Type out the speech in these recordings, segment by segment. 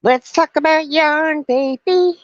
Let's talk about yarn, baby.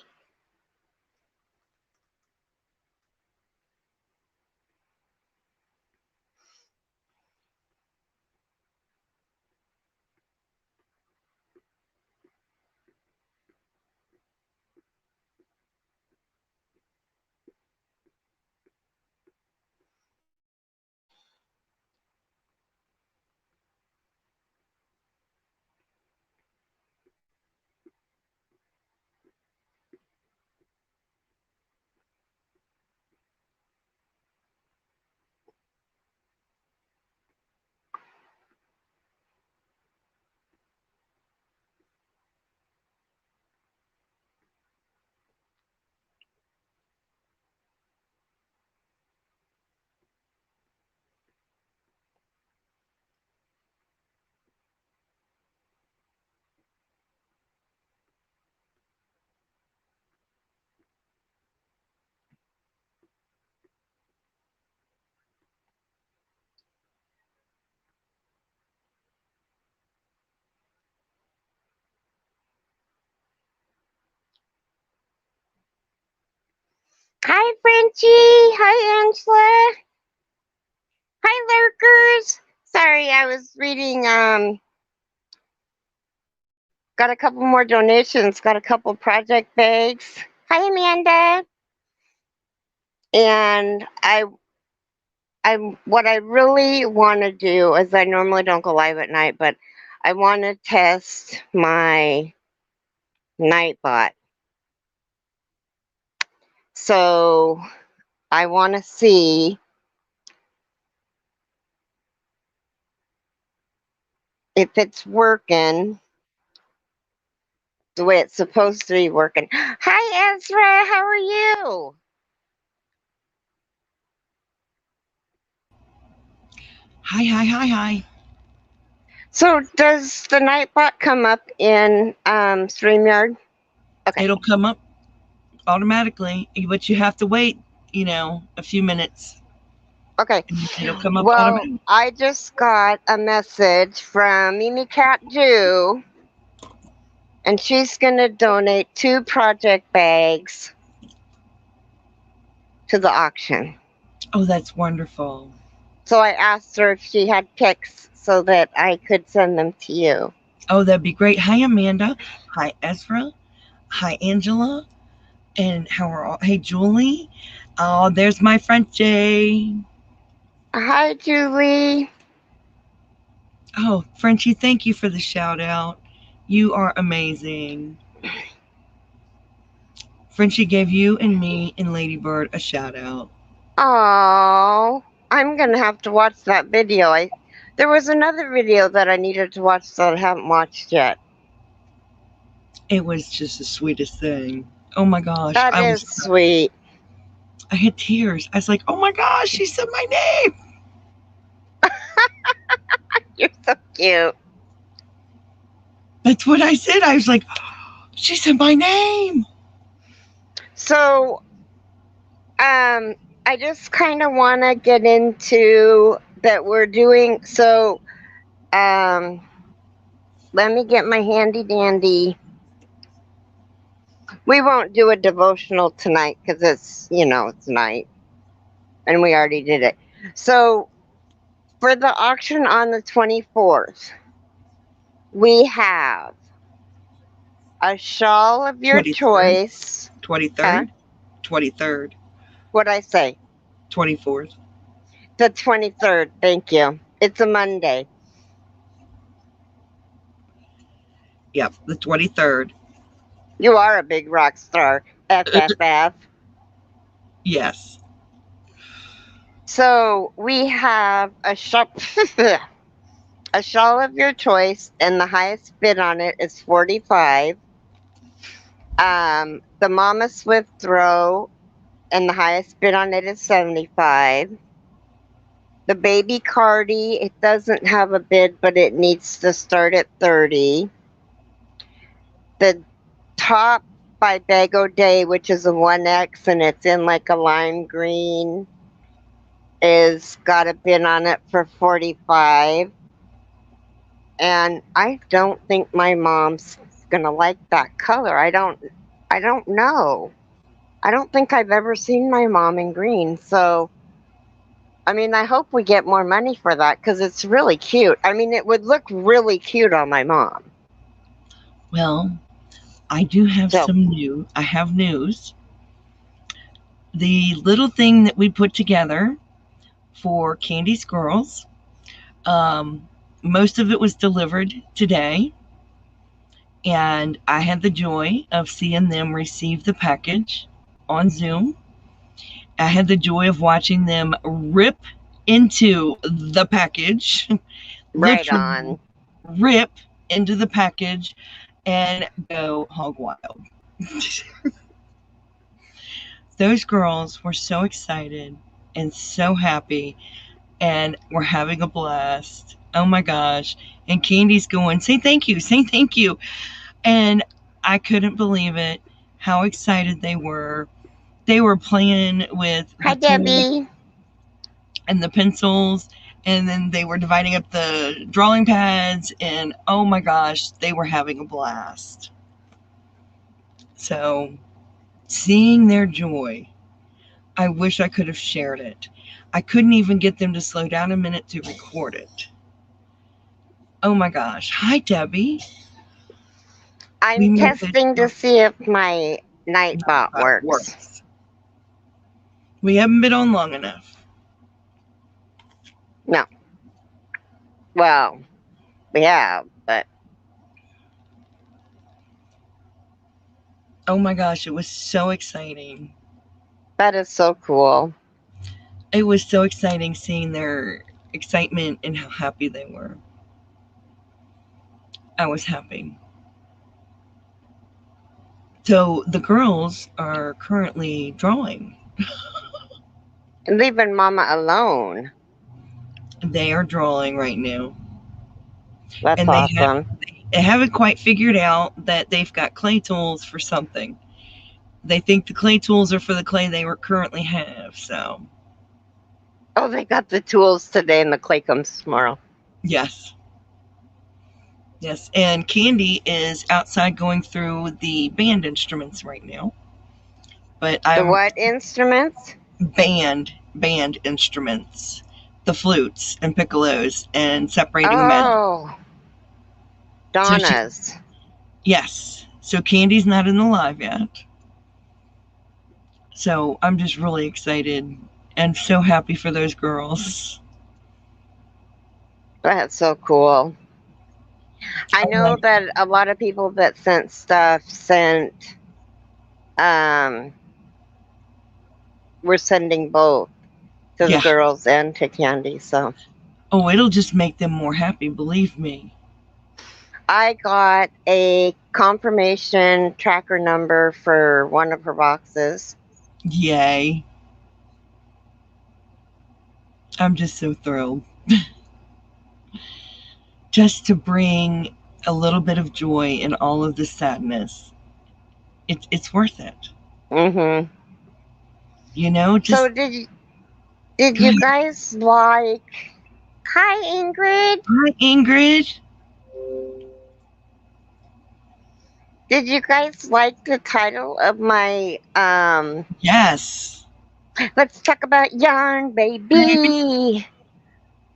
Hi, Frenchie. Hi, Angela. Hi, lurkers. Sorry, I was reading. Got a couple more donations. Got a couple project bags. Hi, Amanda. And what I really want to do is I normally don't go live at night, but I want to test my Nightbot. So I want to see if it's working the way it's supposed to be working. Hi, Ezra. How are you? Hi. So does the Nightbot come up in StreamYard? Okay. It'll come up automatically, but you have to wait, a few minutes. Okay. And it'll come up Well, automatically. I just got a message from Mimi Cat Jew, and she's going to donate 2 project bags to the auction. Oh, that's wonderful. So I asked her if she had pics so that I could send them to you. Oh, that'd be great. Hi, Amanda. Hi, Ezra. Hi, Angela. And how are all? Hey, Julie. Oh, there's my friend Jay. Hi, Julie. Oh, Frenchie, thank you for the shout out. You are amazing. Frenchie gave you and me and Ladybird a shout out. Oh, I'm going to have to watch that video. There was another video that I needed to watch that I haven't watched yet. It was just the sweetest thing. Oh my gosh, That is sweet. I had tears. I was like, oh my gosh, she said my name. You're so cute. That's what I said. I was like, she said my name. So, I just kind of want to get into that we're doing. So, um, let me get my handy dandy. We won't do a devotional tonight because it's night and we already did it. So, for the auction on the 24th, we have a shawl of your 23rd, choice. Huh? 23rd, 23rd, What'd I say? 24th. The 23rd. Thank you. It's a Monday. Yep, the 23rd. You are a big rock star. FFF. Yes. So we have a shop. A shawl of your choice, and the highest bid on it is 45. The Mama Swift throw, and the highest bid on it is 75. The Baby Cardi, it doesn't have a bid, but it needs to start at 30. The Top by Bago Day, which is a 1X, and it's in like a lime green, is got a bid on it for 45. And I don't think my mom's gonna like that color. I don't know. I don't think I've ever seen my mom in green. So, I mean, I hope we get more money for that because it's really cute. I mean, it would look really cute on my mom. Well, I do have So, some new. I have news. The little thing that we put together for Candy's girls, um, most of it was delivered today, and I had the joy of seeing them receive the package on Zoom. I had the joy of watching them rip into the package, right literally on. rip into the package and go hog wild. Those girls were so excited and so happy, and we're having a blast. Oh my gosh. And Candy's going, say thank you, say thank you. And I couldn't believe it, how excited they were. They were playing with Hi, the tools Debbie. and the pencils, and then they were dividing up the drawing pads, and oh my gosh, they were having a blast. So, seeing their joy, I wish I could have shared it. I couldn't even get them to slow down a minute to record it. Oh my gosh. Hi, Debbie. I'm We made the testing to see if my Nightbot works. works. We haven't been on long enough. No. Well, we have, but Oh my gosh, it was so exciting. that is so cool. It was so exciting seeing their excitement and how happy they were. I was happy. So the girls are currently drawing. Leaving Mama alone. They are drawing right now. That's And awesome. they haven't quite figured out that they've got clay tools for something. They think the clay tools are for the clay they currently have. So, Oh, they got the tools today and the clay comes tomorrow. yes. Yes. And Candy is outside going through the band instruments right now. But The I'm what instruments? band instruments, the flutes and piccolos, and separating them out. Oh, So she, Donna's. yes. So Candy's not in the live yet. So I'm just really excited and so happy for those girls. That's so cool. I Oh my, know that a lot of people that sent stuff sent, um, were sending both to the yeah. girls and to Candy. So Oh, it'll just make them more happy, believe me. I got a confirmation tracker number for one of her boxes. Yay. I'm just so thrilled. Just to bring a little bit of joy in all of the sadness. It's worth it. Mm-hmm. You know, just So did you guys like? Hi, Ingrid. hi Ingrid. Did you guys like the title of my Yes. let's talk about yarn, Baby. baby.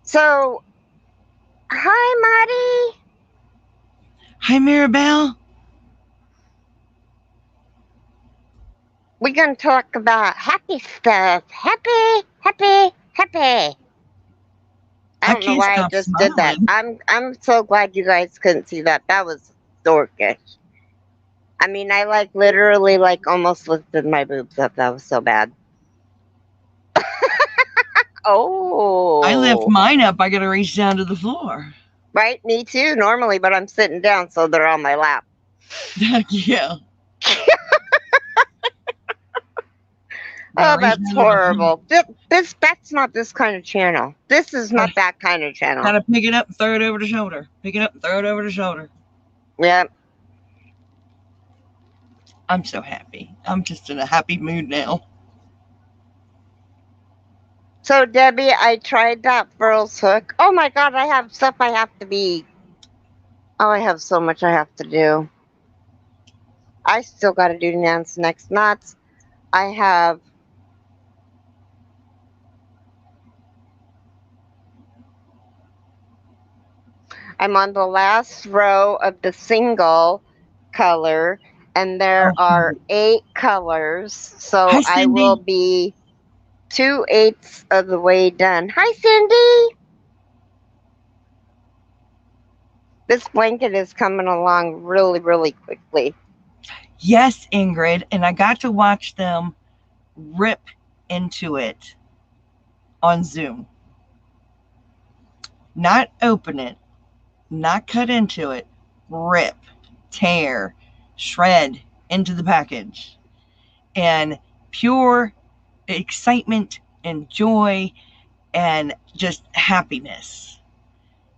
So, hi, Maddie. Hi Mirabelle. We're gonna talk about happy stuff. Happy, happy, happy. I I don't know can't why I stop just did that. smiling. I'm so glad you guys couldn't see that. That was dorkish. I mean, I like literally like almost lifted my boobs up. That was so bad. I lift Oh, mine up, I gotta reach down to the floor. right. Me too. Normally, but I'm sitting down, so they're on my lap. Yeah. Oh, Gotta reach that's down to the floor. horrible. That's not this kind of channel. This is not that kind of channel. Gotta pick it up and throw it over the shoulder. Pick it up and throw it over the shoulder. Yeah. I'm so happy. I'm just in a happy mood now. So Debbie, I tried that furls hook. Oh my god, I have stuff I have to be. Oh, I have so much I have to do. I still got to do Nan's next knots. I'm on the last row of the single color, and there Oh, are 8 colors, so hi, I will Cindy. be 2/8 of the way done. Hi, Cindy! This blanket is coming along really, really quickly. Yes, Ingrid. And I got to watch them rip into it on Zoom. Not open it, not cut into it, rip, tear, shred into the package. And pure excitement and joy and just happiness,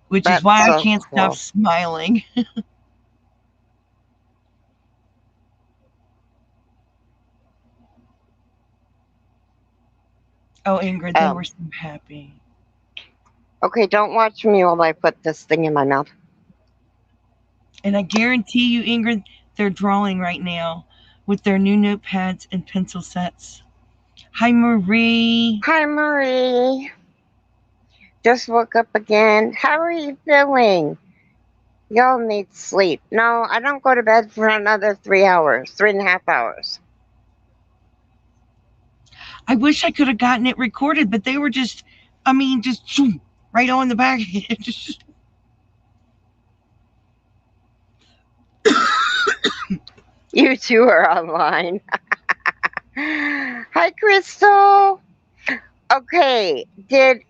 which is That's why I so can't stop cool. smiling. Oh, Ingrid, they Oh, were so happy. okay, don't watch me while I put this thing in my mouth. And I guarantee you, Ingrid, they're drawing right now with their new notepads and pencil sets. Hi, Marie. Hi, Marie. Just woke up again. How are you feeling? Y'all need sleep. No, I don't go to bed for another 3 hours, 3.5 hours. I wish I could have gotten it recorded, but they were just, I mean, just right on the package. You two are online. Hi, Crystal. Okay, did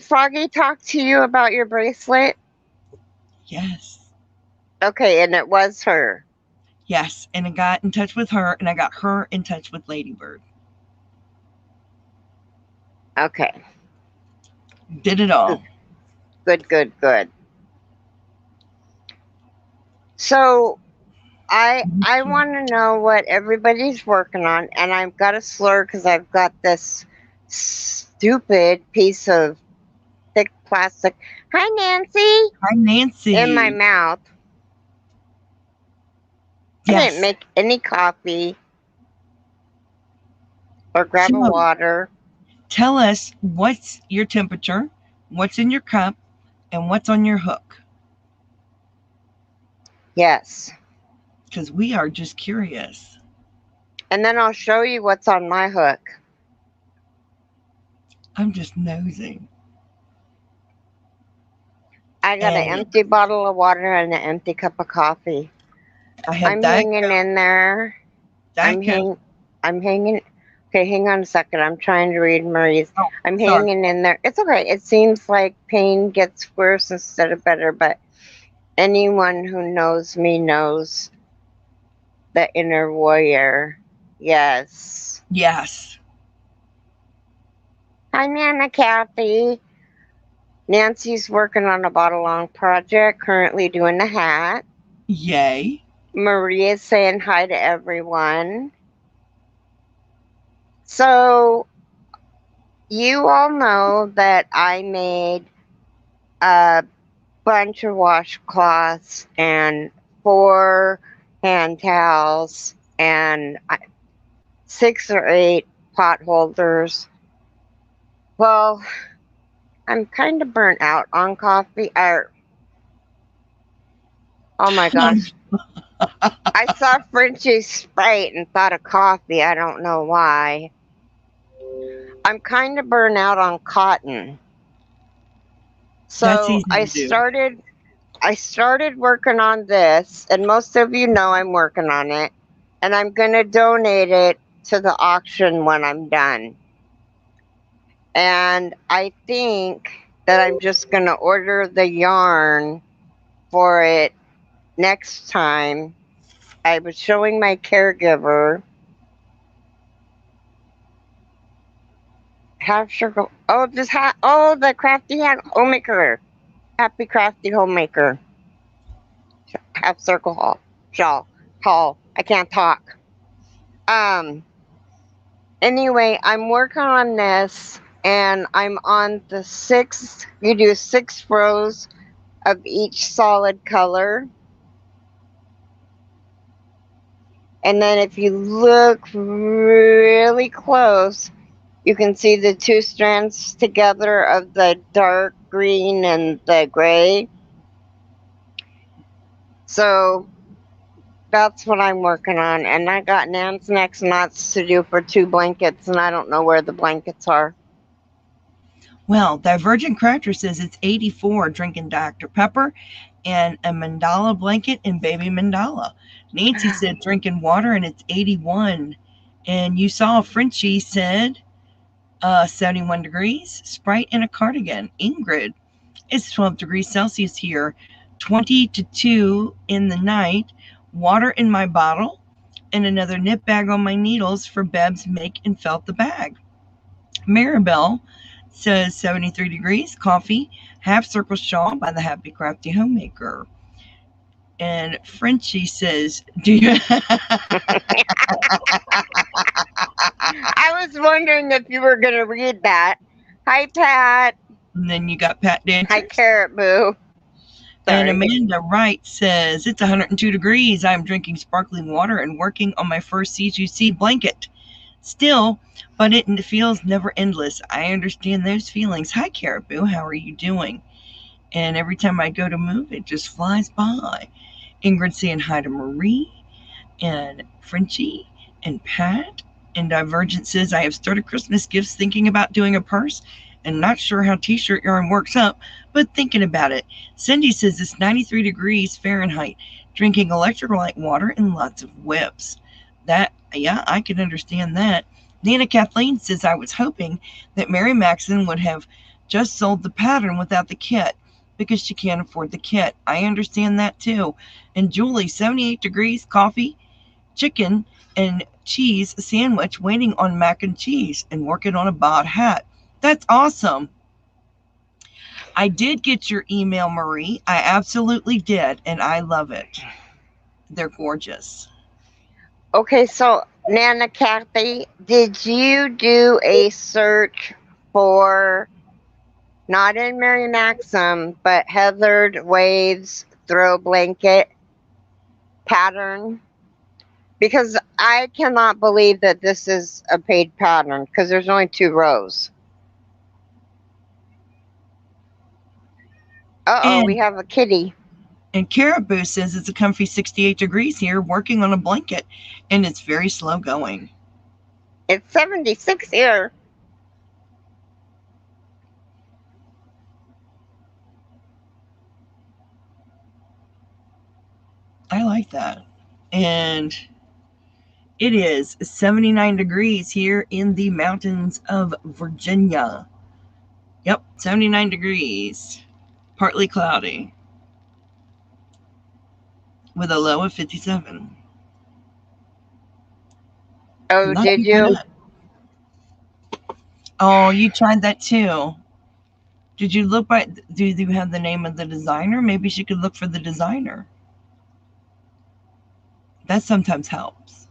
Froggy talk to you about your bracelet? Yes. Okay, and it was her. Yes. And I got in touch with her, and I got her in touch with Ladybird. Okay, Did it all. good, good, good. So I want to know what everybody's working on, and I've got a slur because I've got this stupid piece of thick plastic. Hi, Nancy, Hi, in my Nancy. mouth. I didn't Yes. make any coffee or grab a So water. tell us what's your temperature, what's in your cup, and what's on your hook. Yes, Because we are just curious. and then I'll show you what's on my hook. I'm just nosing. I got an And empty bottle of water and an empty cup of coffee. I have I'm Diet hanging Coke. in there. Diet I'm Coke. hang. I'm hanging. Okay, hang on a second. I'm trying to read Marie's. Oh, I'm sorry. hanging in there. It's okay. It seems like pain gets worse instead of better, but anyone who knows me knows the inner warrior. Yes. Yes. Hi, Nana Kathy. Nancy's working on a bottle long project, currently doing the hat. Yay. Maria's saying hi to everyone. So, you all know that I made a bunch of washcloths and 4 hand towels and 6 or 8 pot holders. Well, I'm kind of burnt out on coffee. Oh my gosh. I saw Frenchie Sprite and thought of coffee. I don't know why. I'm kind of burnt out on cotton. That's So easy to do. I started working on this, and most of you know I'm working on it, and I'm going to donate it to the auction when I'm done. And I think that I'm just going to order the yarn for it next time. I was showing my caregiver half circle. Oh, oh, the crafty homemaker. Happy crafty homemaker. Half circle hall. I can't talk. Um, Anyway, I'm working on this and I'm on the 6th. You do 6 rows of each solid color. And then if you look really close, you can see the two strands together of the dark green and the gray. So that's what I'm working on. And I got Nan's next knots to do for 2 blankets, and I don't know where the blankets are. Well, Divergent Crafter says it's 84 drinking Dr. Pepper and a mandala blanket and baby mandala. Nancy said drinking water and it's 81. And you saw Frenchie said 71 degrees, Sprite and a cardigan. Ingrid, it's 12 degrees Celsius here, 20 to 2 in the night, water in my bottle, and another knit bag on my needles for Beb's make and felt the bag. Maribel says 73 degrees, coffee, half circle shawl by the Happy Crafty Homemaker. And Frenchie says, do you... I was wondering if you were going to read that. Hi, Pat. And then you got Pat Dancer. Hi, Carrot Boo. And Amanda Wright says, it's 102 degrees. I'm drinking sparkling water and working on my first CGC blanket. Still, but it feels never endless. I understand those feelings. Hi, Caribou. How are you doing? And every time I go to move, it just flies by. Ingrid saying hi to Marie and Frenchie and Pat. And Divergent says, I have started Christmas gifts thinking about doing a purse and not sure how t-shirt yarn works up, but thinking about it. Cindy says it's 93 degrees Fahrenheit, drinking electrolyte water and lots of whips. That, yeah, I can understand that. Nana Kathleen says, I was hoping that Mary Maxon would have just sold the pattern without the kit because she can't afford the kit. I understand that too. And Julie, 78 degrees, coffee, chicken, and cheese sandwich, waiting on mac and cheese and working on a bod hat. That's awesome. I did get your email, Marie. I absolutely did, and I love it. They're gorgeous. Okay, so Nana Kathy, did you do a search for, not in Mary Maxim, but Heathered Waves throw blanket pattern? Because I cannot believe that this is a paid pattern because there's only 2 rows. Uh-oh, we have a kitty. And Caribou says it's a comfy 68 degrees here, working on a blanket, and it's very slow going. It's 76 here. I like that. And it is 79 degrees here in the mountains of Virginia. Yep, 79 degrees. Partly cloudy. With a low of 57. Oh, Not did you? bad. Oh, you tried that too. Did you look by, do you have the name of the designer? Maybe she could look for the designer. That sometimes helps.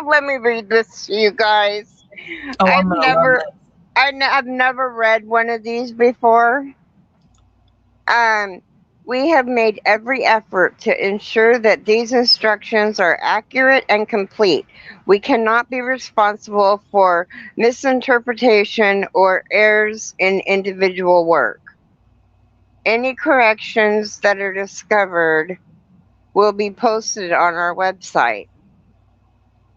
Let me read this to you guys. Oh, I've never read one of these before. We have made every effort to ensure that these instructions are accurate and complete. We cannot be responsible for misinterpretation or errors in individual work. Any corrections that are discovered will be posted on our website.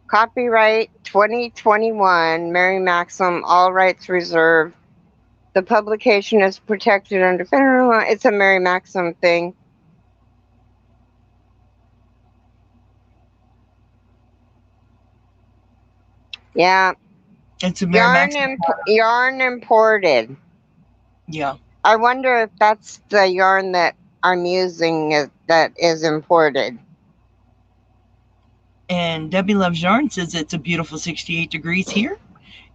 Copyright 2021, Mary Maxim, all rights reserved. The publication is protected under federal law. It's a Mary Maxim thing. Yeah. It's a Mary Maxim. Yarn imported. Yeah. I wonder if that's the yarn that I'm using that is imported. And Debbie Loves Yarn says it's a beautiful 68 degrees here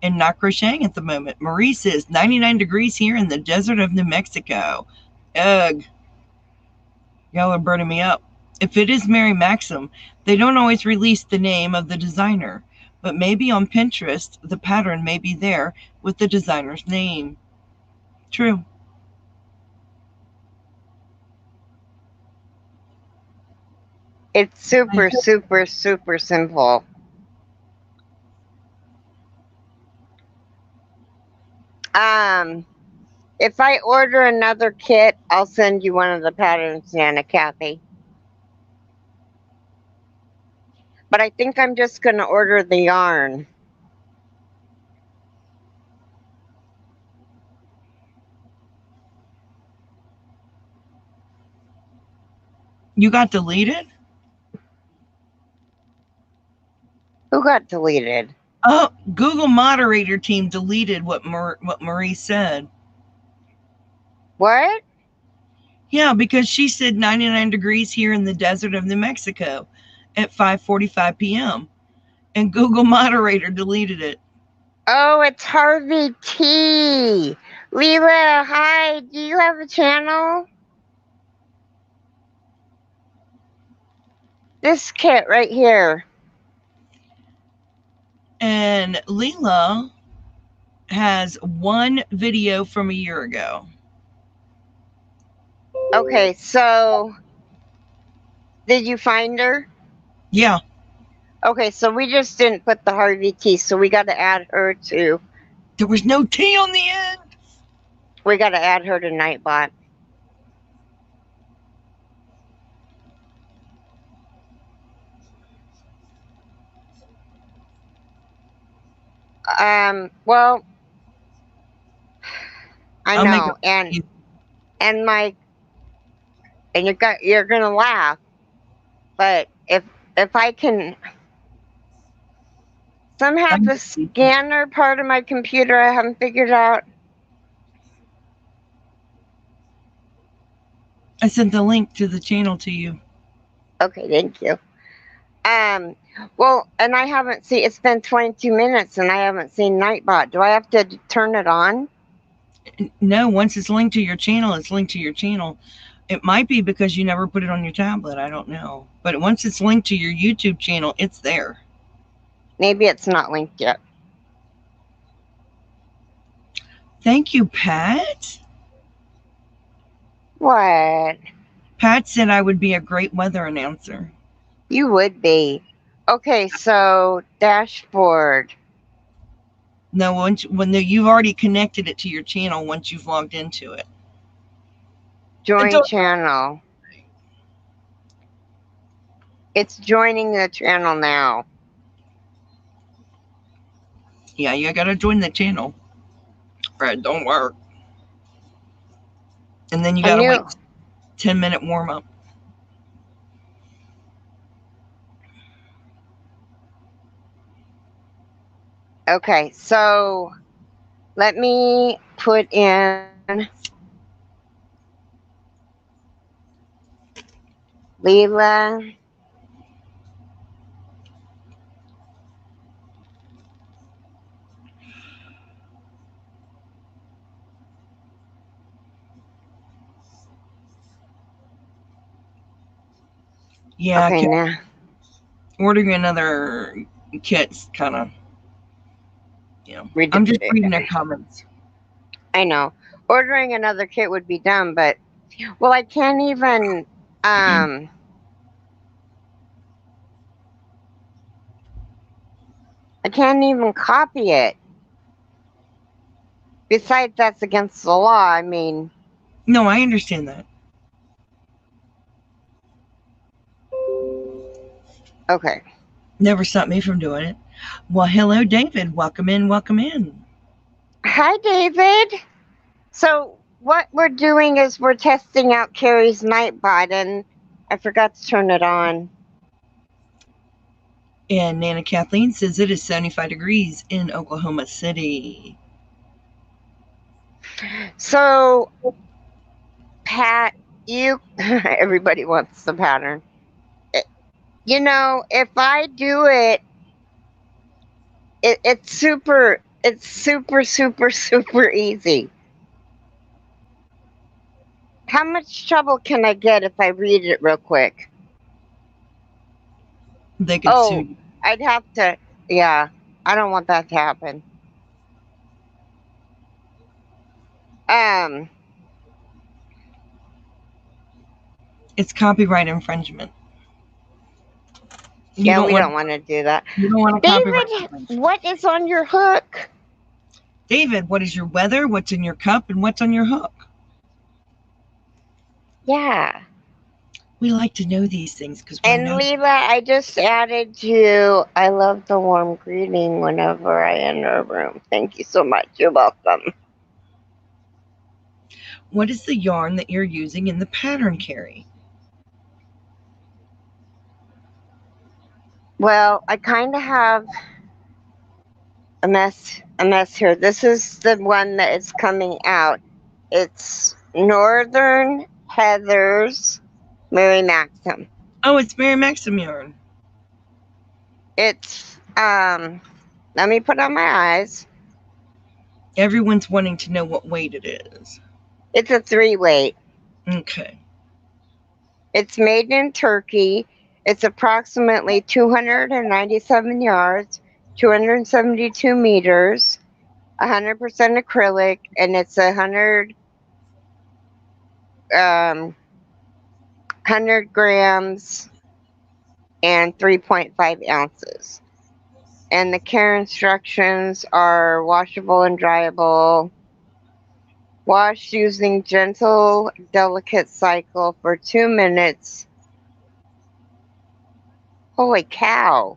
and not crocheting at the moment. Marie says 99 degrees here in the desert of New Mexico. Ugh. Y'all are burning me up. If it is Mary Maxim, they don't always release the name of the designer, but maybe on Pinterest, the pattern may be there with the designer's name. True. It's super, super, super simple. If I order another kit, I'll send you one of the patterns, Nana Kathy. But I think I'm just going to order the yarn. You got deleted? Who got deleted? Oh, Google moderator team deleted what Marie said. What? Yeah, because she said 99 degrees here in the desert of New Mexico at 5:45 p.m. and Google moderator deleted it. Oh, it's Harvey T. Leela, hi. Do you have a channel? This kit right here. And Leela has one video from a year ago. Okay, so did you find her? Yeah. Okay, so we just didn't put the Harvey T, so we got to add her to. There was no T on the end. We got to add her to Nightbot. Well, I know, and you're gonna laugh, but if I can somehow the scanner part of my computer I haven't figured out. I sent the link to the channel to you. Okay, thank you. Well, and I haven't seen. It's been 22 minutes, and I haven't seen Nightbot. Do I have to turn it on? No, once it's linked to your channel, it's linked to your channel. It might be because you never put it on your tablet. I don't know. But once it's linked to your YouTube channel, it's there. Maybe it's not linked yet. Thank you, Pat. What? Pat said I would be a great weather announcer. You would be. Okay, so dashboard. No, when you've already connected it to your channel once you've logged into it. Join channel. It's joining the channel now. Yeah, you gotta join the channel. Or it don't work. And then you gotta wait 10-minute warm up. Okay, so let me put in Leela. Yeah, okay, now ordering another kit's kind of, I'm just reading their comments. I know. Ordering another kit would be dumb, but well, I can't even I can't even copy it. Besides, that's against the law. I mean, no, I understand that. Okay. Never stopped me from doing it. Well, hello, David. Welcome in. Welcome in. Hi, David. So what we're doing is we're testing out Keri's Nightbot, and I forgot to turn it on. And Nana Kathleen says it is 75 degrees in Oklahoma City. So, Pat, everybody wants the pattern. You know, if I do it, it's super, super, super easy. How much trouble can I get if I read it real quick? They could sue you. I'd have to. Yeah, I don't want that to happen. Um, It's copyright infringement. we don't want to do that. You don't want to copyright David, infringement. what is on your hook? David, what is your weather? What's in your cup? And what's on your hook? Yeah. We like to know these things because And Leela, I just added you. I love the warm greeting whenever I enter a room. Thank you so much. You're welcome. What is the yarn that you're using in the pattern, Keri? Well, I kind of have a mess here. This is the one that is coming out. It's Northern Heathers Mary Maxim. Oh, it's Mary Maxim yarn. It's let me put on my eyes. Everyone's wanting to know what weight it is. It's a 3-weight. Okay. It's made in Turkey. It's approximately 297 yards, 272 meters, 100% acrylic, and it's 100 grams and 3.5 ounces. And the care instructions are washable and dryable. Wash using gentle, delicate cycle for 2 minutes. Holy cow.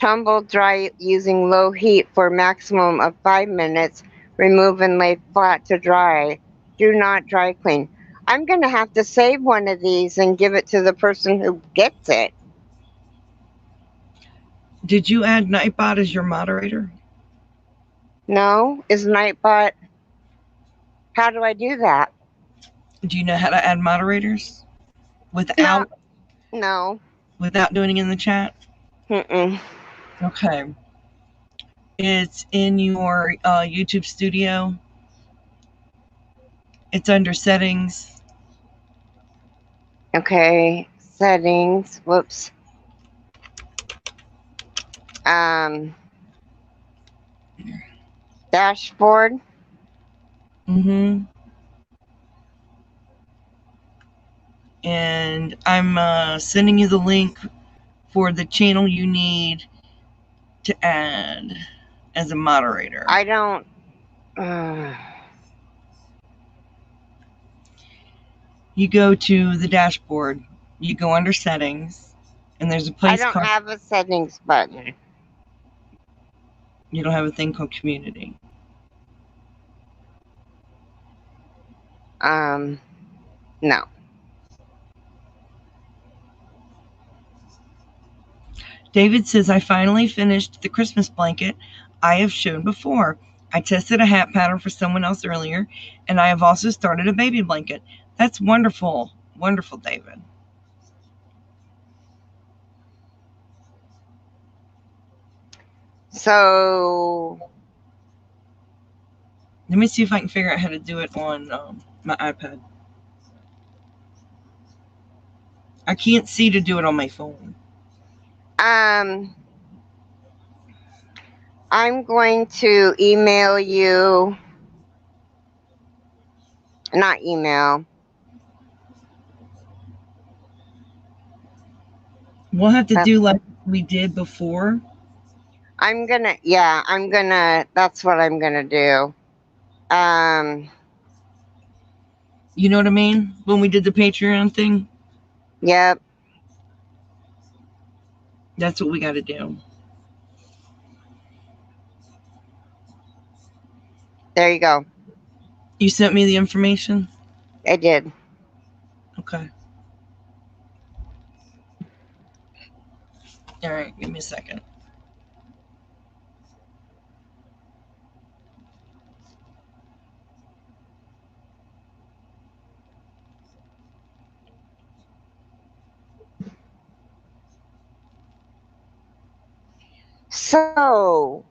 Tumble dry using low heat for maximum of 5 minutes. Remove and lay flat to dry. Do not dry clean. I'm going to have to save one of these and give it to the person who gets it. Did you add Nightbot as your moderator? No? Is Nightbot... How do I do that? Do you know how to add moderators? Without doing it in the chat? Mm-mm. Okay. It's in your YouTube studio. It's under settings. Okay. Settings. Whoops. Dashboard. Mm-hmm. And I'm sending you the link for the channel you need to add as a moderator. I don't... You go to the dashboard. You go under settings. And there's a place I don't have a settings button. You don't have a thing called community. No. David says, I finally finished the Christmas blanket I have shown before. I tested a hat pattern for someone else earlier, and I have also started a baby blanket. That's wonderful. Wonderful, David. So... Let me see if I can figure out how to do it on my iPad. I can't see to do it on my phone. I'm going to email you. Not email. We'll have to do like we did before. That's what I'm gonna do. You know what I mean? When we did the Patreon thing? Yep. That's what we got to do. There you go. You sent me the information? I did. Okay. All right, give me a second. So,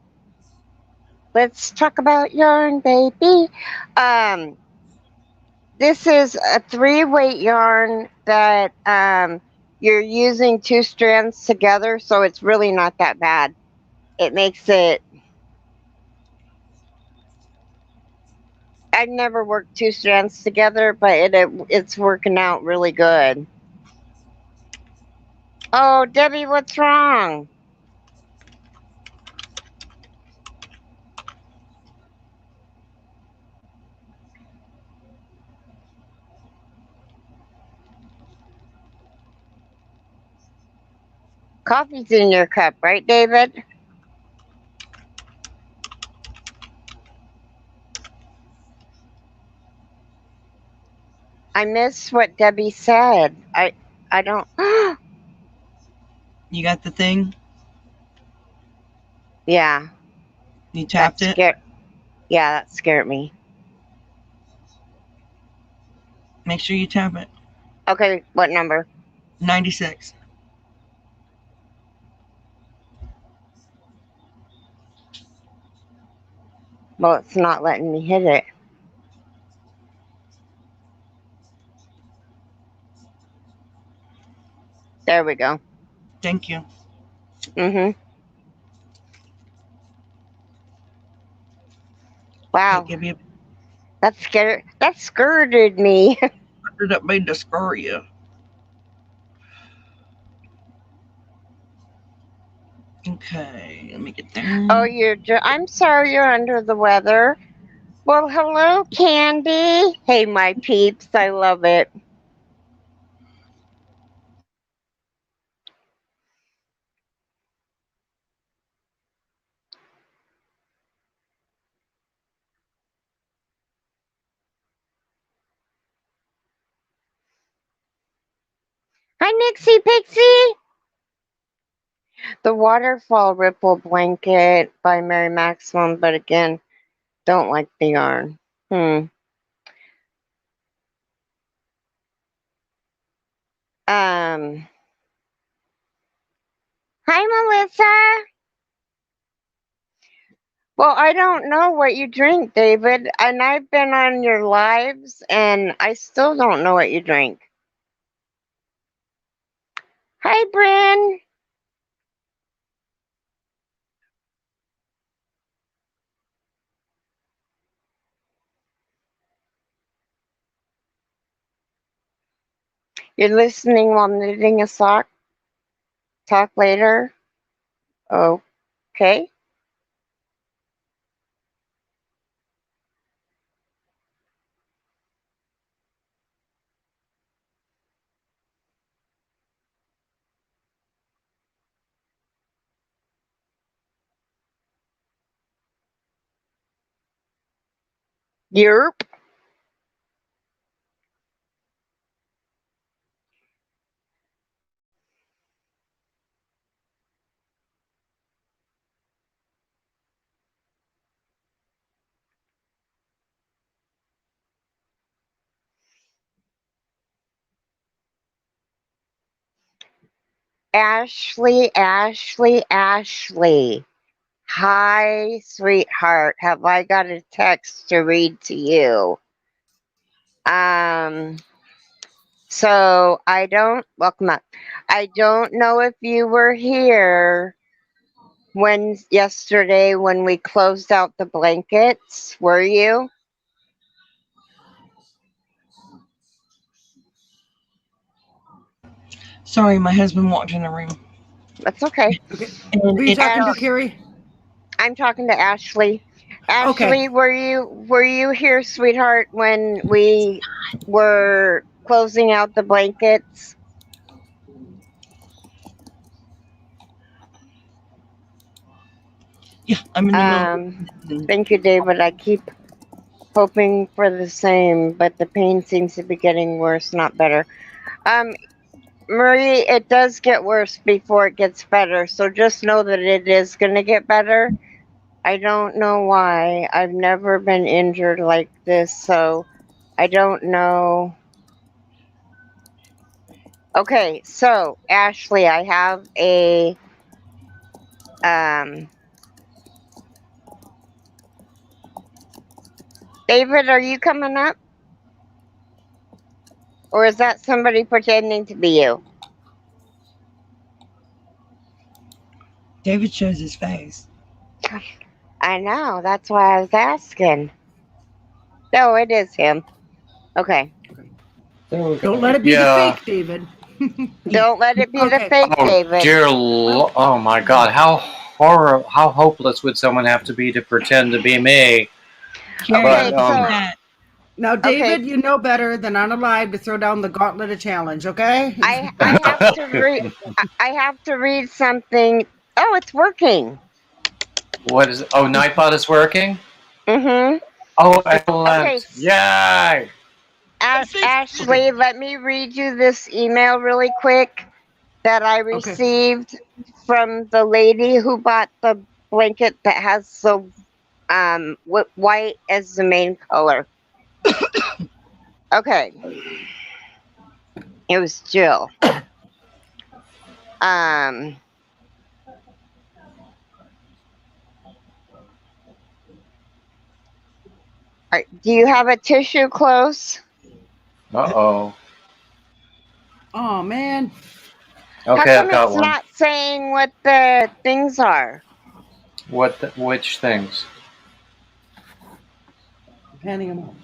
let's talk about yarn, baby. This is a 3-weight yarn that you're using 2 strands together, so it's really not that bad. It makes it. I've never worked 2 strands together, but it's working out really good. Oh, Debbie, what's wrong? Coffee's in your cup, right, David? I missed what Debbie said. I don't. You got the thing? Yeah, You that tapped it? scared. Yeah, that scared me. Make sure you tap it. Okay, what number? 96. Well, it's not letting me hit it. There we go. Thank you. Mhm. Okay, Wow, give me a that scared. That skirted me. picture that made to scare you. Okay, let me get Oh, there. I'm sorry you're under the weather. Well, hello, Candy. Hey, my peeps. I love it. Hi, Nixie Pixie. The Waterfall Ripple Blanket by Mary Maxwell, but again, don't like the yarn. Um. Hi, Melissa. Well, I don't know what you drink, David, and I've been on your lives, and I still don't know what you drink. Hi, Bryn. You're listening while knitting a sock? Talk later? Okay. Yerp. Ashley, Ashley, Ashley. Hi, sweetheart. Have I got a text to read to you? Um, so I don't, welcome up. I don't know if you were here yesterday when we closed out the blankets. Were you? Sorry, my husband walked in the room. That's okay. Okay. And Who are you it's talking to, dark. Keri? I'm talking to Ashley. Okay. Ashley, were you here, sweetheart, when we were closing out the blankets? Yeah, I'm in the middle of Thank you, David. I keep hoping for the same, but the pain seems to be getting worse, not better. Um, Marie, it does get worse before it gets better, so just know that it is going to get better. I don't know why. I've never been injured like this, so I don't know. Okay, so Ashley, I have a um David, are you coming up? Or is that somebody pretending to be you? David shows his face. I know. That's why I was asking. No, it is him. Okay. Don't let it be the fake, David. Don't let it be the Okay. fake, David. Dear oh my God, how hopeless would someone have to be to pretend to be me? Keri, Okay, But, so Now, David, Okay. you know better than on a live to throw down the gauntlet of challenge, okay? I have to read. I have to read something. Oh, it's working. what is? Oh, Nightbot is working. Mm-hmm. Oh, Okay. excellent! Yay! Ashley, let me read you this email really quick that I Okay. received from the lady who bought the blanket that has the white as the main color. Okay. It was Jill. Do you have a tissue close? Uh-oh. Oh, man. Okay, How I've come got it's one. not saying what the things are? Which things? Handing them off.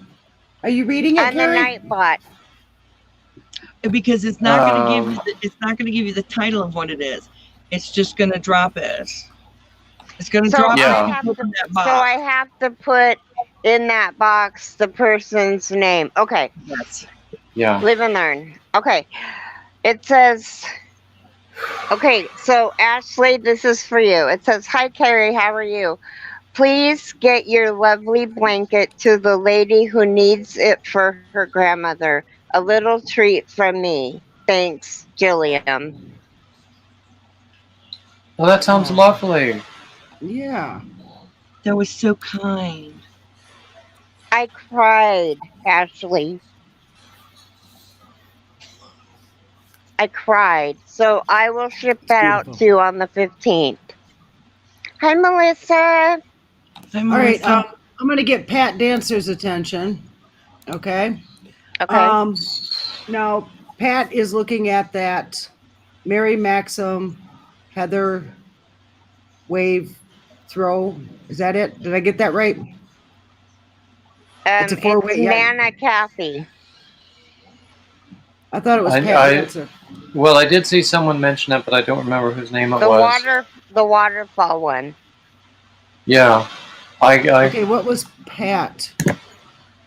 Are you reading it, On the Keri? Nightbot. Because it's not going to give you it's not going to give you the title of what it is. It's just going to drop it. It's going to So drop Yeah. I have in to. that box. So I have to put in that box the person's name. Okay. Yes. Yeah. Live and learn. Okay. It says. Okay, so Ashley, this is for you. It says, "Hi Keri, how are you? Please get your lovely blanket to the lady who needs it for her grandmother. A little treat from me. Thanks, Jillian." Well, that sounds lovely. Yeah. That was so kind. I cried, Ashley. I cried. So I will ship that out beautiful. to you on the 15th. Hi, Melissa. All All right. I'm going to get Pat Dancer's attention. Okay. Okay. Now, Pat is looking at that Mary Maxim, Heather Wave throw. Is that it? Did I get that right? It's a four-way. It's Nana Kathy. I thought it was Pat Dancer. Well, I did see someone mention it, but I don't remember whose name it was. The waterfall one. Yeah. Okay, what was Pat?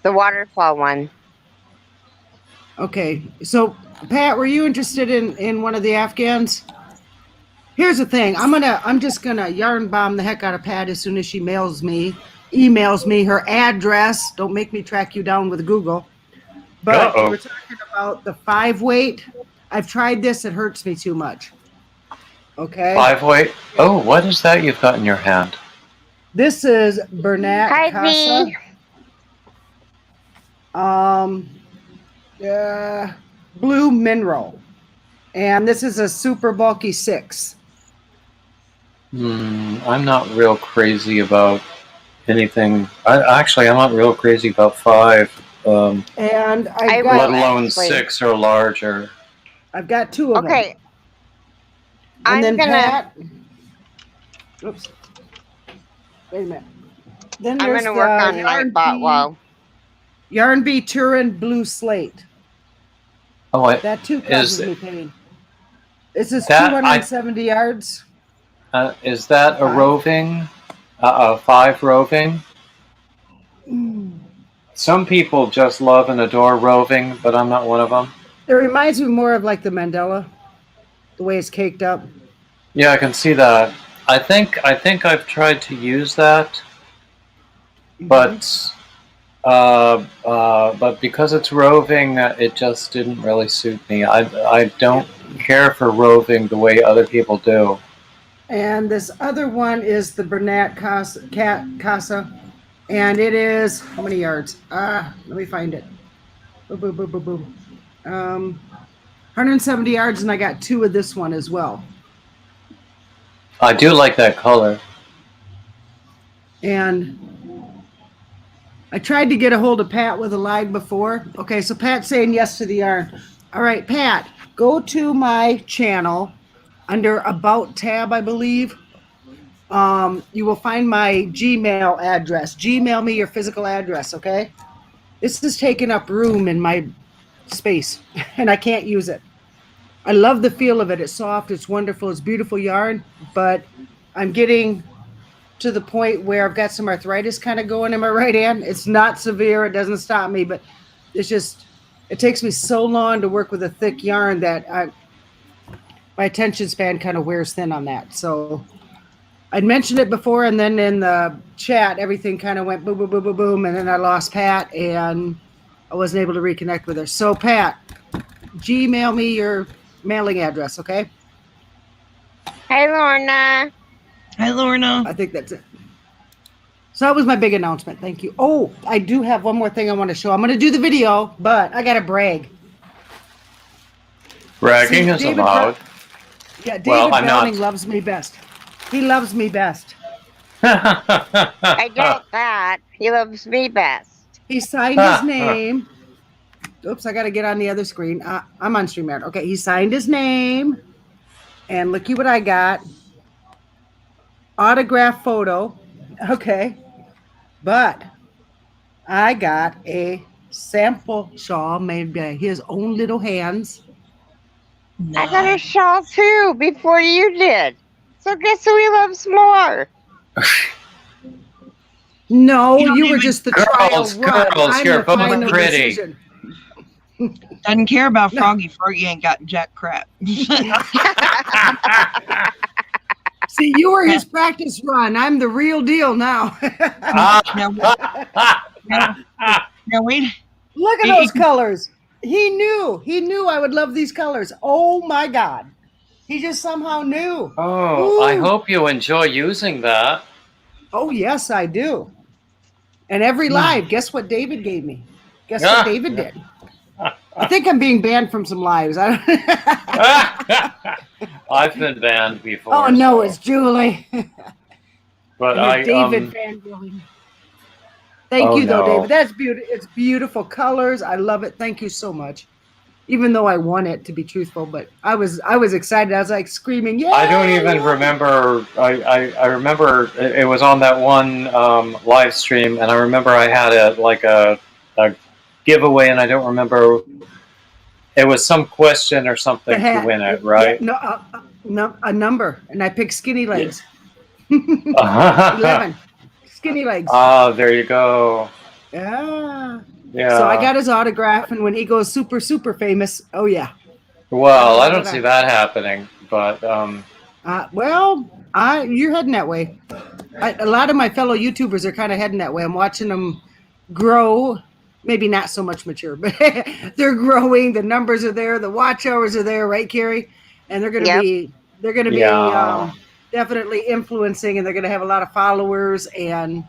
The waterfall one. Okay, so Pat, were you interested in one of the Afghans? Here's the thing. I'm just gonna yarn bomb the heck out of Pat as soon as she emails me her address. Don't make me track you down with Google. But we're talking about the 5-weight. I've tried this. It hurts me too much. Okay. 5-weight? Oh, what is that you've got in your hand? This is Bernat Hi, Casa. Blue mineral. And this is a super bulky 6. I'm not real crazy about anything. I'm not real crazy about 5. And I've let alone 6 or larger. I've got 2 of them. Okay. And then Pat. Oops. Wait a minute. Then I'm gonna work on Nightbot wall. Yarn Bee Turin Blue Slate. Oh, that too causes me pain. This is 270 yards. Is that a roving? 5 roving? Some people just love and adore roving, but I'm not one of them. It reminds me more of like the Mandela, the way it's caked up. Yeah, I can see that. I think I've tried to use that, but because it's roving, it just didn't really suit me. I don't care for roving the way other people do. And this other one is the Bernat Casa, and it is how many yards? Let me find it. Boom, boom, boom, boom, boom. 170 yards, and I got 2 of this one as well. I do like that color. And I tried to get a hold of Pat with a lag before. Okay, so Pat's saying yes to the yarn. All right, Pat, go to my channel under About tab, I believe, you will find my Gmail address. Gmail me your physical address, okay? This is taking up room in my space, and I can't use it. I love the feel of it. It's soft, it's wonderful, it's beautiful yarn, but I'm getting to the point where I've got some arthritis kind of going in my right hand. It's not severe, it doesn't stop me, but it's just, it takes me so long to work with a thick yarn that my attention span kind of wears thin on that. So I'd mentioned it before, and then in the chat, everything kind of went boom, boom, boom, boom, boom, and then I lost Pat, and I wasn't able to reconnect with her. So Pat, Gmail me your mailing address, okay? Hi, Lorna. Hi, Lorna. I think that's it. So that was my big announcement. Thank you. Oh, I do have one more thing I want to show. I'm going to do the video, but I got to brag. Bragging See, is David allowed. Yeah, David Well, I'm Browning not. loves me best. He loves me best. I doubt that. He loves me best. He signed his name. Oops, I got to get on the other screen. I'm on StreamYard. Okay, he signed his name. And looky what I got. Autograph photo. Okay. But I got a sample shawl made by his own little hands. I got a shawl too before you did. So guess who he loves more? No, You don't you were even- just the Girls, trial run. girls, I'm you're the both final pretty. decision. Doesn't care about Froggy. Froggy ain't got jack crap. See, you were his practice run. I'm the real deal now. now, now wait. Look at those colors. He knew I would love these colors. Oh my God. He just somehow knew. Oh, I hope you enjoy using that. Oh, yes, I do. And every live, guess what David gave me? Guess what David did? I think I'm being banned from some lives. I've been banned before. Oh, no, so. it's Julie. But David fangirling. Thank you, though, David. That's beautiful. It's beautiful colors. I love it. Thank you so much. Even though I won it, to be truthful, but I was excited. I was like screaming, yeah! I don't even remember. I remember it was on that one live stream, and I remember I had a giveaway, and I don't remember. It was some question or something to win it, right? Yeah, no, a number, and I picked skinny legs. 11 skinny legs. There you go. Yeah. Yeah. So I got his autograph, and when he goes super, super famous, oh yeah. Well, I don't see that happening, but you're heading that way. A lot of my fellow YouTubers are kind of heading that way. I'm watching them grow. Maybe not so much mature, but they're growing. The numbers are there. The watch hours are there, right, Keri? And they're going to be definitely influencing, and they're going to have a lot of followers. And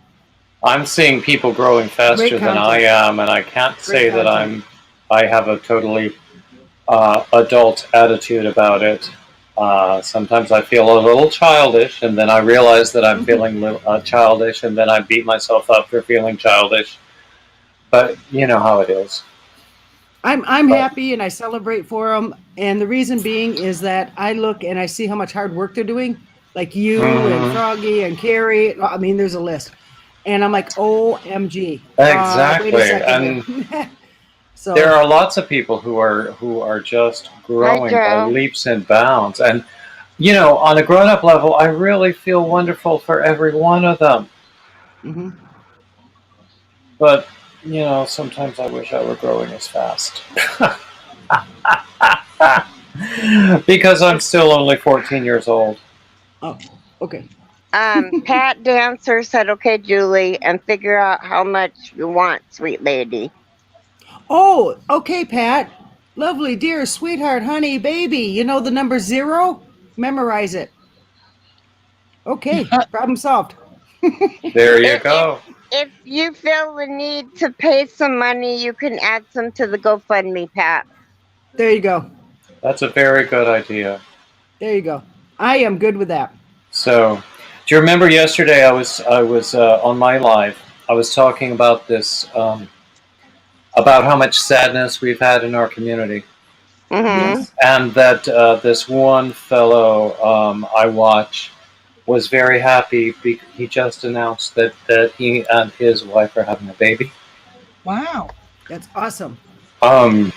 I'm seeing people growing faster than I am, and I can't say that I have a totally adult attitude about it. Sometimes I feel a little childish, and then I realize that I'm feeling childish, and then I beat myself up for feeling childish. But you know how it is. I'm happy, and I celebrate for them. And the reason being is that I look and I see how much hard work they're doing, like you and Froggy and Keri. I mean, there's a list. And I'm like, OMG. Exactly. Wait a second. And so there are lots of people who are just growing by leaps and bounds. And you know, on a grown-up level, I really feel wonderful for every one of them. Mm-hmm. But you know, sometimes I wish I were growing as fast. Because I'm still only 14 years old. Oh, okay. Pat Dancer said, okay, Julie, and figure out how much you want, sweet lady. Oh, okay, Pat. Lovely, dear, sweetheart, honey, baby. You know the number 0? Memorize it. Okay, problem solved. There you go. If you feel the need to pay some money, you can add some to the GoFundMe, Pat. There you go. That's a very good idea. There you go. I am good with that. So, do you remember yesterday I was on my live, I was talking about this, about how much sadness we've had in our community. Mm-hmm. Yes. And that this one fellow I watch was very happy. He just announced that he and his wife are having a baby. Wow. That's awesome. Oh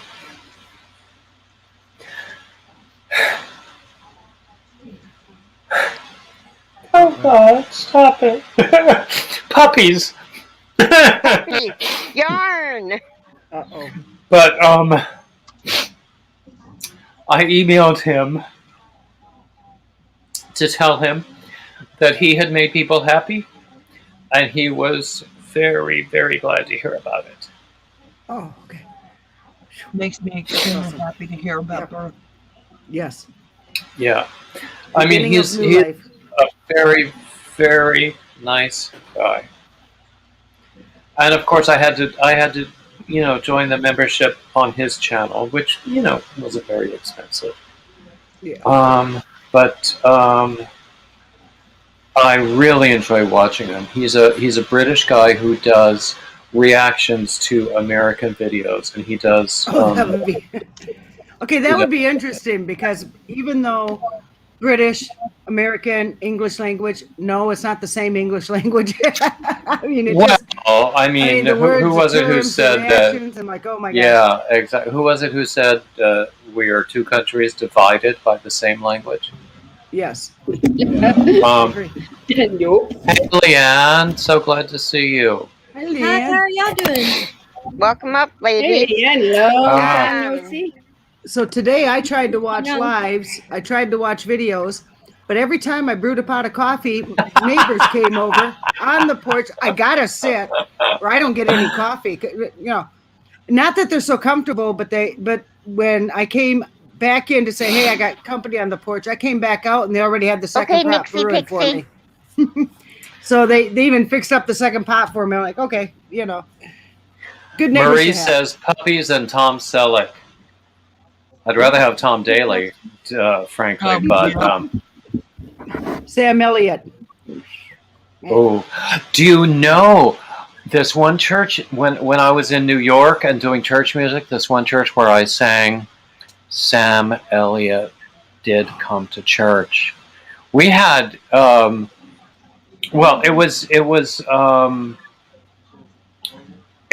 God, stop it. Puppies. Puppy. Yarn. Uh-oh. But I emailed him to tell him that he had made people happy, and he was very, very glad to hear about it. Oh, okay. Makes me extremely happy to hear about birth. Yes. Yeah. I mean, he's a very, very nice guy. And of course, I had to, join the membership on his channel, which, wasn't very expensive. Yeah. But I really enjoy watching him. He's a British guy who does reactions to American videos, and he does. That would be okay. That would be interesting, because even though British, American, English language, no, it's not the same English language. I mean, who was it who said that? I'm like, oh my God. Yeah, exactly. Who was it who said we are two countries divided by the same language? Yes. Hey, Leanne, so glad to see you. Hi, Leanne. How are y'all doing? Welcome up, ladies. Hey, hello. So today I tried to watch lives. I tried to watch videos, but every time I brewed a pot of coffee, neighbors came over on the porch. I gotta sit, or I don't get any coffee. Not that they're so comfortable, but when I came back in to say, hey, I got company on the porch, I came back out and they already had the second pot brewing for me. So they even fixed up the second pot for me. I'm like, okay, good neighbors. Marie says puppies and Tom Selleck. I'd rather have Tom Daly, frankly, but Sam Elliott. Oh, do you know this one church when I was in New York and doing church music? This one church where I sang, Sam Elliott did come to church. We had, it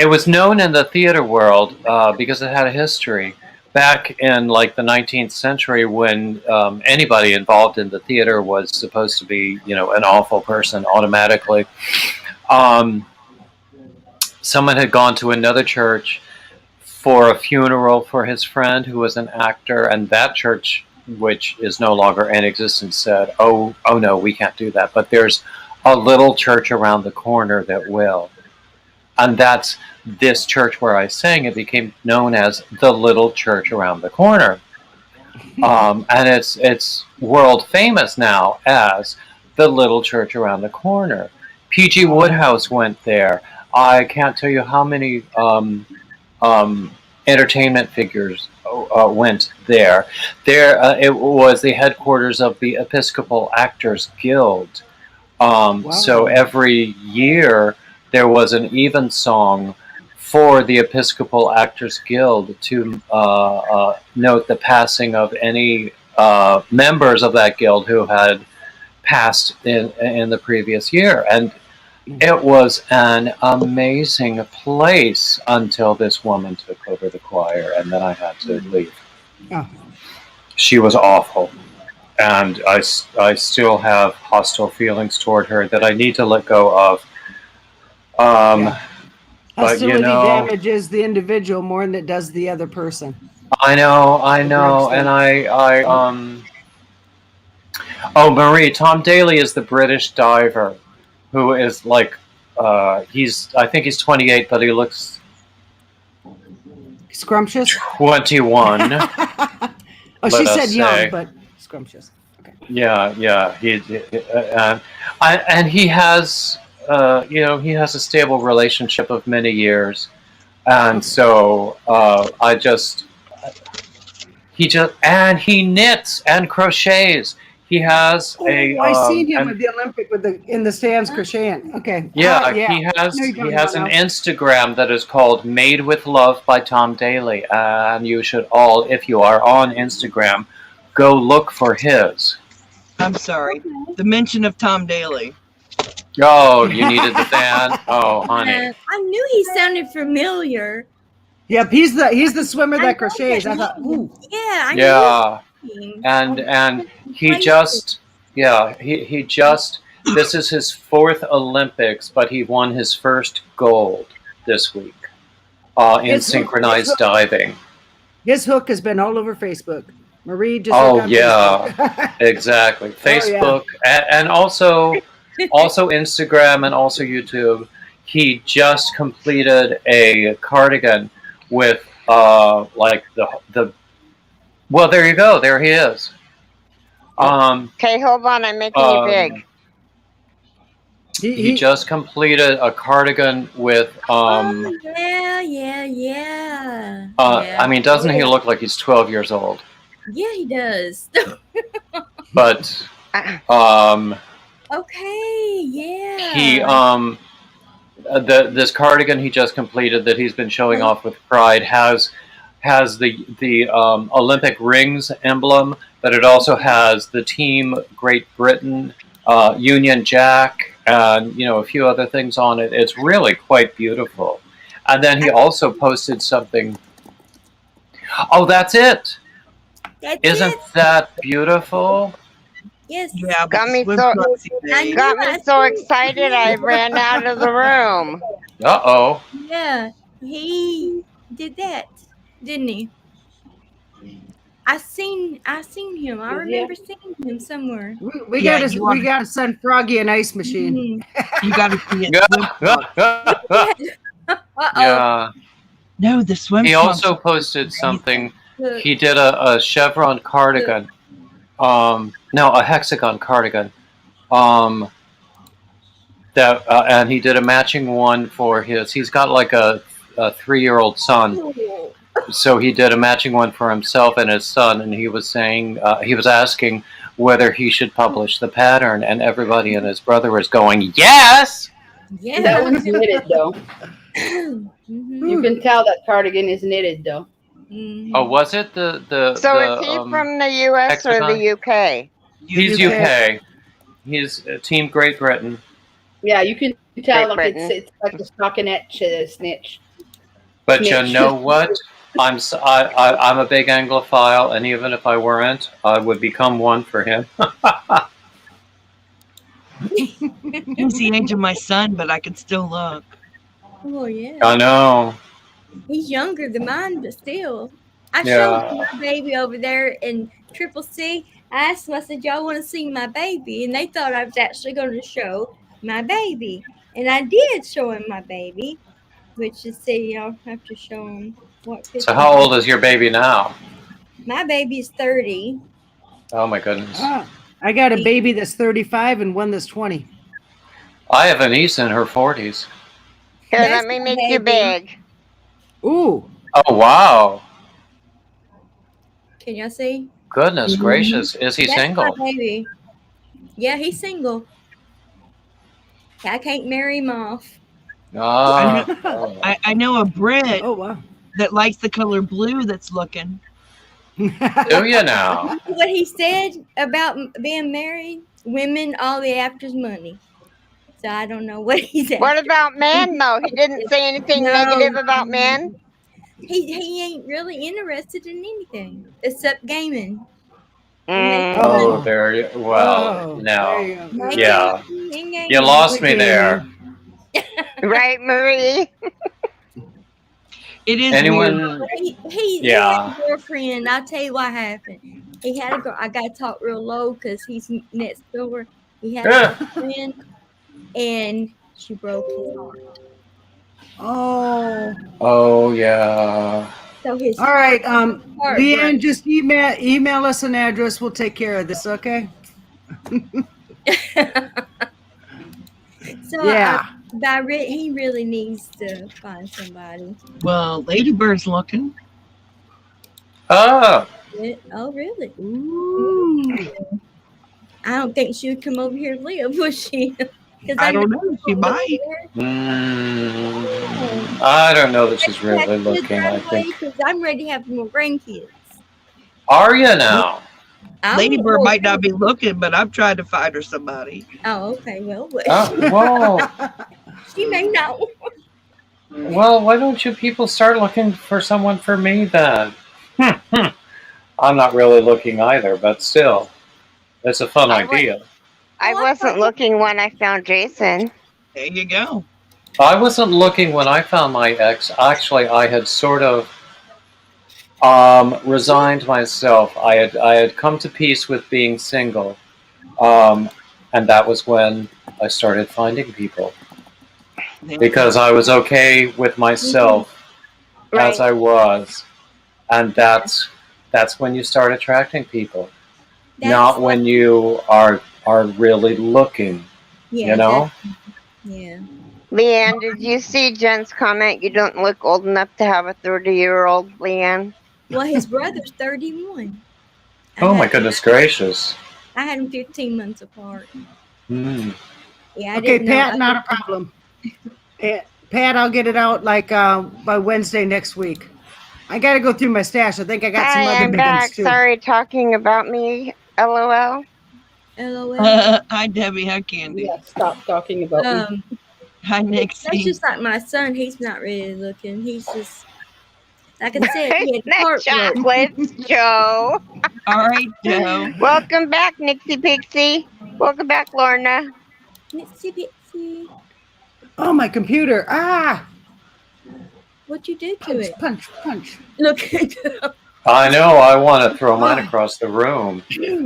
was known in the theater world because it had a history. Back in like the 19th century, when anybody involved in the theater was supposed to be, an awful person automatically, someone had gone to another church for a funeral for his friend who was an actor, and that church, which is no longer in existence, said, oh no, we can't do that. But there's a little church around the corner that will. And that's this church where I sang. It became known as the Little Church Around the Corner. And it's world famous now as the Little Church Around the Corner. P.G. Wodehouse went there. I can't tell you how many entertainment figures went there. It was the headquarters of the Episcopal Actors Guild. Wow. So every year there was an evensong for the Episcopal Actors Guild to note the passing of any members of that guild who had passed in the previous year. And it was an amazing place until this woman took over the choir, and then I had to leave. Oh. She was awful. And I still have hostile feelings toward her that I need to let go of. Hostility damages the individual more than it does the other person. I know, and Marie, Tom Daly is the British diver who is like, I think he's 28, but he looks scrumptious. 21. She said young, but scrumptious. Okay. Yeah. And he has, he has a stable relationship of many years, and so he knits and crochets. He has I seen him at the Olympic in the stands crocheting. Okay. Yeah, he has an Instagram that is called Made with Love by Tom Daly, and you should all, if you are on Instagram, go look for his. I'm sorry. The mention of Tom Daly. Oh, you needed the fan? Oh, honey. I knew he sounded familiar. Yep, he's the swimmer I that know crochets. that I thought, name. ooh. Yeah, I Yeah. knew. And he just, he just, this is his 4th Olympics, but he won his first gold this week in synchronized diving. His hook has been all over Facebook. Marie just Oh yeah, exactly. Facebook and also Instagram and also YouTube. He just completed a cardigan with like the well, there you go. There he is. Okay, hold on. I'm making you big. He just completed a cardigan with yeah. I mean, doesn't he look like he's 12 years old? Yeah, he does. But okay, yeah. he this cardigan he just completed that he's been showing off with pride has the Olympic rings emblem, but it also has the team Great Britain Union Jack and a few other things on it. It's really quite beautiful. And then he also posted something. Oh, that's it. Isn't that beautiful? Yes. Yeah, got me so excited I ran out of the room. Uh-oh. Yeah, he did that, didn't he? I seen him. I remember seeing him somewhere. We gotta send Froggy an ice machine. You gotta see it. Yeah. No, the swim. He also posted something. He did a chevron cardigan. No, a hexagon cardigan. That and he did a matching one for his. He's got like a 3-year-old son. So he did a matching one for himself and his son, and he was saying, he was asking whether he should publish the pattern, and everybody and his brother was going, yes! Yeah. That one's knitted, though. You can tell that cardigan is knitted, though. Oh, was it So is he from the U.S. or the U.K.? He's UK. He's Team Great Britain. Yeah, you can tell it's like a stockinette snitch. But you know what? I'm a big Anglophile, and even if I weren't, I would become one for him. He's the age of my son, but I can still look. Oh yeah. I know. He's younger than mine, but still. I showed my baby over there in Triple C. I asked them, I said, y'all want to see my baby? And they thought I was actually going to show my baby. And I did show him my baby, which is, see, I'll have to show him what picture. So how old is your baby now? My baby is 30. Oh, my goodness. I got a baby that's 35 and one that's 20. I have a niece in her 40s. Here, let me make you big. Ooh. Oh, wow. Can y'all see? Goodness gracious. Is he single? My baby. Yeah, he's single. I can't marry him off. I know a Brit that likes the color blue that's looking. Do you now? What he said about being married, women, all they after is money. So I don't know what he's after. What about men, though? He didn't say anything negative about men? He ain't really interested in anything except gaming. Oh, there you no. Yeah. You lost me there. Right, Marie? It is anyone. He had a girlfriend. I'll tell you what happened. He had a girl. I got to talk real low because he's next door. He had a girlfriend, and she broke his heart. Oh yeah. So his all right, Leanne, just email us an address. We'll take care of this, okay? So he really needs to find somebody. Well, Ladybird's looking. Oh. Oh, really? Ooh. I don't think she would come over here to live, would she? I don't know. She might. I don't know that she's really looking. I think. Because I'm ready to have more grandkids. Are you now? Ladybird might not be looking, but I'm trying to find her somebody. Oh, okay. Well, Whoa. she may not. Well, why don't you people start looking for someone for me then? I'm not really looking either, but still, it's a fun idea. I wasn't looking when I found Jason. There you go. I wasn't looking when I found my ex. Actually, I had sort of resigned myself. I had come to peace with being single, and that was when I started finding people, because I was okay with myself as I was, and that's when you start attracting people, not when you are really looking. You know. Yeah. Leanne, did you see Jen's comment? You don't look old enough to have a 30-year-old, Leanne. Well, his brother's 31. Oh my goodness gracious! I had them 15 months apart. Mm. Yeah. Okay, Pat, not a problem. Pat, I'll get it out like by Wednesday next week. I got to go through my stash. I think I got some other I'm big back. ones too. Sorry, talking about me. LOL. LOL. Hi, Debbie. Hi, Candy. Yeah, stop talking about me. Hi, Nixie. That's just like my son. He's not really looking. He's just, like I said, he had heart chocolates, Joe. All right, Joe. Welcome back, Nixie Pixie. Welcome back, Lorna. Nixie Pixie. Oh, my computer. What'd you do to punch, it? Punch. Look at it. I know. I want to throw mine across the room.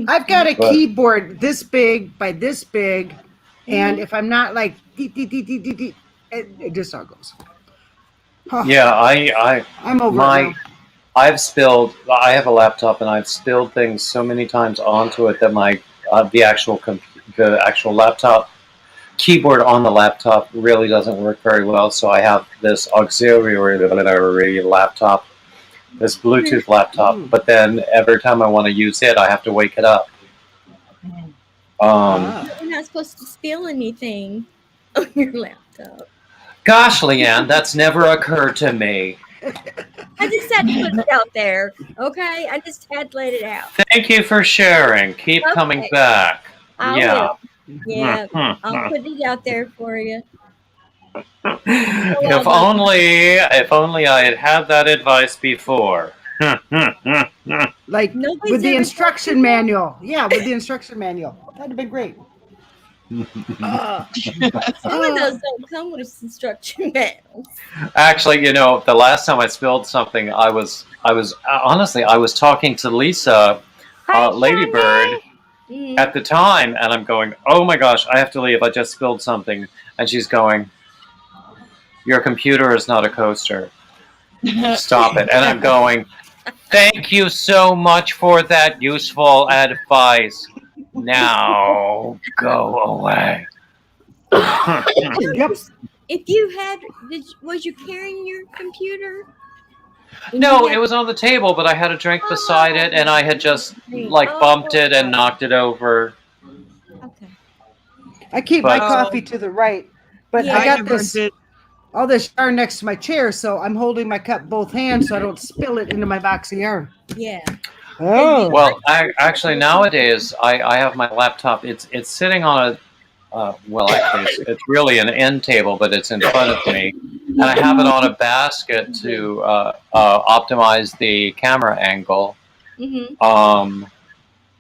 I've got a keyboard this big by this big, and if I'm not like it just all goes. Yeah, I'm over my. I have a laptop, and I've spilled things so many times onto it that my the actual laptop keyboard on the laptop really doesn't work very well. So I have this auxiliary laptop, this Bluetooth laptop. But then every time I want to use it, I have to wake it up. You're not supposed to spill anything on your laptop. Gosh, Leanne, that's never occurred to me. I just had to put it out there, okay? I just had to let it out. Thank you for sharing. Keep coming back. I will. Yeah, I'll put it out there for you. If only I had had that advice before. Like with the instruction manual. Yeah, with the instruction manual. That'd have been great. Some of those don't come with instruction manuals. Actually, the last time I spilled something, I was talking to Lisa, Ladybird, at the time, and I'm going, oh my gosh, I have to leave. I just spilled something, and she's going, your computer is not a coaster. Stop it. And I'm going, thank you so much for that useful advice. Now go away. If you had, was you carrying your computer? No, it was on the table, but I had a drink beside it, and I had just bumped it and knocked it over. Okay. I keep my coffee to the right, but I got all this yarn next to my chair, so I'm holding my cup both hands so I don't spill it into my box of yarn. Yeah. Oh. Well, actually, nowadays I have my laptop. It's sitting on it's really an end table, but it's in front of me, and I have it on a basket to optimize the camera angle. Mm-hmm.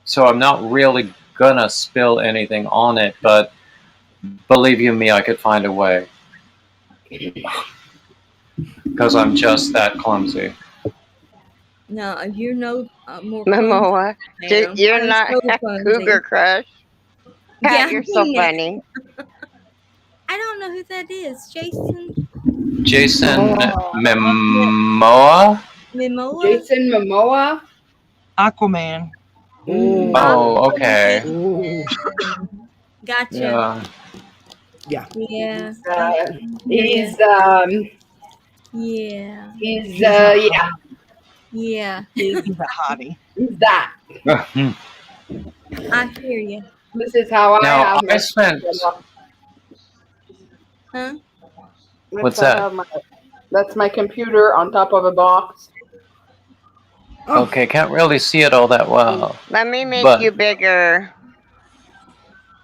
So I'm not really gonna spill anything on it, but believe you me, I could find a way because I'm just that clumsy. No, you're no more. Momoa, you're not a cougar crush. Yeah, you're so funny. I don't know who that is. Jason Momoa? Jason Momoa? Aquaman. Oh, okay. Gotcha. Yeah. Yeah. He's He's a hottie. He's that. I hear you. This is how I spent. Huh? What's that? That's my computer on top of a box. Oh, Okay, can't really see it all that well. Let me make But- you bigger.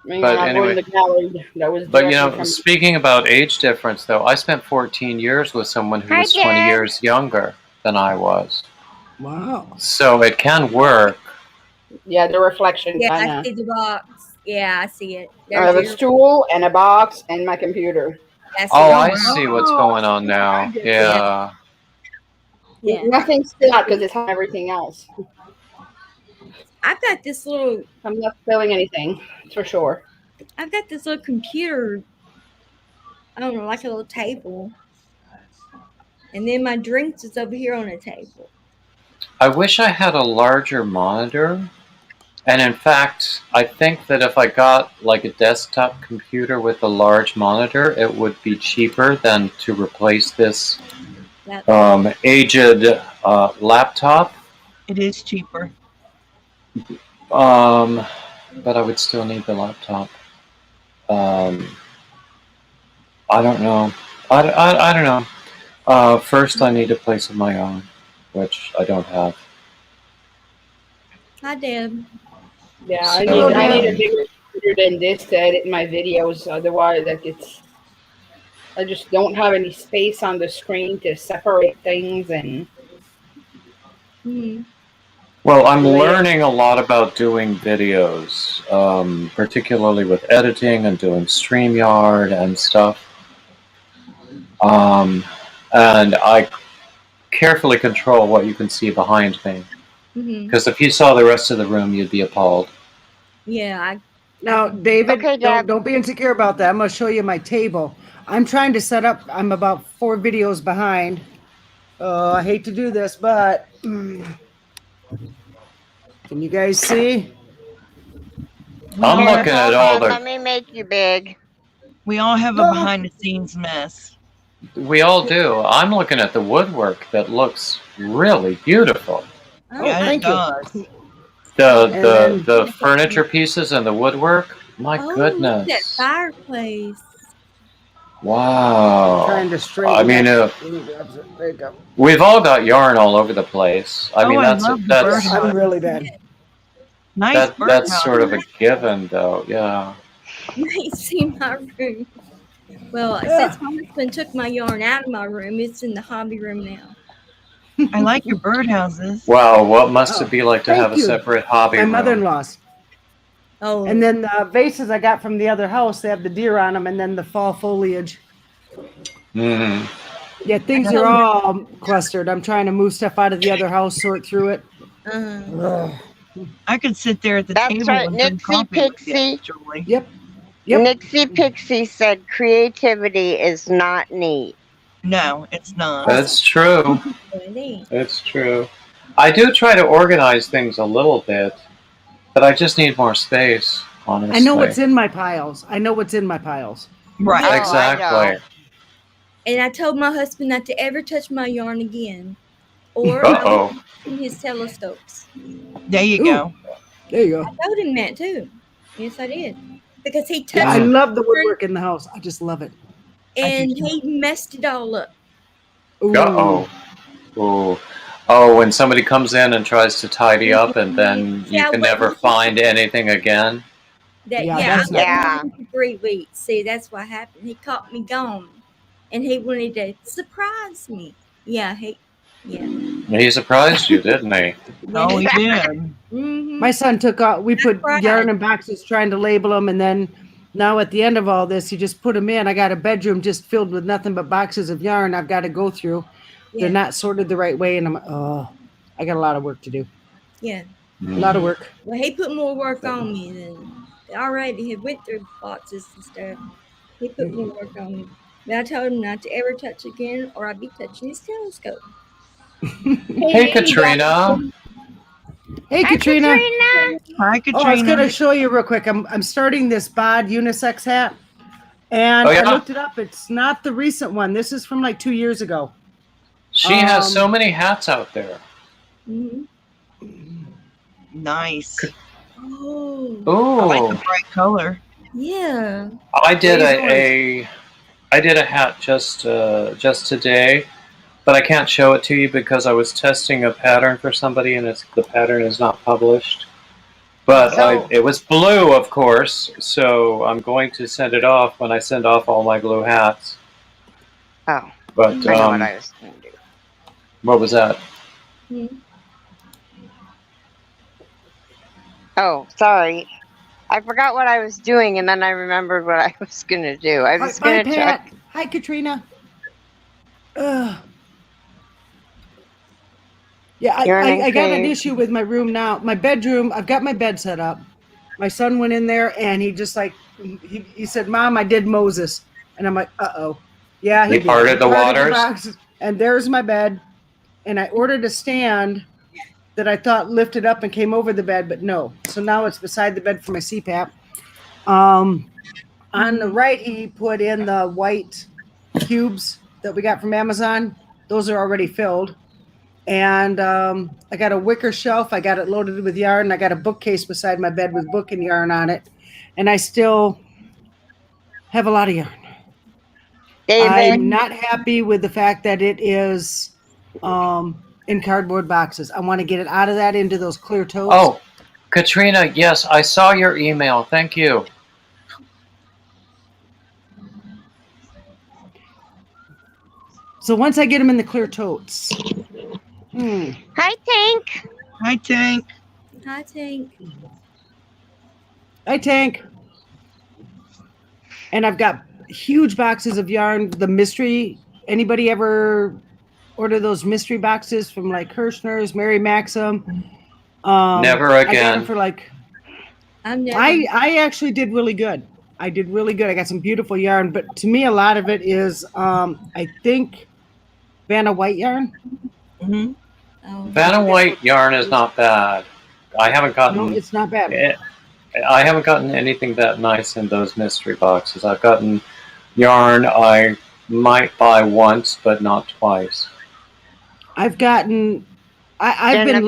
Meanwhile, I go in the gallery. That was But you directly know, from. speaking about age difference, though, I spent 14 years with someone who Hi, was 20 Dad. years younger than I was. wow. So it can work. Yeah, the reflection. Yeah, I Kinda. see the box. Yeah, I see it. I have a There's your. stool and a box and my computer. That's Oh, your. I see what's going on now. Yeah. Yeah. Nothing's still out because it's on everything else. I've got this little. I'm not spilling anything, for sure. I've got this little computer. I don't know, like a little table. And then my drinks is over here on a table. I wish I had a larger monitor. And in fact, I think that if I got like a desktop computer with a large monitor, it would be cheaper than to replace this aged laptop. It is cheaper. But I would still need the laptop. I don't know. I don't know. First, I need a place of my own, which I don't have. Hi, Deb. Yeah, So- I need a bigger computer than this to edit my videos. Otherwise, I just don't have any space on the screen to separate things and. Mm-hmm. Well, I'm learning a lot about doing videos, particularly with editing and doing StreamYard and stuff. And I carefully control what you can see behind me. Because if you saw the rest of the room, you'd be appalled. Yeah. Now, David, Okay, Dad. don't be insecure about that. I'm going to show you my table. I'm trying to set up. I'm about 4 videos behind. I hate to do this, but can you guys see? I'm looking at all Let the... me make you big. We all have a behind-the-scenes mess. We all do. I'm looking at the woodwork that looks really beautiful. Oh, Yeah, thank it you. does. The furniture pieces and the woodwork. My Look at goodness! that fireplace. Wow. Trying to straighten. I mean, there you go. we've all got yarn all over the place. I mean, I that's love the that's birdhouse. I'm really bad. Nice that's sort of a birdhouse. given, though. Yeah. You ain't seen my room. Well, since my husband took my yarn out of my room, it's in the hobby room now. I like your birdhouses. Wow. What must it be like to thank have a you. separate hobby My room? mother-in-law's. Oh, And then the vases I got from the other house, they have the deer on them, and then the fall foliage. Mm. Yeah, things are all clustered. I'm trying to move stuff out of the other house, sort through it. I could sit there at the That's table right, and drink Nixie coffee with you, Pixie. Julie. Yep. Nixie Pixie said creativity is not neat. No, it's not. That's true. It's true. I do try to organize things a little bit, but I just need more space, honestly. I know what's in my piles. Right. Oh, Exactly. And I told my husband not to ever touch my yarn again, or Uh-oh. his telescopes. There you go. There you go. I told him that too. Yes, I did, because he touched Yeah, I it love the woodwork in the house. I just love it. and he messed it all up. Ooh. Uh-oh. Ooh. Oh, when somebody comes in and tries to tidy up and then you Yeah, can but- never find anything again. That Yeah, yeah, that's I not- was gone for 3 weeks. See, that's what happened. He caught me gone, and he wanted to surprise me. Yeah, He surprised you, didn't he? Oh, he did. My son took out, we put right. yarn in boxes trying to label them, and then now at the end of all this, you just put them in. I got a bedroom just filled with nothing but boxes of yarn I've got to go through. Yeah. They're not sorted the right way, and I got a lot of work to do. Yeah. A lot of work. Well, he put more work on me than already. He went through boxes and stuff. He put more work on me. But I told him not to ever touch again, or I'd be touching his telescope. Hey, Katrina. Hey, Katrina. Hi, Oh, I was Katrina. going to show you real quick. I'm starting this bod unisex hat, and Oh, yeah? I looked it up. It's not the recent one. This is from like 2 years ago. She has so many hats out there. Nice. Oh, I like the Ooh. bright color. I did Please I did a hat just today, but I can't show it to you because I was testing a pattern for somebody, and the pattern is not published. But it was blue, of course, so I'm going to send it off when I send off all my blue hats. Oh, but I know what I was going to do. What was that? Oh, sorry. I forgot what I was doing, and then I remembered what I was going to do. I was going to check. Hi, Katrina. Yeah, I got an issue with my room now. My bedroom, I've got my bed set up. My son went in there, and he just like, he said, Mom, I did Moses. And I'm like, uh-oh. Yeah, he parted the waters. And there's my bed. And I ordered a stand that I thought lifted up and came over the bed, but no. So now it's beside the bed for my CPAP. On the right, he put in the white cubes that we got from Amazon. Those are already filled. And I got a wicker shelf. I got it loaded with yarn. I got a bookcase beside my bed with book and yarn on it. And I still have a lot of yarn. David. I'm not happy with the fact that it is in cardboard boxes. I want to get it out of that into those clear totes. Oh, Katrina, yes, I saw your email. Thank you. So once I get them in the clear totes. Hi, Tank. Hi, Tank. Hi, Tank. Hi, Tank. And I've got huge boxes of yarn. The mystery. Anybody ever order those mystery boxes from like Kirshner's, Mary Maxim? Never again. I got them for like. I'm never. I actually did really good. I did really good. I got some beautiful yarn, but to me, a lot of it is, I think, Vanna White yarn. Mm-hmm. Oh. Vanna White yarn is not bad. I haven't gotten. No, it's not bad. I haven't gotten anything that nice in those mystery boxes. I've gotten yarn I might buy once, but not twice. I've gotten. I've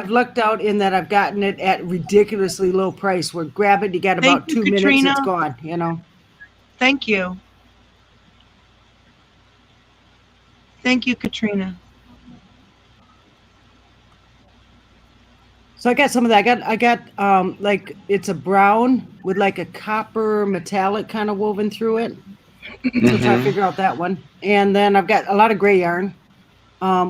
lucked out in that I've gotten it at ridiculously low price. Where grab it, you get about 2 minutes, it's gone. You know. Thank you. Thank you, Katrina. So I got some of that. I got like it's a brown with like a copper metallic kind of woven through it. So try to figure out that one. And then I've got a lot of gray yarn,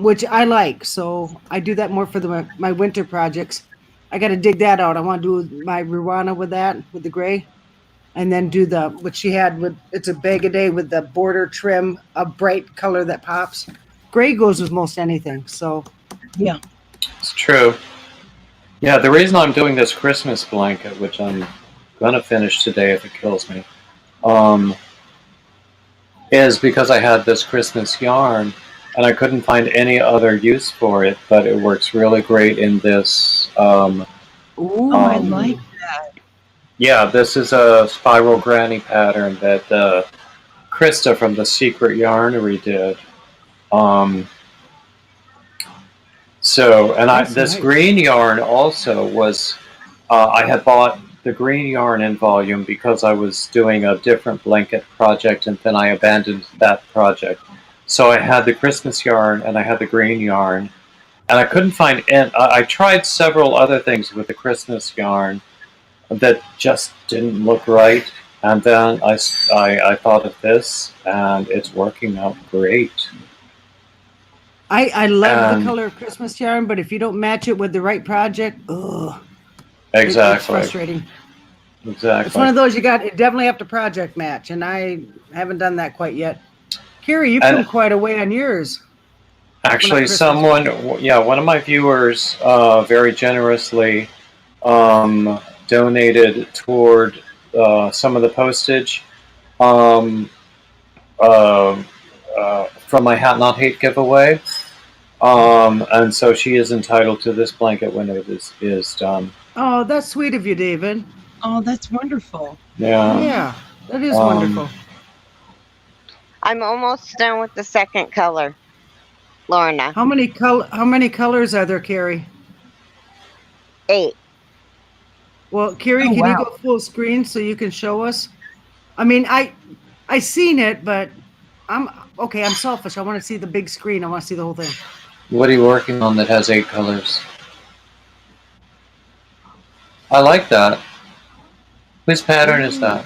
which I like. So I do that more for my winter projects. I got to dig that out. I want to do my Ruana with that, with the gray. And then do what she had with, it's a bag a day with the border trim, a bright color that pops. Gray goes with most anything. So yeah, it's true. Yeah, the reason I'm doing this Christmas blanket, which I'm gonna finish today if it kills me, is because I had this Christmas yarn and I couldn't find any other use for it, but it works really great in this. I like that. Yeah, this is a spiral granny pattern that Krista from the Secret Yarnery did. This green yarn also was, I had bought the green yarn in volume because I was doing a different blanket project and then I abandoned that project. So I had the Christmas yarn and I had the green yarn and I couldn't find it. I tried several other things with the Christmas yarn that just didn't look right. And then I thought of this and it's working out great. I love the color of Christmas yarn, but if you don't match it with the right project, exactly, it's frustrating. Exactly, it's one of those you definitely have to project match, and I haven't done that quite yet. Keri, you've come quite a way on yours. Actually, one of my viewers very generously donated toward some of the postage from my Hat Not Hate giveaway. And so she is entitled to this blanket when it is done. Oh, that's sweet of you, David. Oh, that's wonderful. Yeah. Yeah, that is wonderful. I'm almost done with the second color, Lorna. How many colors are there, Keri? 8. Well, Keri, can you go full screen so you can show us? I mean, I seen it, but I'm okay. I'm selfish. I want to see the big screen. I want to see the whole thing. What are you working on that has 8 colors? I like that. Whose pattern is that?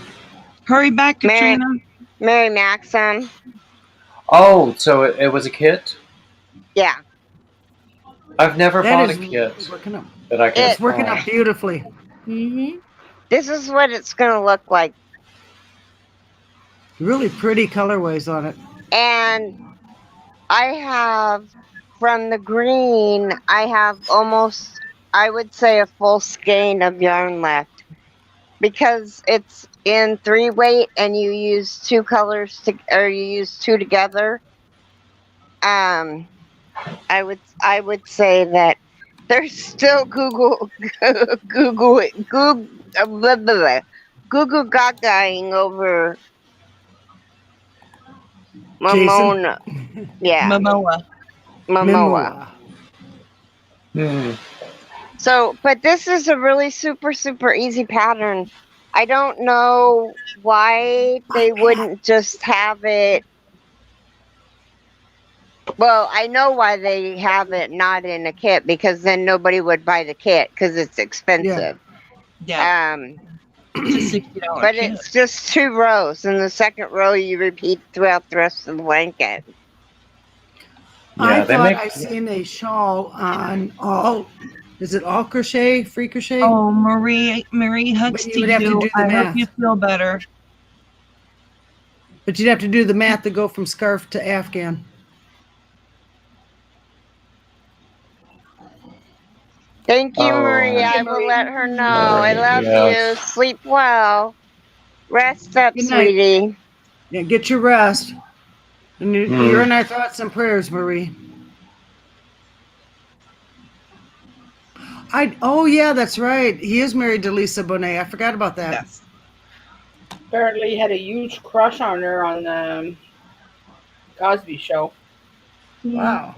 Hurry back, Katrina. Mary Maxim. Oh, so it was a kit? Yeah. I've never That bought a is kit working up. that I can It's working apply. up beautifully. Mm-hmm. This is what it's going to look like. Really pretty colorways on it. And I have, from the green, I have almost, I would say, a full skein of yarn left. Because it's in 3-weight and you use 2 colors or you use 2 together. I would say that there's still Google Gagaing over Momona. Yeah. Momoa. So, but this is a really super easy pattern. I don't know why they wouldn't just have it. Well, I know why they have it not in a kit, because then nobody would buy the kit because it's expensive. Yeah. It's a $60 but kit. it's just 2 rows, and the second row you repeat throughout the rest of the blanket. I thought I seen a shawl on all. Is it all crochet, free crochet? Oh, Marie, hugs But to you would have to do the I math. hope you feel better. But you'd have to do the math to go from scarf to Afghan. Thank you, Marie. I will let her know. I love you. Sleep well. Rest up, sweetie. Yeah, get your rest. And you're in our thoughts and prayers, Marie. Oh yeah, that's right. He is married to Lisa Bonet. I forgot about that. Yes. Apparently, he had a huge crush on her on Cosby Show. Wow.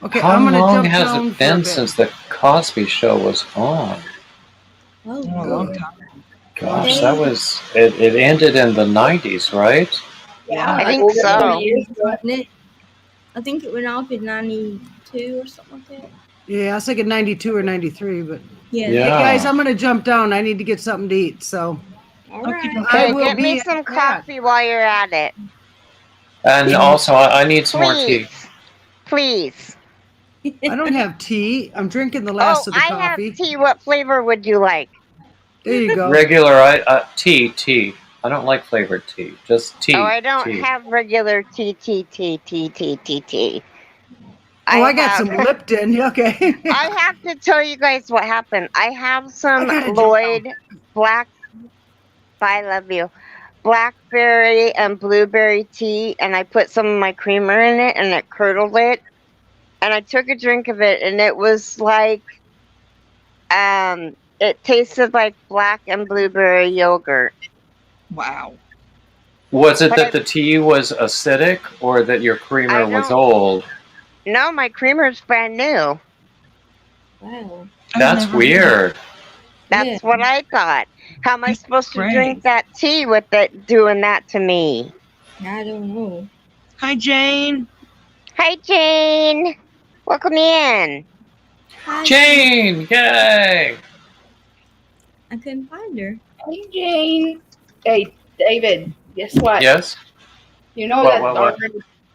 Okay, How I'm gonna long jump has down it been since the Cosby Show was on? Oh, a long time. Gosh, that was it ended in the 90s, right? Yeah, I think so. I think it went off in 92 or something like that. Yeah, I was thinking 92 or 93, but yeah. Hey guys, I'm gonna jump down. I need to get something to eat, so All right. Okay, get me some coffee while you're at it. And also, I need some more tea. Please. I don't have tea. I'm drinking the last of the coffee. I have tea. What flavor would you like? There you go. Regular tea. I don't like flavored tea. Just tea. Oh, I don't have regular tea. Oh, I got some Lipton. Okay. I have to tell you guys what happened. I have some Lloyd I love you. Blackberry and blueberry tea, and I put some of my creamer in it, and it curdled it. And I took a drink of it, and it was like, it tasted like black and blueberry yogurt. Wow. Was it that the tea was acidic, or that your creamer was old? No, my creamer's brand new. Wow. That's weird. That's what I thought. How am I supposed to drink that tea with it doing that to me? I don't know. Hi, Jane. Hi, Jane. Welcome in. Hi, Jane, yay! I couldn't find her. Hey, Jane. Hey, David, guess what? Yes? You know that darn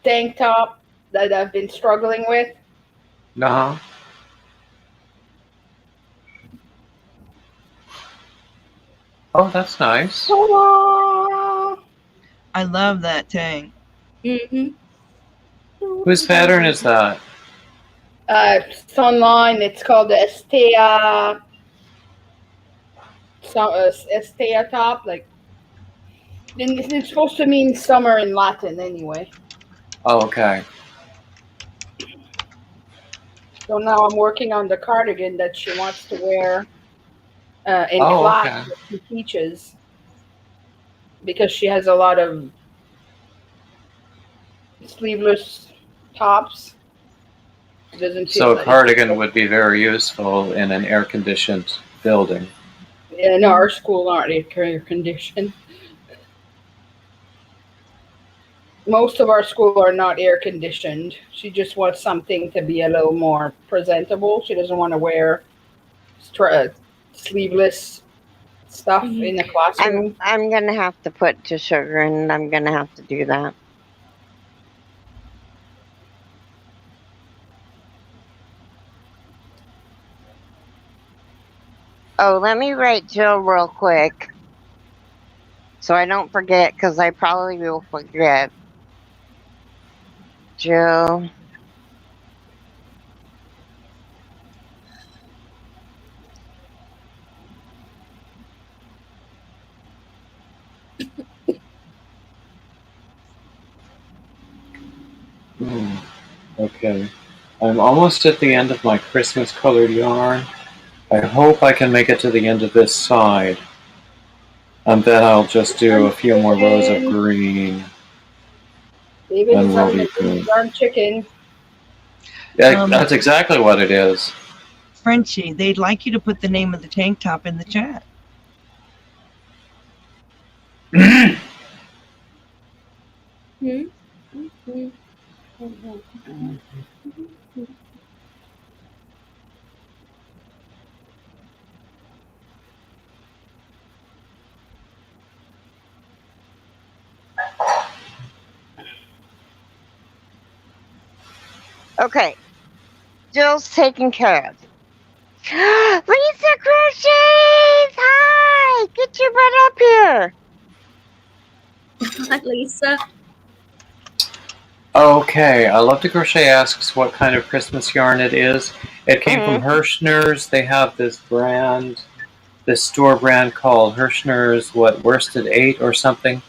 tank top that I've been struggling with? No. Oh, that's nice. I love that tank. Mm-hmm. Whose pattern is that? It's online. It's called the Estea. Estea top. Like, it's supposed to mean summer in Latin, anyway. Oh, okay. So now I'm working on the cardigan that she wants to wear in class that she teaches, because she has a lot of sleeveless tops. So a cardigan would be very useful in an air-conditioned building. Yeah, no, our school aren't air conditioned. Most of our school are not air conditioned. She just wants something to be a little more presentable. She doesn't want to wear sleeveless stuff in the classroom. I'm gonna have to put to sugar, and I'm gonna have to do that. Oh, let me write Jill real quick, so I don't forget, because I probably will forget. Jill. Okay. I'm almost at the end of my Christmas colored yarn. I hope I can make it to the end of this side. And then I'll just do a few more rows of green. David And is we'll having be a good. big darn chicken. Yeah, that's exactly what it is. Frenchie, they'd like you to put the name of the tank top in the chat. Okay. Jill's taken care of. Lisa Crochets! Hi! Get your butt up here! Hi, Lisa. Okay, I Love to Crochet asks what kind of Christmas yarn it is. It came from Hirschner's. They have this brand, this store brand called Hirschner's, Worsted 8 or something.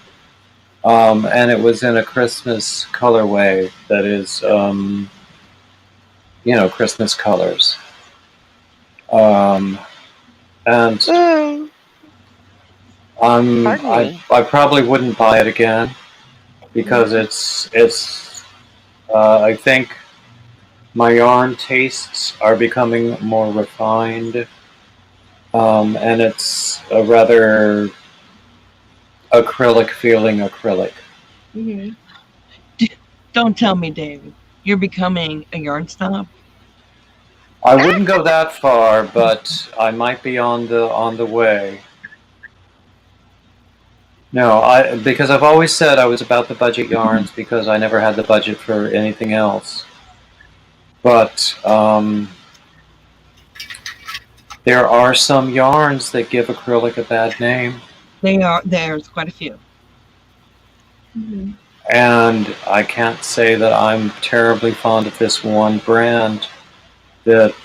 And it was in a Christmas colorway that is, Christmas colors. And I probably wouldn't buy it again because I think my yarn tastes are becoming more refined, and it's a rather acrylic feeling acrylic. Don't tell me, David, you're becoming a yarn snob. I wouldn't go that far, but I might be on the way. No, because I've always said I was about the budget yarns because I never had the budget for anything else. But there are some yarns that give acrylic a bad name. There's quite a few. And I can't say that I'm terribly fond of this one brand that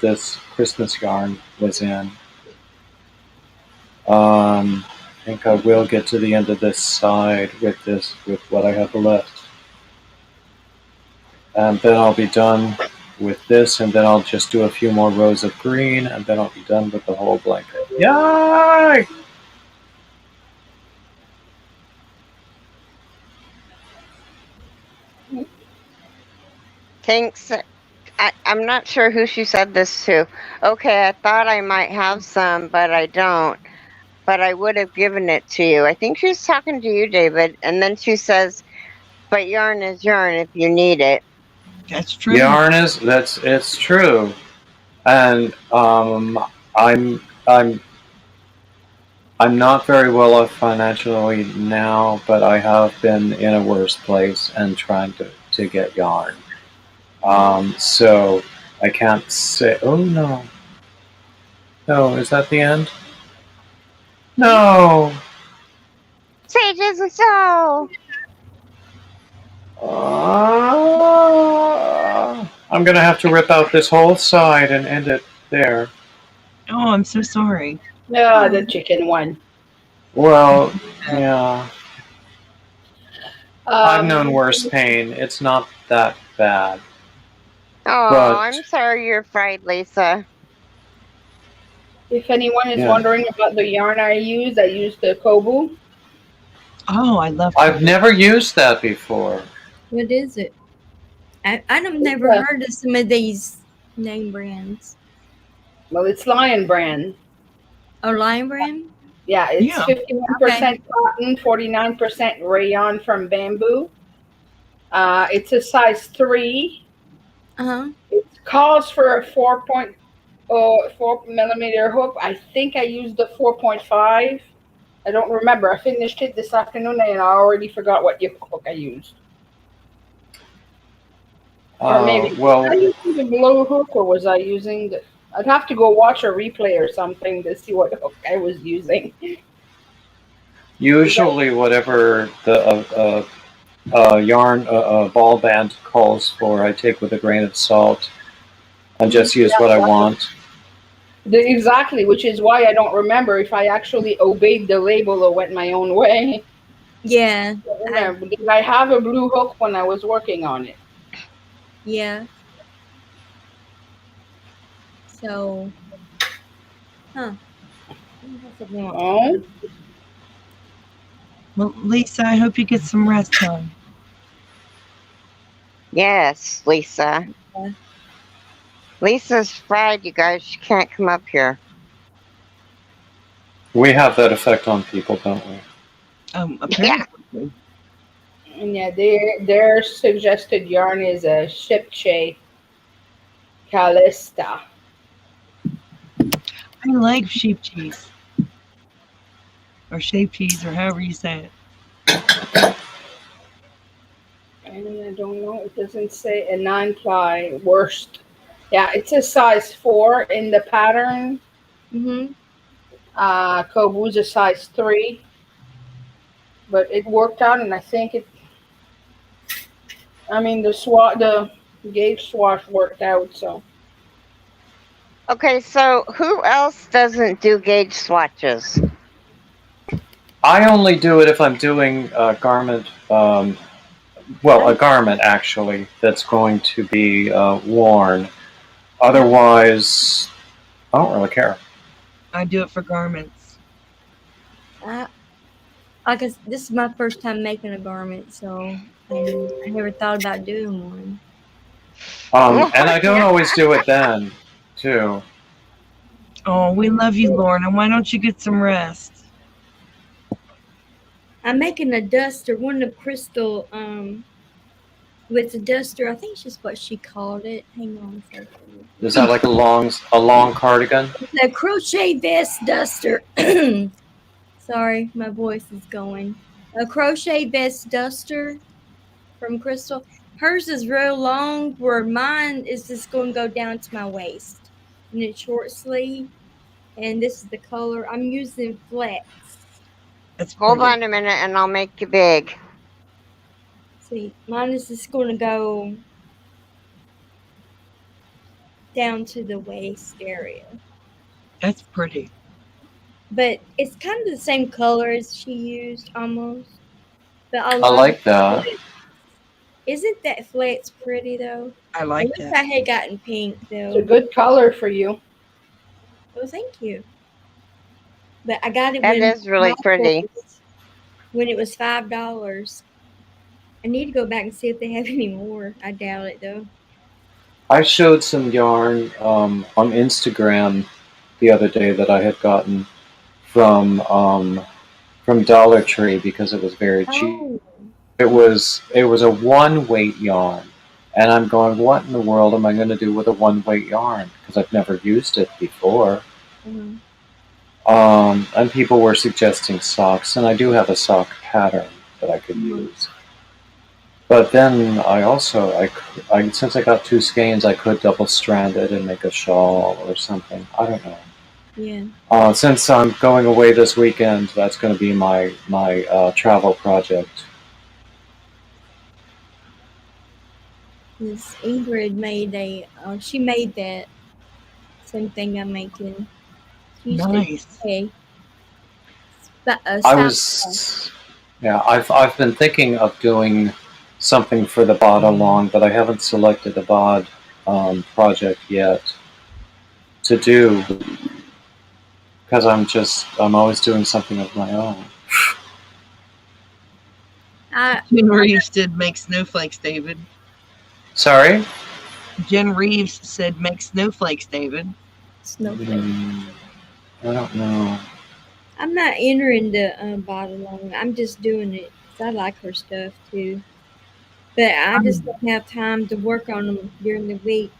this Christmas yarn was in. I think I will get to the end of this side with what I have left. And then I'll be done with this, and then I'll just do a few more rows of green, and then I'll be done with the whole blanket. Yay! Thanks. I'm not sure who she said this to. Okay, I thought I might have some, but I don't. But I would have given it to you. I think she's talking to you, David. And then she says, but yarn is yarn if you need it. That's true. Yarn is, it's true. And I'm not very well off financially now, but I have been in a worse place and trying to get yarn. So I can't say, oh no. No, is that the end? No! Sage isn't so! I'm gonna have to rip out this whole side and end it there. Oh, I'm so sorry. No, the chicken one. Well, yeah. I've known worse pain. It's not that bad. Oh, but I'm sorry you're fried, Lisa. If anyone is wondering about the yarn I use the Kobu. Oh, I love it. I've never used that before. What is it? I've never heard of some of these name brands. Well, it's Lion brand. Oh, Lion Brand? Yeah, it's Yeah. 51% cotton, 49% rayon from bamboo. It's a size 3. Uh-huh. It calls for a 4.4 millimeter hook. I think I used the 4.5. I don't remember. I finished it this afternoon and I already forgot what hook I used. Or maybe was I using the blow hook, or was I using the? I'd have to go watch a replay or something to see what hook I was using. Usually, whatever the yarn ball band calls for, I take with a grain of salt and just use what I want. Exactly, which is why I don't remember if I actually obeyed the label or went my own way. Yeah. Did I have a blue hook when I was working on it? Yeah. So, huh. Oh, Well, Lisa, I hope you get some rest, hon. Yes, Lisa. Yeah. Lisa's fried, you guys. She can't come up here. We have that effect on people, don't we? Apparently. and yeah, their suggested yarn is a Shipche Calista. I like sheep cheese. Or sheep cheese, or however you say it. And I don't know, it doesn't say a 9-ply worst. Yeah, it's a size 4 in the pattern. Mm-hmm. Kobu's a size 3. But it worked out, and I think it. I mean, the gauge swatch worked out. So. Okay, so who else doesn't do gauge swatches? I only do it if I'm doing a garment. A garment actually that's going to be worn. Otherwise, I don't really care. I do it for garments. I guess this is my first time making a garment, so I never thought about doing one. And I don't always do it then, too. Oh, we love you, Lorna. Why don't you get some rest? I'm making a duster, one of Crystal, with a duster. I think that's what she called it. Hang on a second. Is that like a long cardigan? The crochet vest duster. Sorry, my voice is going. A crochet vest duster from Crystal. Hers is real long, where mine is just going to go down to my waist. And it's short sleeve. And this is the color. I'm using flex. Hold on a minute and I'll make you big. See, mine is just going to go down to the waist area. That's pretty. But it's kind of the same color as she used, almost. But I like that. Isn't that flex pretty, though? I like that. that. I had gotten pink, though. It's a good color for you. Oh, thank you. But I got it That is really pretty. When it was $5. I need to go back and see if they have any more. I doubt it, though. I showed some yarn on Instagram the other day that I had gotten from Dollar Tree because it was very cheap. Oh. It was a 1-weight yarn, and I'm going, what in the world am I going to do with a 1-weight yarn? Because I've never used it before. Mm-hmm. And people were suggesting socks, and I do have a sock pattern that I could use. But then I also, since I got 2 skeins, I could double strand it and make a shawl or something. I don't know. Yeah. Since I'm going away this weekend, that's going to be my travel project. This Ingrid made she made that same thing I'm making. Nice. I've been thinking of doing something for the bod along, but I haven't selected a bod project yet to do because I'm always doing something of my own. Jen Reeves did make snowflakes, David. Sorry? Jen Reeves said make snowflakes, David. Snowflakes. I don't know. I'm not entering the bottle long. I'm just doing it because I like her stuff too. But I just don't have time to work on them during the week.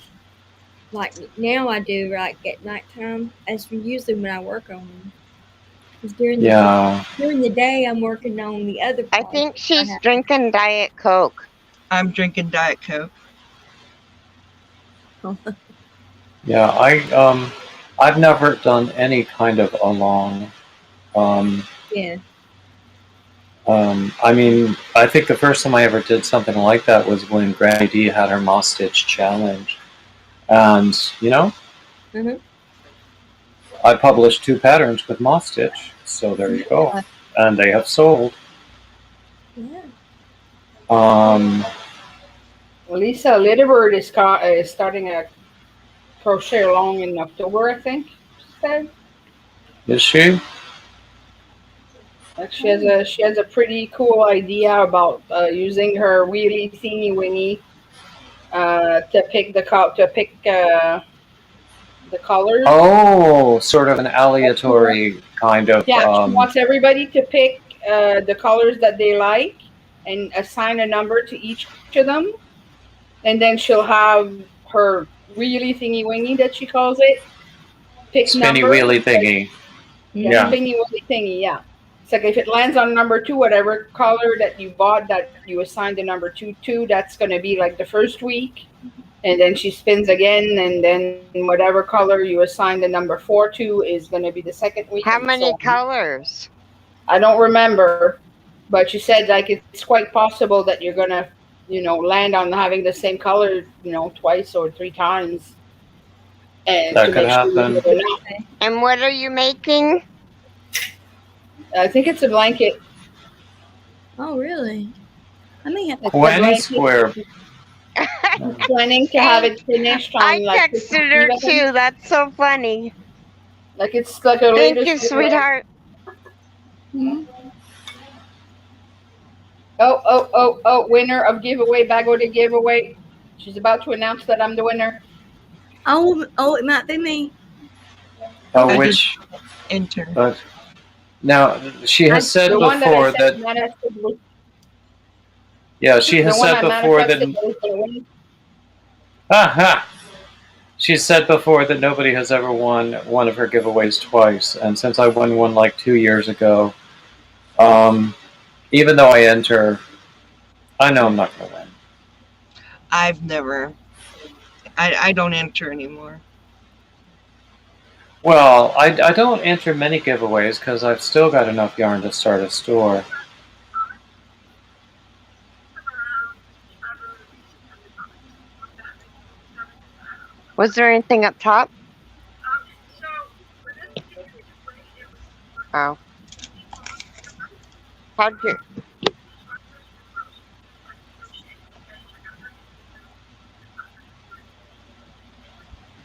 Like now I do, like at nighttime. That's usually when I work on them. Because Yeah. during the day, I'm working on the other I projects think I she's have. drinking Diet Coke. I'm drinking Diet Coke. Yeah, I've never done any kind of along. Um, Yeah. I mean, I think the first time I ever did something like that was when Granny D had her Moss Stitch challenge, and Uh-huh. I published 2 patterns with Moss Stitch, so there you go, and they have sold. Yeah. Um, Lisa Litterbird is starting a crochet along in October, I think. She said. is she? Like she has a pretty cool idea about using her wheelie thingy wingy to pick the colors. Oh, sort of an aleatory kind of. Yeah, she wants everybody to pick the colors that they like and assign a number to each of them, and then she'll have her wheelie thingy wingy that she calls it pick Spinny numbers. wheelie thingy. Yeah, Yeah. spinny wheelie thingy. Yeah, it's like if it lands on number 2, whatever color that you bought that you assigned the number 2 to, that's going to be like the first week. And then she spins again, and then whatever color you assign the number 4 to is going to be the second week, How and so many on. colors? I don't remember, but she said like it's quite possible that you're going to, land on having the same color, twice or 3 times, and That to could make sure you happen. get it out. And what are you making? I think it's a blanket. Oh, really? I may have. It's a 20 blanket. square. I'm planning to have Hey, it finished I on like Christmas texted Eve, her I think. too. That's so funny. Like it's like her Thank latest you, weekend. sweetheart. Oh, winner of giveaway, Bago to giveaway. She's about to announce that I'm the winner. Oh, it might be me. Oh, I did which? enter. But now she has said The one that I before said that. manifested was Yeah, she the has one said I before manifested that. was gonna win. Aha! She said before that nobody has ever won one of her giveaways twice, and since I won one like 2 years ago, even though I enter, I know I'm not going to win. I've never. I don't enter anymore. Well, I don't enter many giveaways because I've still got enough yarn to start a store. Was there anything up top? Oh. How'd you?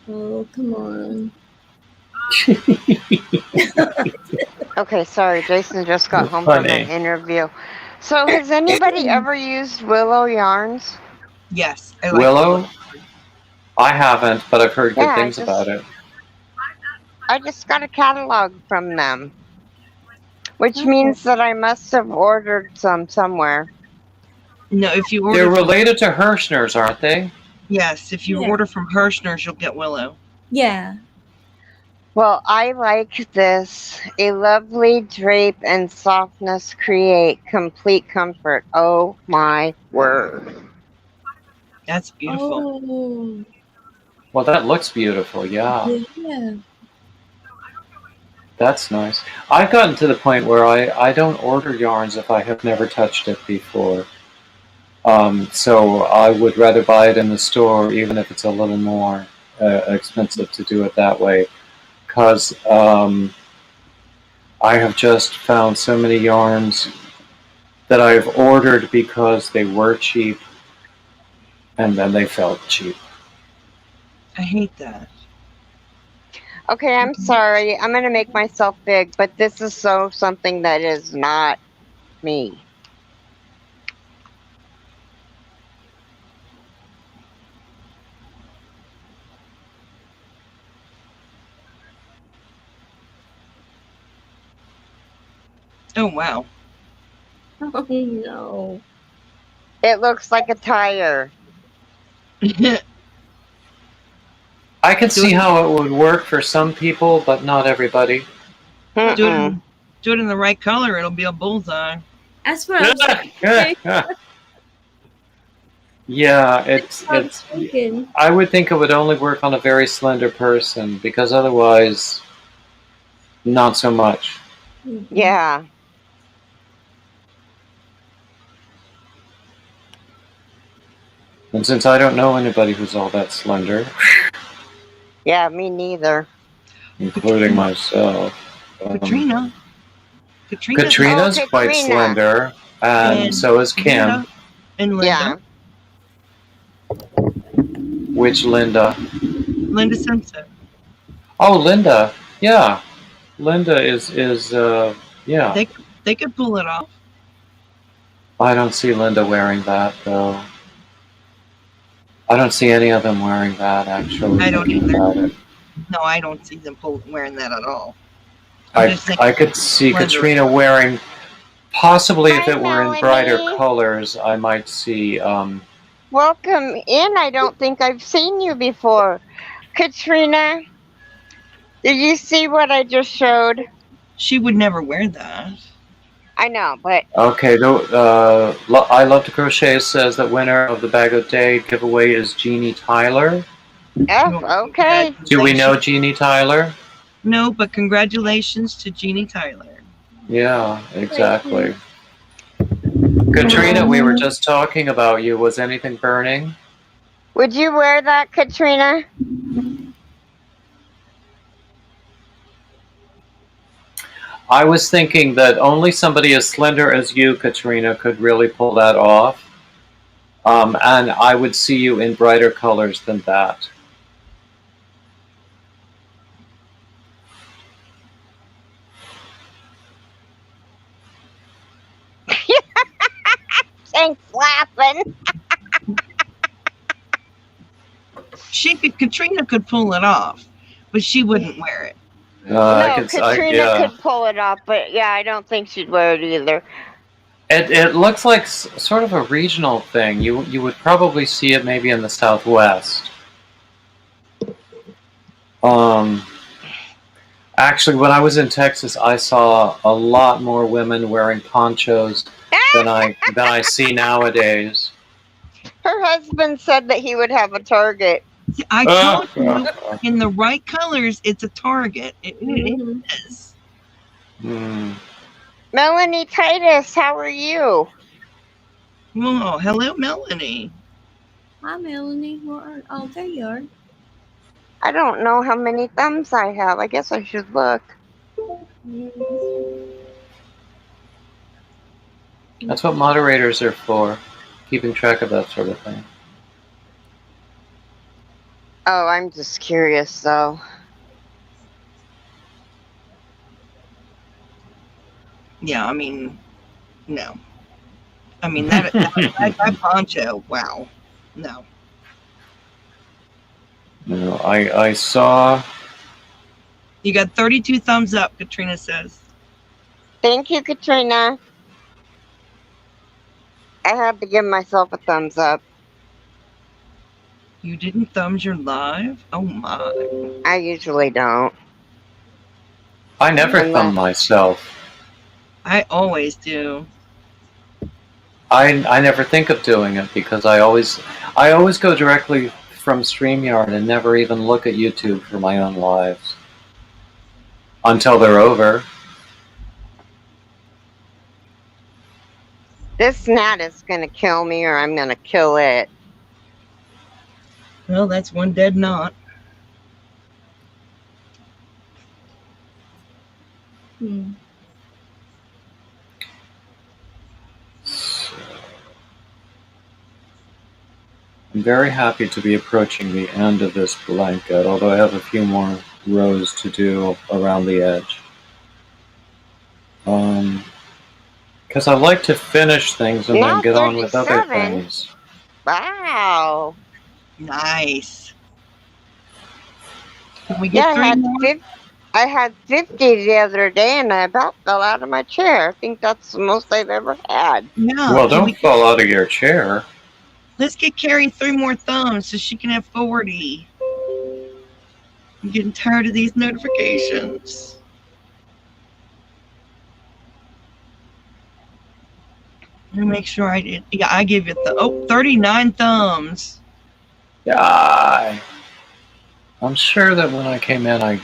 Oh, come on. Okay, sorry. Jason just got home Funny. from an interview. So, has anybody ever used Willow yarns? Yes, I like Willow? I haven't, but I've heard good Yeah, things about it. I just got a catalog from them, which Oh. means that I must have ordered some somewhere. No, if you They're order from, related to Hirschner's, aren't they? yes, if you Yeah. order from Hirschner's, you'll get Willow. Yeah. Well, I like this. A lovely drape and softness create complete comfort. Oh my word. That's beautiful. Oh. Well, that looks beautiful, yeah. Yeah. That's nice. I've gotten to the point where I don't order yarns if I have never touched it before. So I would rather buy it in the store, even if it's a little more expensive to do it that way. Because I have just found so many yarns that I've ordered because they were cheap, and then they felt cheap. I hate that. Okay, I'm sorry. I'm going to make myself big, but this is something that is not me. Oh, wow. Oh no. It looks like a tire. I could see how it would work for some people, but not everybody. Mm-mm. Do it in the right color, it'll be a bullseye. That's what I was thinking. Yeah, That's what I was it's. thinking. I would think it would only work on a very slender person, because otherwise, not so much. Yeah. And since I don't know anybody who's all that slender, Yeah, me neither. including myself. Katrina. Katrina's Oh, quite Katrina. slender, and so is Kim. Linda and Linda. Yeah. Which Linda? Linda Simpson. Oh, Linda. Yeah. Linda is yeah. They could pull it off. I don't see Linda wearing that, though. I don't see any of them wearing that, actually. I don't thinking either. about it. No, I don't see them wearing that at all. I could see slender. Katrina wearing, possibly if Hi, it were in Melanie. brighter colors, I might see, Welcome in. I don't think I've seen you before. Katrina, did you see what I just showed? She would never wear that. I know, but okay, I Love to Crochet says that winner of the Bag of Day giveaway is Jeannie Tyler. oh, okay. Do we know Jeannie Tyler? No, but congratulations to Jeannie Tyler. Yeah, exactly. Katrina, we were just talking about you. Was anything burning? Would you wear that, Katrina? I was thinking that only somebody as slender as you, Katrina, could really pull that off. And I would see you in brighter colors than that. Thanks, laughing. Katrina could pull it off, but she wouldn't wear it. No, Katrina could pull it off, but yeah, I don't think she'd wear it either. It looks like sort of a regional thing. You would probably see it maybe in the Southwest. Actually, when I was in Texas, I saw a lot more women wearing ponchos than I see nowadays. Her husband said that he would have a Target. I told you, in the right colors, it's a Target. It is. Melanie Titus, how are you? Oh, hello, Melanie. Hi, Melanie. Oh, there you are. I don't know how many thumbs I have. I guess I should look. That's what moderators are for, keeping track of that sort of thing. Oh, I'm just curious, though. Yeah, I mean, no. I mean, that poncho, wow. No. No, I saw... You got 32 thumbs up, Katrina says. Thank you, Katrina. I had to give myself a thumbs up. You didn't thumbs your live? Oh, my. I usually don't. I never thumb myself. I always do. I never think of doing it because I always go directly from StreamYard and never even look at YouTube for my own lives until they're over. This gnat is going to kill me or I'm going to kill it. Well, that's one dead knot. I'm very happy to be approaching the end of this blanket, although I have a few more rows to do around the edge. Because I like to finish things and then get on with other things. Wow. Nice. Can we get 3 more? I had 50 the other day, and I about fell out of my chair. I think that's the most I've ever had. Yeah. Well, don't fall out of your chair. Let's get Keri 3 more thumbs so she can have 40. I'm getting tired of these notifications. Let me make sure I did. Yeah, I gave you 39 thumbs. Yeah. I'm sure that when I came in, I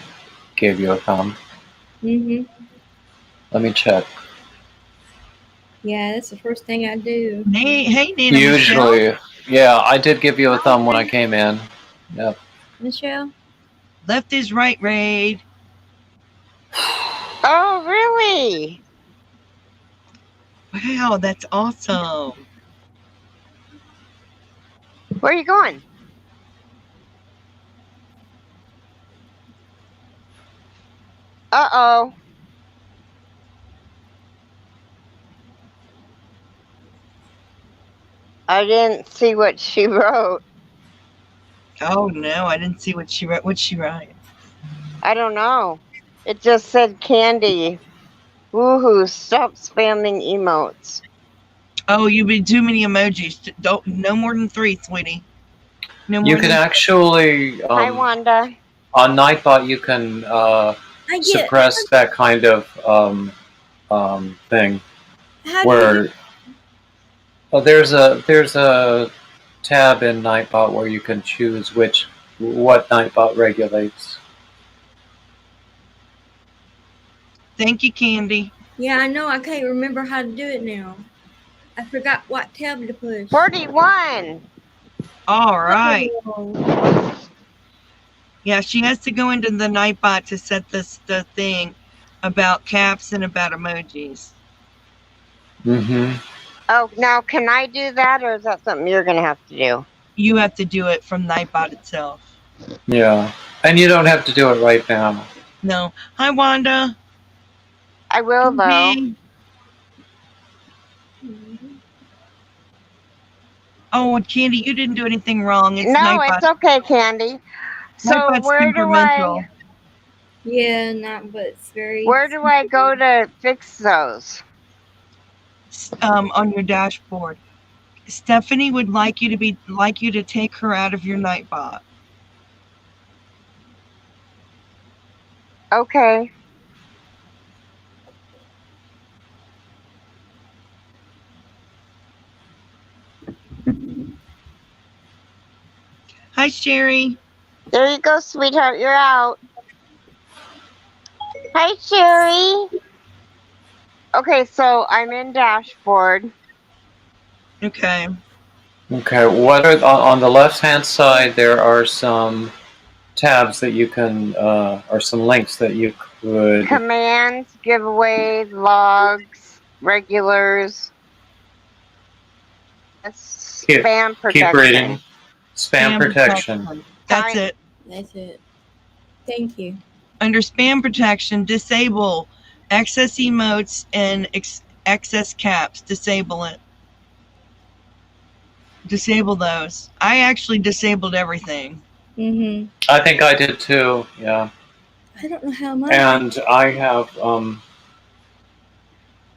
gave you a thumb. Mhm. Let me check. Yeah, that's the first thing I do. Hey, Nana Usually, Michelle. yeah, I did give you a thumb when I came in. Yep. Michelle? Left is right, Raid. Oh, really? Wow, that's awesome. Where are you going? Uh-oh. I didn't see what she wrote. Oh no, I didn't see what she wrote. What'd she write? I don't know. It just said Candy. Woohoo, stop spamming emotes. Oh, you've been too many emojis. Don't, no more than 3, sweetie. No more You can actually, Hi, Wanda. on Nightbot, you can suppress that kind of thing. Where there's a tab in Nightbot where you can choose what Nightbot regulates. Thank you, Candy. Yeah, I know. I can't remember how to do it now. I forgot what tab to push. 41. All right. Oh. Yeah, she has to go into the Nightbot to set the thing about caps and about emojis. Mm-hmm. Oh, now can I do that, or is that something you're going to have to do? You have to do it from Nightbot itself. Yeah, and you don't have to do it right now. No. Hi, Wanda. I will, though. Oh, Candy, you didn't do anything wrong. It's no, Nightbot. it's okay, Candy. So Nightbot's where do I? Yeah, not, but it's very. Where do I go to fix those? On your dashboard. Stephanie would like you to take her out of your Nightbot. Okay. Hi, Sherry. There you go, sweetheart. You're out. Hi, Sherry. Okay, so I'm in dashboard. Okay. Okay, what are on the left-hand side? There are some tabs that you can, or some links that you could. Commands, giveaways, logs, regulars. Spam protection. Keep reading. Spam protection. That's it. That's it. Thank you. Under spam protection, disable excess emotes and excess caps. Disable it. Disable those. I actually disabled everything. Mm-hmm. I think I did too. Yeah. I don't know how much. And I have.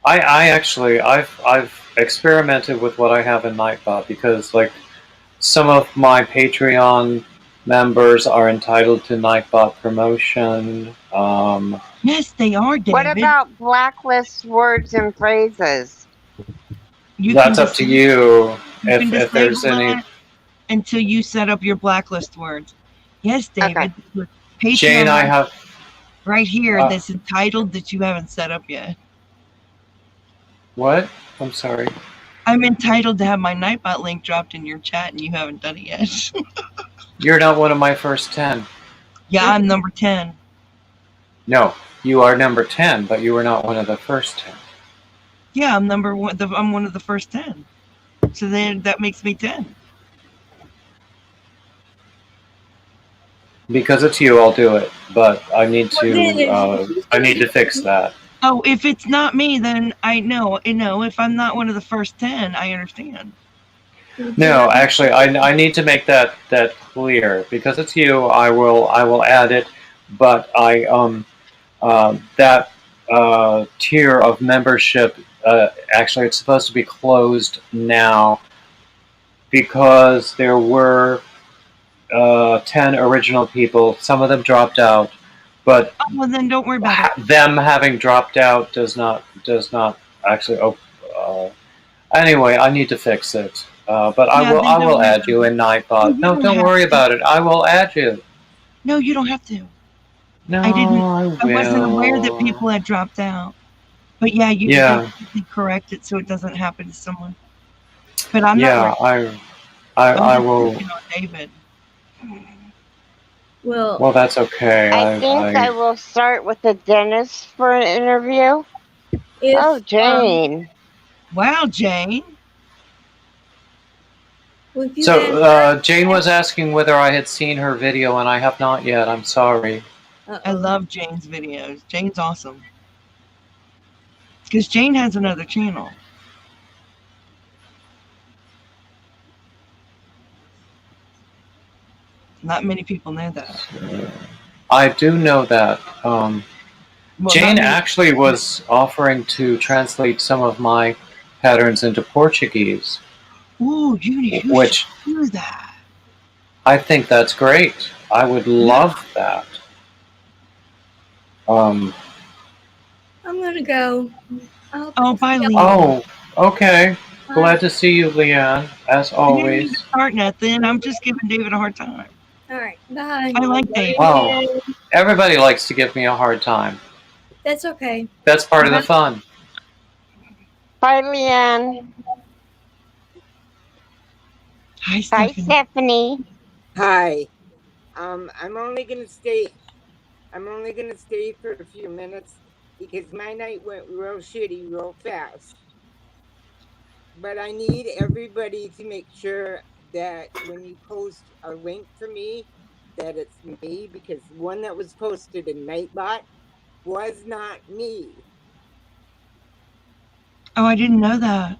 I've experimented with what I have in Nightbot because like some of my Patreon members are entitled to Nightbot promotion. Yes, they are, David. What about blacklist words and phrases? That's up to you. If there's any. Until you set up your blacklist words. Yes, David. Okay. Patreon Jane, I have. Right here, that's entitled that you haven't set up yet. What? I'm sorry. I'm entitled to have my Nightbot link dropped in your chat, and you haven't done it yet. You're not one of my first 10. Yeah, I'm number 10. No, you are number 10, but you were not one of the first 10. Yeah, I'm number one. I'm one of the first 10. So then that makes me 10. Because it's you, I'll do it. But I need to fix that. Oh, if it's not me, then I know. If I'm not one of the first 10, I understand. No, actually, I need to make that clear because it's you. I will add it, but that tier of membership, actually, it's supposed to be closed now because there were 10 original people. Some of them dropped out, but well, then don't worry about it. Them having dropped out does not actually. Anyway, I need to fix it. But I will add you in Nightbot. No, don't worry about it. I will add you. No, you don't have to. No, I wasn't aware that people had dropped out. But yeah, you can definitely correct it so it doesn't happen to someone. But I'm not. I will. On David. Well, that's okay. I think I will start with the dentist for an interview. Jane. Wow, Jane. So Jane was asking whether I had seen her video, and I have not yet. I'm sorry. I love Jane's videos. Jane's awesome. Because Jane has another channel. Not many people know that. I do know that. Jane actually was offering to translate some of my patterns into Portuguese. Ooh, you should do that. I think that's great. I would love that. I'm gonna go. Bye, Leanne. Oh, okay. Glad to see you, Leanne, as always. You didn't start nothing. I'm just giving David a hard time. All right, bye. I like David. Wow. Everybody likes to give me a hard time. That's okay. That's part of the fun. Bye, Leanne. Hi, Stephanie. Hi, Stephanie. Hi. I'm only gonna stay for a few minutes because my night went real shitty real fast. But I need everybody to make sure that when you post a link for me, that it's me, because one that was posted in Nightbot was not me. Oh, I didn't know that.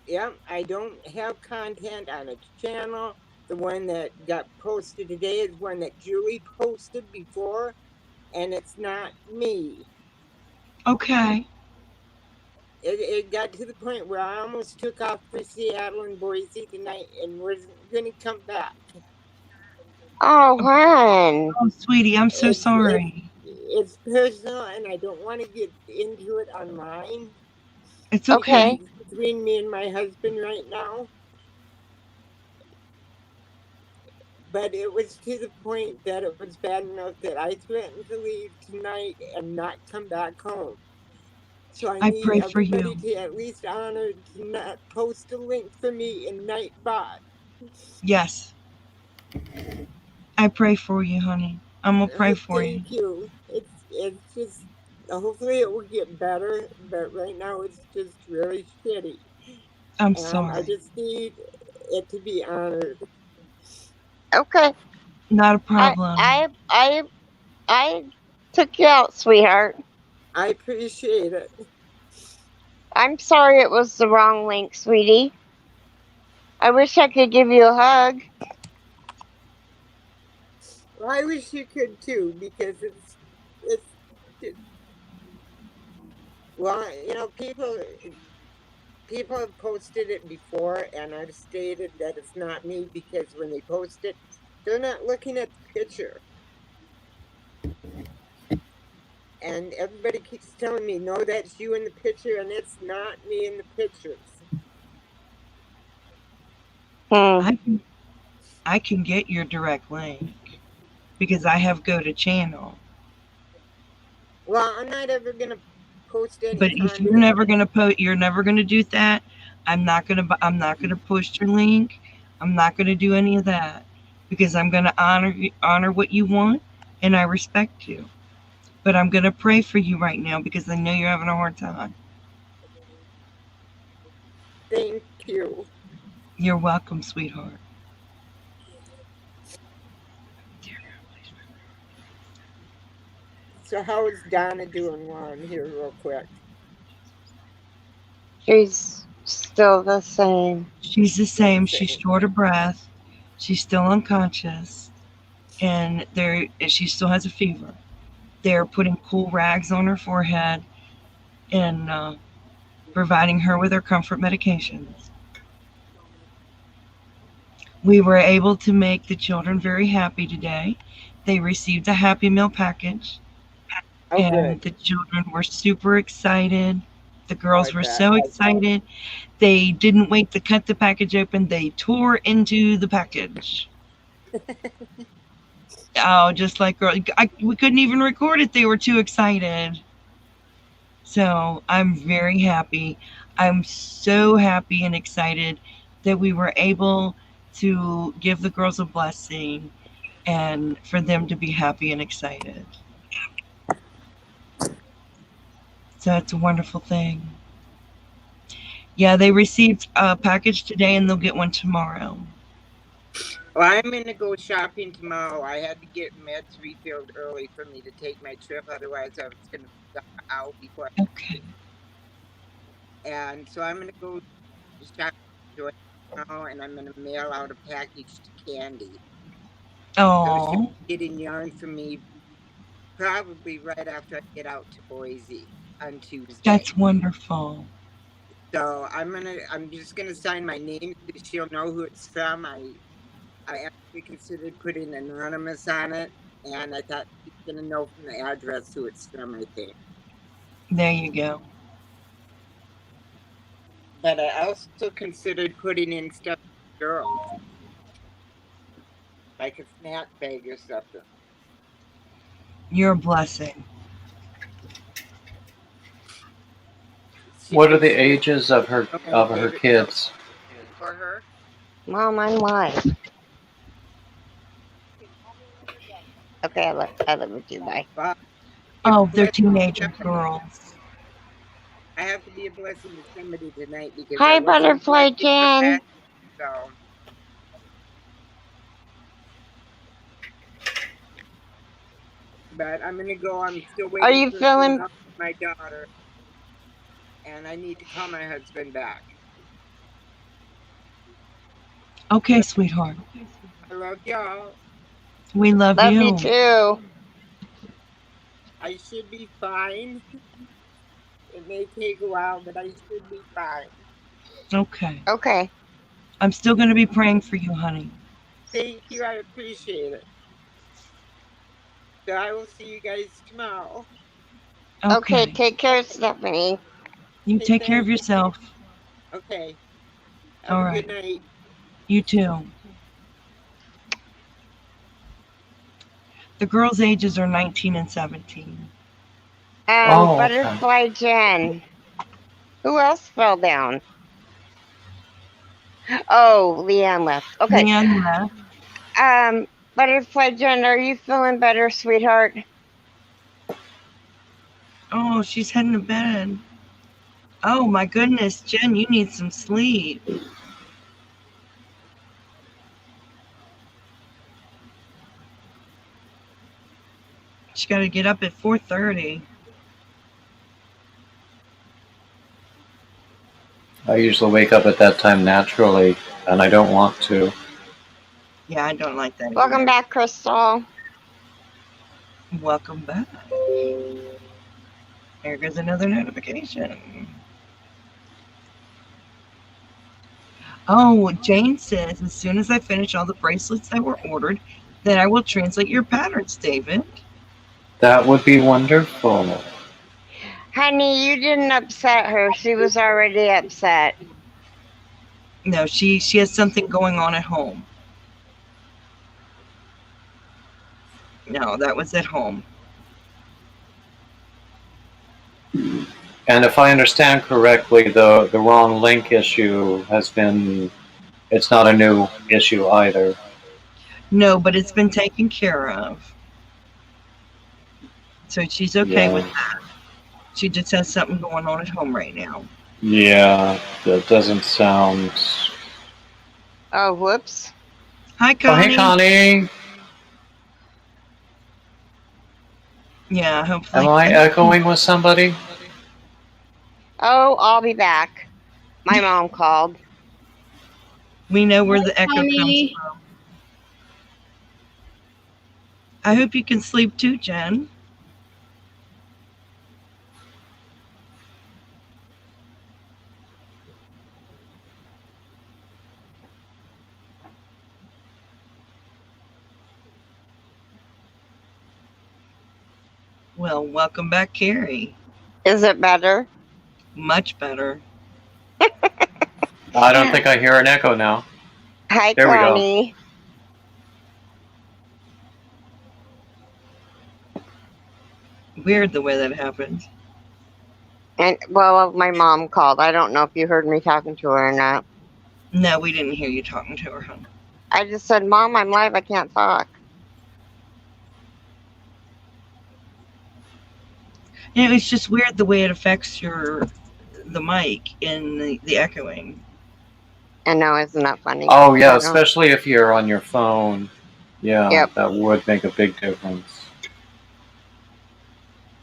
Yep, I don't have content on a channel. The one that got posted today is one that Julie posted before, and it's not me. Okay. It got to the point where I almost took off for Seattle and Boise tonight and wasn't going to come back. Oh, hon. Oh, sweetie, I'm so sorry. It's personal, and I don't want to get into it online. It's okay. It's between me and my husband right now. But it was to the point that it was bad enough that I threatened to leave tonight and not come back home. So I need pray for everybody you. to at least honor to not post a link for me in Nightbot. Yes. I pray for you, honey. I'm going to pray for you. Thank you. It's just, hopefully it will get better, but right now it's just really shitty. I'm sorry. I just need it to be honored. Okay. Not a problem. I took you out, sweetheart. I appreciate it. I'm sorry it was the wrong link, sweetie. I wish I could give you a hug. Well, I wish you could too, because it's well, you know, people have posted it before, and I've stated that it's not me because when they post it, they're not looking at the picture. And everybody keeps telling me, no, that's you in the picture, and it's not me in the pictures. I can get your direct link because I have go to channel. Well, I'm not ever gonna post any. But if you're never gonna you're never gonna do that. I'm not gonna post your link. I'm not gonna do any of that because I'm gonna honor what you want, and I respect you. But I'm gonna pray for you right now because I know you're having a hard time. Thank you. You're welcome, sweetheart. So how is Donna doing while I'm here real quick? She's still the same. She's the same. She's short of breath. She's still unconscious. And she still has a fever. They're putting cool rags on her forehead and providing her with her comfort medications. We were able to make the children very happy today. They received a Happy Meal package, Oh, and good. the children were super excited. The Oh, girls I were bet. so excited. They didn't wait to cut the package open. They tore into the package. Oh, just like girl. We couldn't even record it. They were too excited. So I'm very happy. I'm so happy and excited that we were able to give the girls a blessing and for them to be happy and excited. So it's a wonderful thing. Yeah, they received a package today and they'll get one tomorrow. Well, I'm going to go shopping tomorrow. I had to get meds refilled early for me to take my trip. Otherwise, I was going to be out before. Okay. And so I'm going to go shopping tomorrow, and I'm going to mail out a package to Candy. So she'll Oh, get in yarn for me probably right after I get out to Boise on Tuesday. that's wonderful. So I'm just gonna sign my name so she'll know who it's from. I actually considered putting anonymous on it, and I thought she's gonna know from the address who it's from, I think. There you go. But I also considered putting in stuff for girls, like a snack bag or something. You're a blessing. What are the ages of her kids? For her? Mom, I'm live. Okay, I live with you. Bye. Well, Oh, they're teenager girls. I have to be a blessing to somebody tonight because Hi, I wasn't Butterfly blessed with her Jen. back, so. But I'm gonna go. I'm still waiting. Are you for feeling? my daughter, and I need to call my husband back. Okay, sweetheart. I love y'all. We love Love you you. too. I should be fine. It may take a while, but I should be fine. Okay. Okay. I'm still going to be praying for you, honey. Thank you. I appreciate it. So I will see you guys tomorrow. Okay. Take care, Stephanie. You take care of yourself. Okay. Have All a right. good night. You too. The girls' ages are 19 and 17. Butterfly Jen. Who else fell down? Oh, Leanne left. Okay. Leanne left. Butterfly Jen, are you feeling better, sweetheart? Oh, she's heading to bed. Oh my goodness, Jen, you need some sleep. She got to get up at 4:30. I usually wake up at that time naturally, and I don't want to. Yeah, I don't like that. Welcome either. back, Crystal. Welcome back. There goes another notification. Oh, Jane says, as soon as I finish all the bracelets that were ordered, then I will translate your patterns, David. That would be wonderful. Honey, you didn't upset her. She was already upset. No, she has something going on at home. No, that was at home. And if I understand correctly, the wrong link issue has been, it's not a new issue either. No, but it's been taken care of. So she's okay with that. She just has something going on at home right now. Yeah, that doesn't sound... Oh, whoops. Hi, Connie. Oh, hey, Connie. Yeah, hopefully. Am I echoing with somebody? Oh, I'll be back. My mom called. We know where the echo comes from. I hope you can sleep too, Jen. Well, welcome back, Keri. Is it better? Much better. I don't think I hear an echo now. Hi, There we go. Connie. Weird the way that happened. And well, my mom called. I don't know if you heard me talking to her or not. No, we didn't hear you talking to her, huh? I just said, Mom, I'm live. I can't talk. You know, it's just weird the way it affects the mic and the echoing. I know, isn't that funny? Oh, yeah, especially if you're on your phone. Yeah, Yep. That would make a big difference.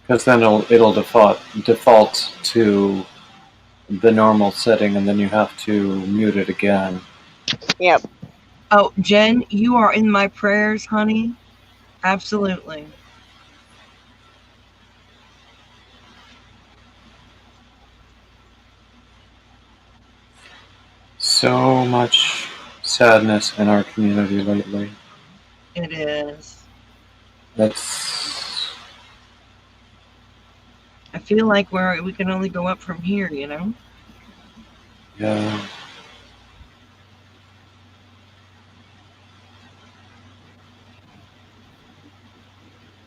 Because then it'll default to the normal setting, and then you have to mute it again. Yep. Oh, Jen, you are in my prayers, honey. Absolutely. So much sadness in our community lately. It is. I feel like we can only go up from here, you know? Yeah.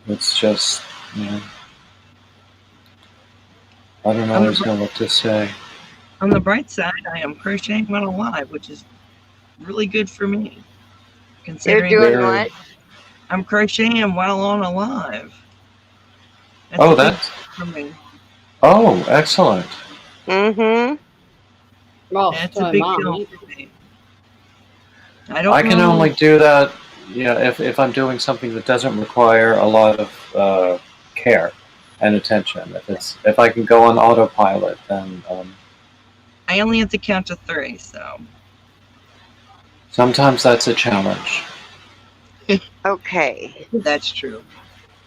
It's just, you know, I don't always know what to say. On the bright side, I am crocheting while alive, which is really good for me. Considering You're doing what? I'm crocheting while on alive. That's for me. Oh, excellent. Mm-hmm. Well, That's a big deal for me. I can only do that, if I'm doing something that doesn't require a lot of care and attention. If I can go on autopilot, then I only have to count to 3, so sometimes that's a challenge. Okay. That's true.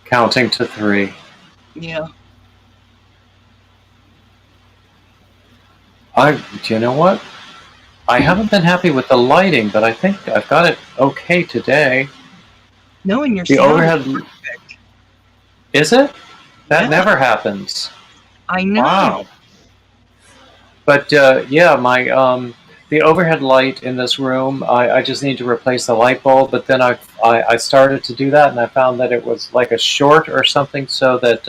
Counting to 3. Yeah. You know what? I haven't been happy with the lighting, but I think I've got it okay today. Knowing your the overhead is perfect. Is it? That never happens. I know. Wow. But my the overhead light in this room, I just need to replace the light bulb. But then I started to do that, and I found that it was like a short or something, so that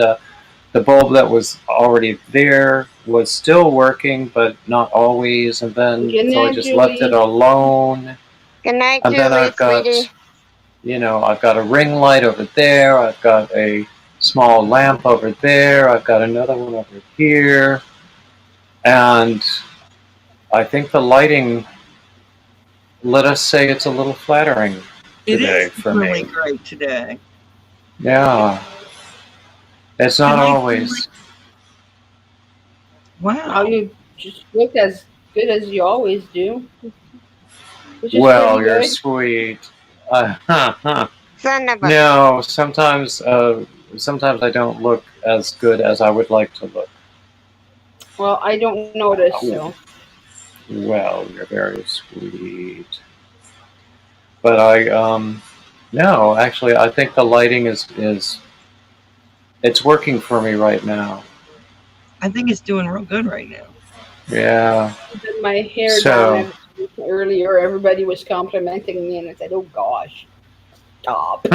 the bulb that was already there was still working, but not always. And then so I just left it alone. Good night, and then I've got, I've got a ring light over there. I've got a small lamp over there. I've got another one over here. And I think the lighting, let us say it's a little flattering today for me. It is really great today. Yeah. It's not always. Wow. You just look as good as you always do. Well, you're sweet. No, sometimes I don't look as good as I would like to look. Well, I don't notice, so. Well, you're very sweet. But no, actually, I think the lighting is it's working for me right now. I think it's doing real good right now. Yeah. My hair down earlier, everybody was complimenting me, and I said, "Oh gosh, stop."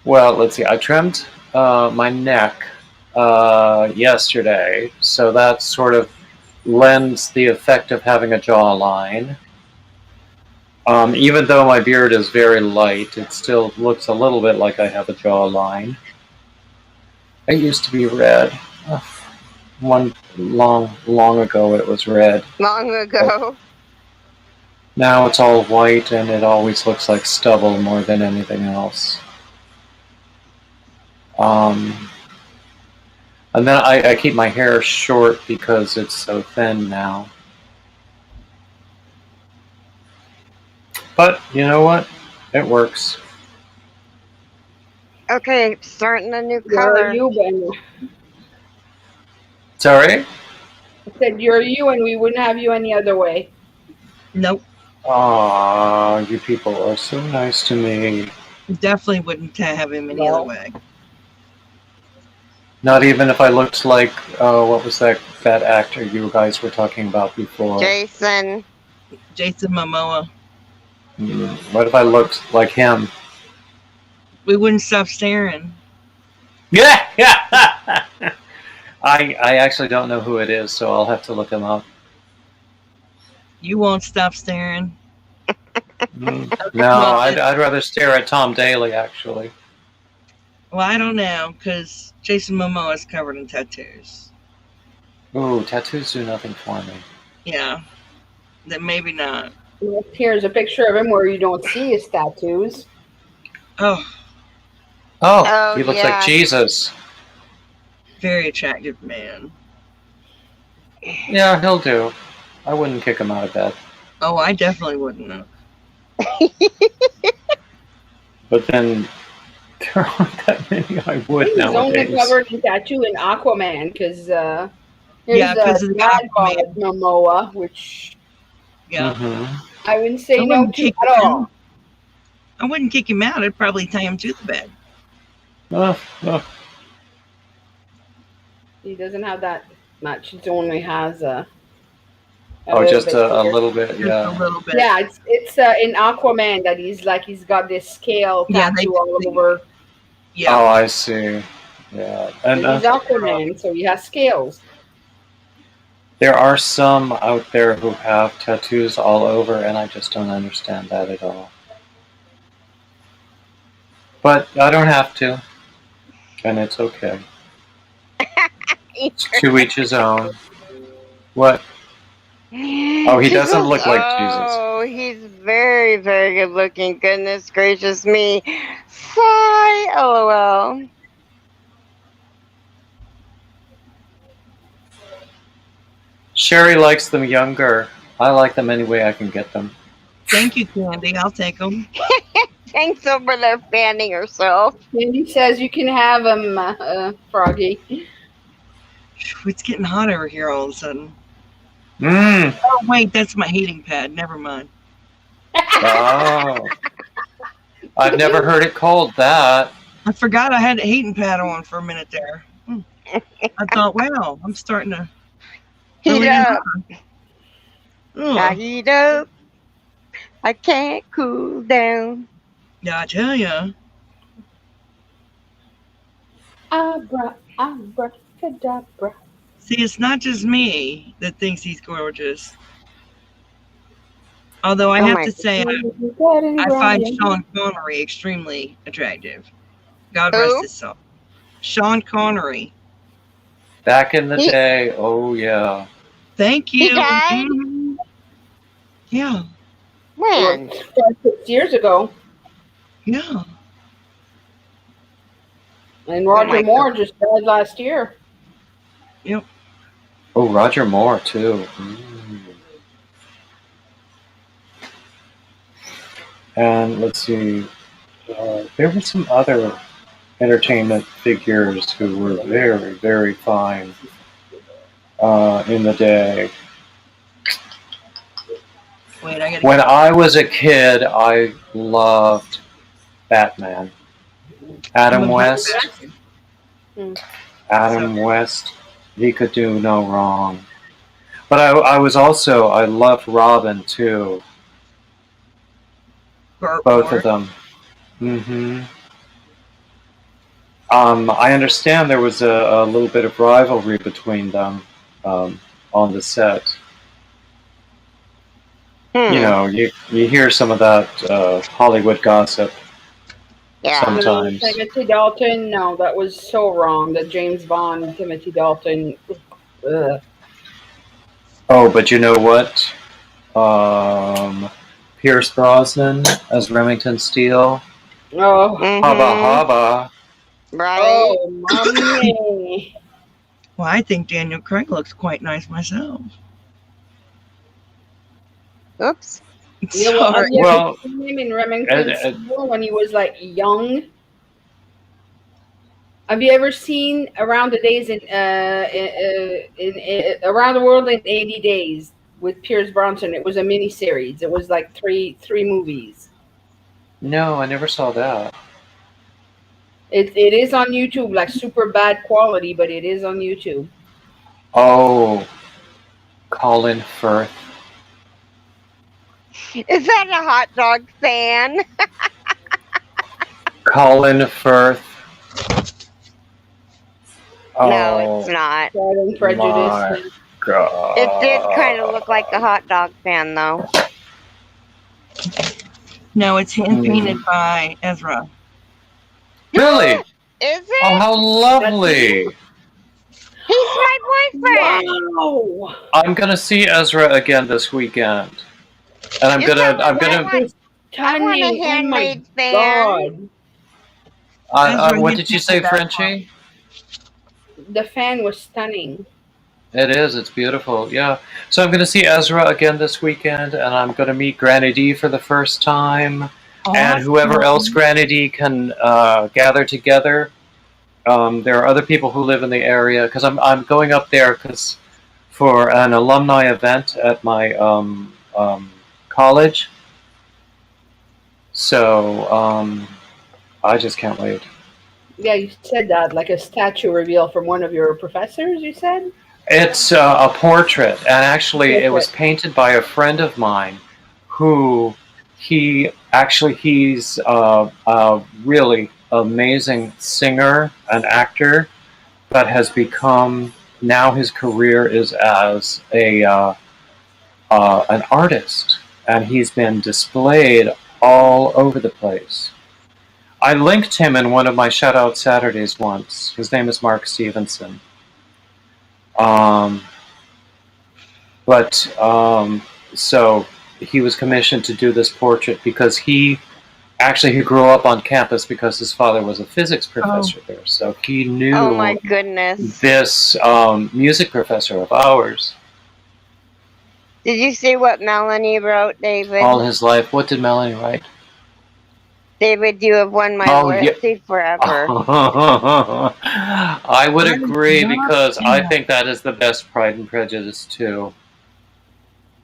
Well, let's see. I trimmed my neck yesterday, so that sort of lends the effect of having a jawline. Even though my beard is very light, it still looks a little bit like I have a jawline. It used to be red. Long ago it was red. Long ago. Now it's all white, and it always looks like stubble more than anything else. And then I keep my hair short because it's so thin now. But you know what? It works. Okay, starting a new color. Sorry? I said you're you, and we wouldn't have you any other way. Nope. Aw, you people are so nice to me. Definitely wouldn't have him any other way. Not even if I looked like, what was that actor you guys were talking about before? Jason Momoa. What if I looked like him? We wouldn't stop staring. Yeah. I actually don't know who it is, so I'll have to look him up. You won't stop staring. No, I'd rather stare at Tom Daly, actually. Well, I don't know, because Jason Momoa is covered in tattoos. Ooh, tattoos do nothing for me. Yeah, then maybe not. Here's a picture of him where you don't see his tattoos. Oh, he looks like Jesus. Very attractive man. Yeah, he'll do. I wouldn't kick him out of bed. Oh, I definitely wouldn't know. But then there aren't that many I would He's nowadays. only covered in tattoo in Aquaman because because of the Aquaman Momoa, which I wouldn't say no to at all. I wouldn't kick him out. I'd probably tie him to the bed. He doesn't have that much. He only has just a little bit, yeah. Just a little bit. Yeah, it's in Aquaman that he's got this scale tattoo all over. Yeah. Oh, I see. Yeah, and he's Aquaman, so he has scales. There are some out there who have tattoos all over, and I just don't understand that at all. But I don't have to, and it's okay. To each his own. What? Oh, he doesn't look like Jesus. Oh, he's very, very good looking. Goodness gracious me. Sigh, LOL. Sherry likes them younger. I like them any way I can get them. Thank you, Candy. I'll take them. Thanks over there fanning herself. Candy says you can have them, Froggy. It's getting hot over here all of a sudden. Oh, wait, that's my heating pad. Never mind. Oh. I've never heard it called that. I forgot I had a heating pad on for a minute there. I thought, wow, I'm starting to heat up. I heat up. I can't cool down. Yeah, I tell ya. Abracadabra. See, it's not just me that thinks he's gorgeous. Although I have to say, I find Sean Connery extremely attractive. God rest his soul. Sean Connery. Back in the day, oh yeah. Thank you. He died? Mm-hmm. Yeah. When? 6 years ago. Yeah. And Roger Moore just died last year. Yep. Oh, Roger Moore too. And let's see, there were some other entertainment figures who were very, very fine in the day. When I was a kid, I loved Batman. Adam West. Adam West. He could do no wrong. But I loved Robin too. Both of them. I understand there was a little bit of rivalry between them on the set. You know, you hear some of that Hollywood gossip sometimes. Timothy Dalton, no, that was so wrong. The James Bond, Timothy Dalton. Ugh. Oh, but you know what? Pierce Brosnan as Remington Steele. Oh, hubba hubba. Right. Oh, mommy. Well, I think Daniel Craig looks quite nice myself. Oops. You know, have you well, ever seen him in Remington Steele when he was like young? Have you ever seen Around the Days in Around the World in 80 Days with Pierce Brosnan? It was a mini series. It was like three movies. No, I never saw that. It is on YouTube, like super bad quality, but it is on YouTube. Oh, Colin Firth. Is that a hot dog fan? Colin Firth. No, it's Oh, not. Pride and Prejudice. my God. It did kind of look like a hot dog fan, though. No, it's hand painted by Ezra. Really? Is it? Oh, how lovely. He's my boyfriend. Wow. I'm gonna see Ezra again this weekend, and I'm You gonna. know I'm what I gonna. want? I want a Stunning. Oh my handmade fan. God. Ezra, What you did you picked say, that Frenchie? The fan was stunning. It is. It's beautiful. Yeah. So I'm gonna see Ezra again this weekend, and I'm gonna meet Granny D for the first time, and whoever else Granny D can gather together. There are other people who live in the area because I'm going up there for an alumni event at my college. So I just can't wait. Yeah, you said that, like a statue reveal from one of your professors, you said? It's a portrait, and actually it was painted by a friend of mine who he's a really amazing singer and actor, but has become, now his career is as an artist, and he's been displayed all over the place. I linked him in one of my Shout Out Saturdays once. His name is Mark Stevenson. So he was commissioned to do this portrait because he grew up on campus because his father was a physics professor there. So he knew Oh my goodness. this music professor of ours Did you see what Melanie wrote, David? all his life. What did Melanie write? David, you have won my loyalty forever. I would agree because I think that is the best Pride and Prejudice too.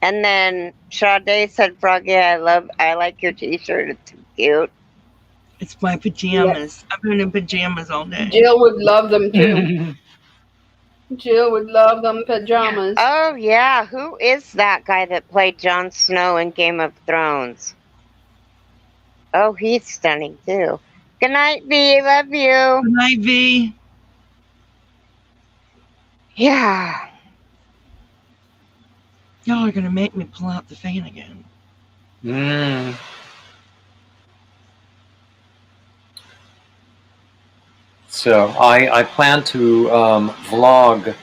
And then Sade said, Froggy, I like your t-shirt. It's cute. It's my pajamas. I've been in pajamas all day. Jill would love them too. Jill would love them pajamas. Oh, yeah. Who is that guy that played Jon Snow in Game of Thrones? Oh, he's stunning too. Good night, V. Love you. Good night, V. Yeah. Y'all are going to make me pull out the fan again. So I plan to vlog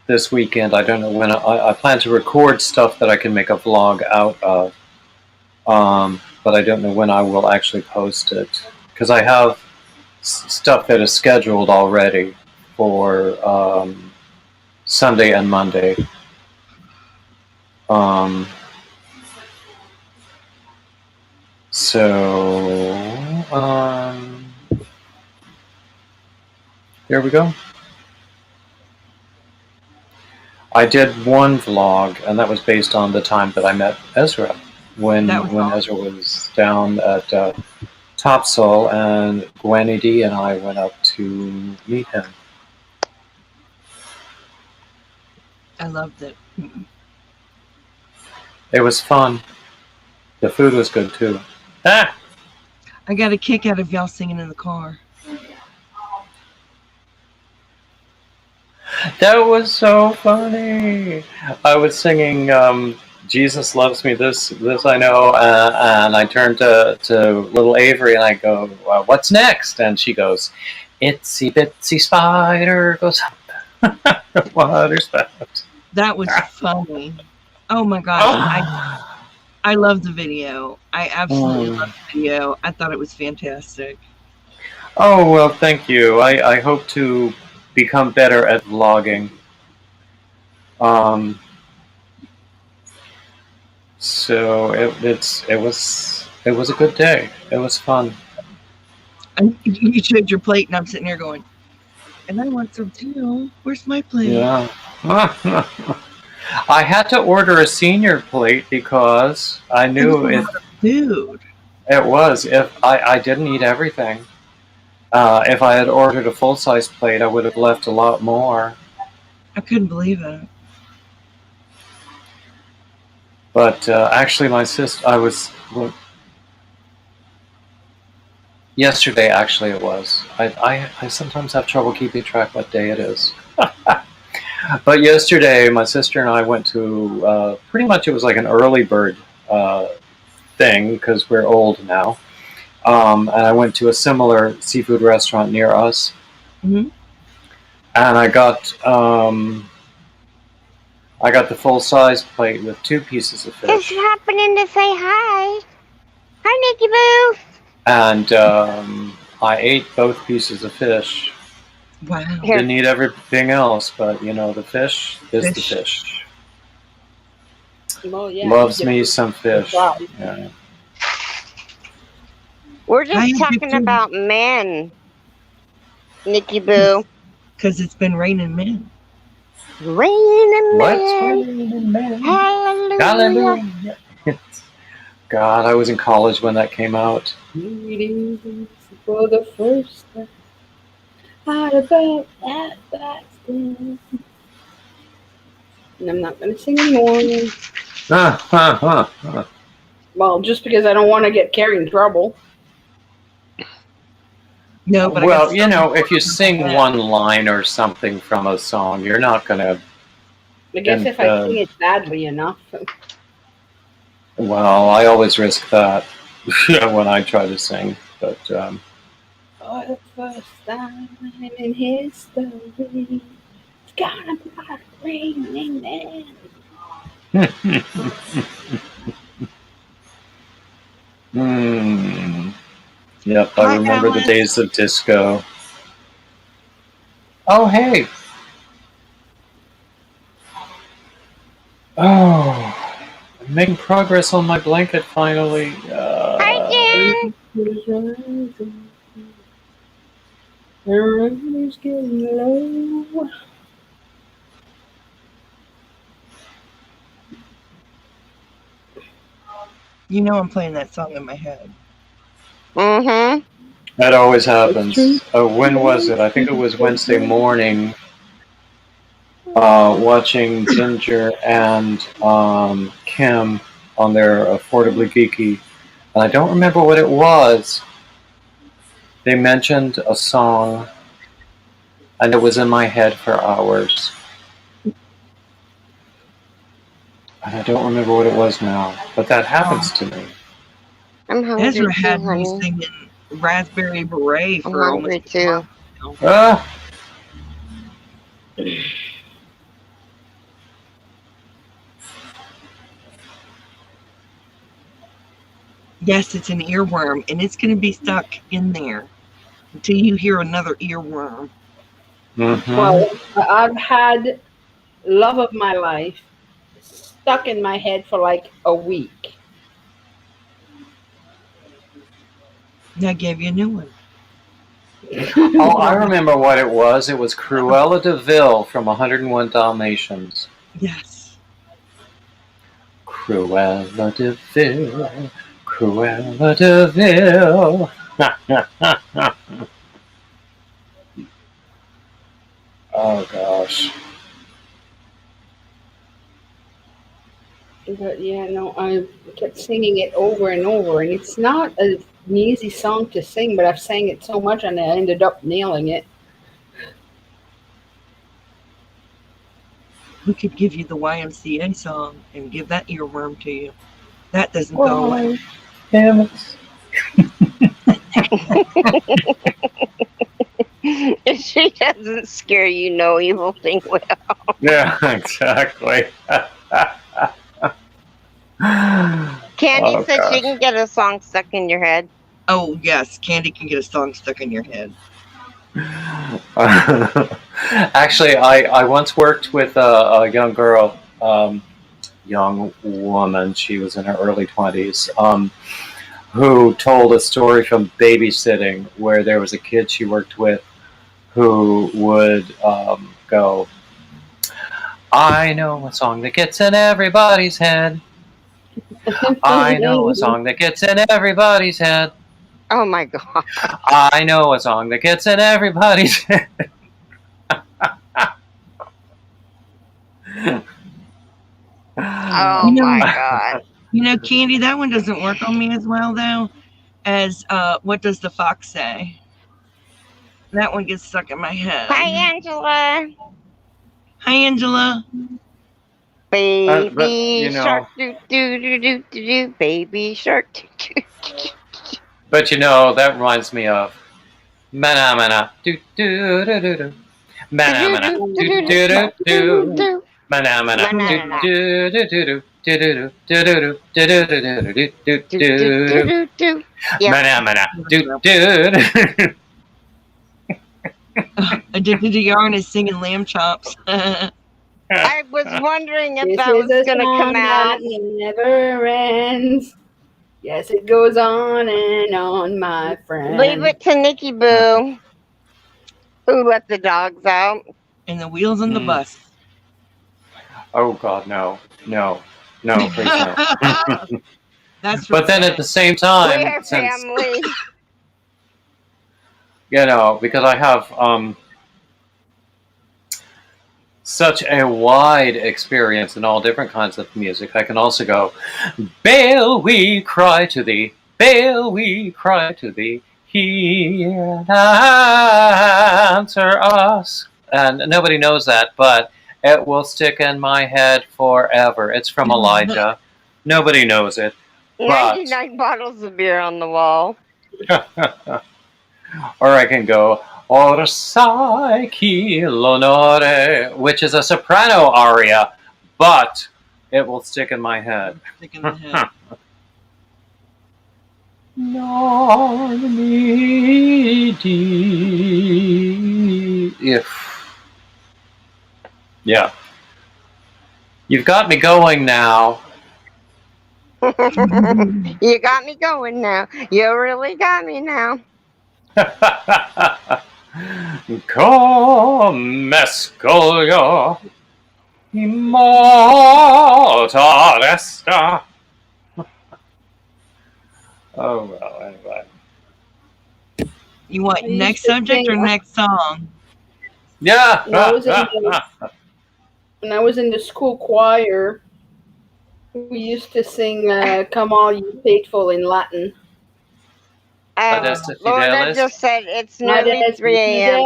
this weekend. I don't know when. I plan to record stuff that I can make a vlog out of. But I don't know when I will actually post it. Because I have stuff that is scheduled already for Sunday and Monday. Here we go. I did one vlog, and that was based on the time that I met Ezra. When Ezra was down at Topsail, and Gwenny D and I went up to meet him. I loved it. It was fun. The food was good too. Ah! I got a kick out of y'all singing in the car. That was so funny. I was singing Jesus Loves Me, this I know, and I turned to little Avery and I go, well, what's next? And she goes, Itsy Bitsy Spider goes up the water spout. That was funny. Oh my gosh. I love the video. I absolutely love the video. I thought it was fantastic. Oh, well, thank you. I hope to become better at vlogging. So it was a good day. It was fun. And you showed your plate, and I'm sitting here going, and I want some too. Where's my plate? Yeah. I had to order a senior plate because I knew it. Food. It was. If I didn't eat everything. If I had ordered a full-size plate, I would have left a lot more. I couldn't believe it. But actually, my sister, yesterday, actually, it was. I sometimes have trouble keeping track what day it is. But yesterday, my sister and I went to, pretty much it was like an early bird thing, because we're old now. And I went to a similar seafood restaurant near us. Mm-hmm. And I got the full-size plate with 2 pieces of fish. Just happening to say hi. Hi, Nicky Boo. And I ate both pieces of fish. Wow. Here. Didn't eat everything else, but the fish is the fish. Well, yeah, Loves me some fish. Wow. Yeah. We're just talking about men, Nicky Boo. Because it's been raining men. Raining Let's men. rain men. Hallelujah. Hallelujah. God, I was in college when that came out. For the first time. Out about that and I'm not going to sing anymore. Well, just because I don't want to get Keri in trouble. No, but well, if you sing one line or something from a song, you're not going to. I guess if I sing it badly enough. Well, I always risk that when I try to sing, but. For the first time in history, it's gonna be like raining men. Yep, I remember the days of disco. Oh, hey. Oh, I'm making progress on my blanket finally. Hi, Jen. The rain's getting low. I'm playing that song in my head. Mm-hmm. That always happens. When was it? I think it was Wednesday morning. Watching Ginger and Kim on their Affordably Geeky. And I don't remember what it was. They mentioned a song, and it was in my head for hours. And I don't remember what it was now, but that happens to me. I'm hungry Ezra too, had me honey. singing Raspberry Beret I'm for hungry almost too. Yes, it's an earworm, and it's going to be stuck in there until you hear another earworm. Mm-hmm. Well, I've had Love of My Life stuck in my head for like a week. I gave you a new one. Oh, I remember what it was. It was Cruella de Vil from 101 Dalmatians. Yes. Cruella de Vil. Cruella de Vil. Oh, gosh. But yeah, no, I kept singing it over and over, and it's not an easy song to sing, but I've sang it so much and I ended up nailing it. We could give you the YMCA song and give that earworm to you. That doesn't go away. Damn it. If she doesn't scare you, no evil thing will. Yeah, exactly. Candy said she can get a song stuck in your head. Oh, yes. Candy can get a song stuck in your head. Actually, I once worked with a young girl, young woman, she was in her early 20s, who told a story from babysitting where there was a kid she worked with who would go, I know a song that gets in everybody's head. I know a song that gets in everybody's head. Oh my God. I know a song that gets in everybody's head. Oh my God. You know, Candy, that one doesn't work on me as well, though, as What Does the Fox Say? That one gets stuck in my head. Hi, Angela. Hi, Angela. Baby you know, shark, do do do do do do. Baby shark. Doo, doo, doo, doo. but you know, that reminds me of mana mana do do do do do. Mana mana do do do do. Mana mana do do do do. Addicted to Yarn is singing lamb chops. I was wondering if This that was is a going to come song out. that never ends. Yes, it goes on and on, my friend. Leave it to Nikki Boo, who let the dogs out. And the wheels on the bus. Oh God, no, please no. That's but then at the same time, We're family. You know, because I have such a wide experience in all different kinds of music, I can also go, Bail we cry to thee, Bail we cry to thee, hear and answer us. And nobody knows that, but it will stick in my head forever. It's from Elijah. Nobody knows it. 99 bottles of beer on the wall. Or I can go, Orsai chi l'onore, which is a soprano aria, but it will stick in my head. Stick in the head. Yeah. You've got me going now. You got me going now. You really got me now. Come escolio immortalesta. Oh, well, anyway. You want next subject or next song? Yeah. When I was in the school choir, we used to sing Come All You Faithful in Latin. Lorna just said it's nearly 3 a.m.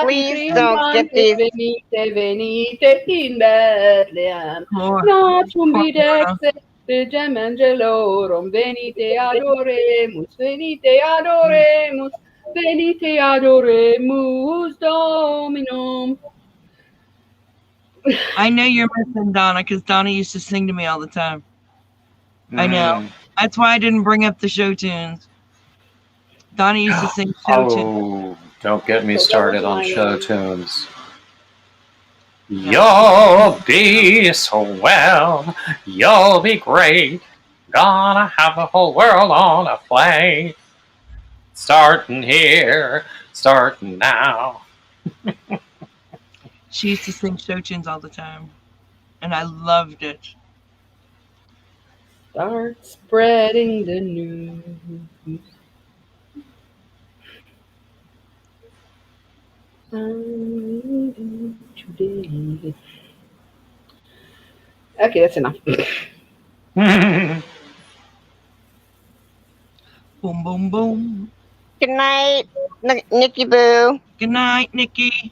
Please don't get these. Venite adoremus, venite adoremus, venite adoremus Dominum. I know you're missing Donna because Donna used to sing to me all the time. I know. That's why I didn't bring up the show tunes. Donna used to sing show tunes. Oh, don't get me started on show tunes. You'll be so well, you'll be great, gonna have the whole world on a plate. Starting here, starting now. She used to sing show tunes all the time, and I loved it. Start spreading the news. Today. Okay, that's enough. Boom, boom, boom. Good night, Nikki Boo. Good night, Nikki.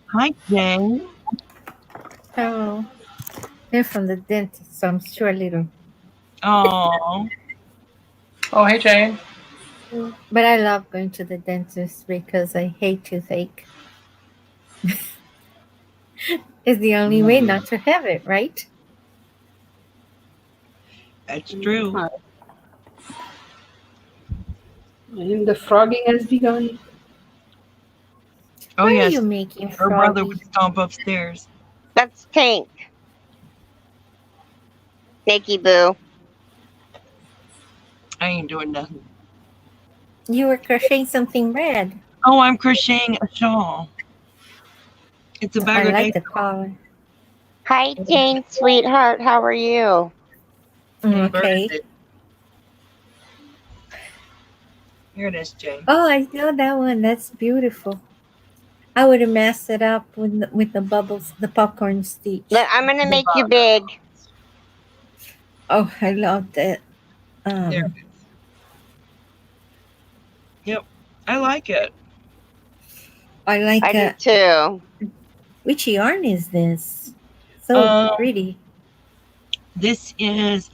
Hi, Jane. Oh, they're from the dentist, so I'm sure a little. Oh. Oh, hey, Jane. But I love going to the dentist because I hate toothache. It's the only way not to have it, right? That's true. And the frogging has begun. Oh, What yes. are you making, Her brother would stomp upstairs. That's Tank. Nikki Boo. I ain't doing nothing. You were crocheting something red. Oh, I'm crocheting a shawl. It's a I bag of like days. the color. Hi, Jane, sweetheart. How are you? Okay. Here it is, Jane. Oh, I know that one. That's beautiful. I would have messed it up with the bubbles, the popcorn stitch. Look, I'm gonna make you big. Oh, I love that. There it is. Yep, I like it. I like I do it. too. Which yarn is this? So pretty. This is,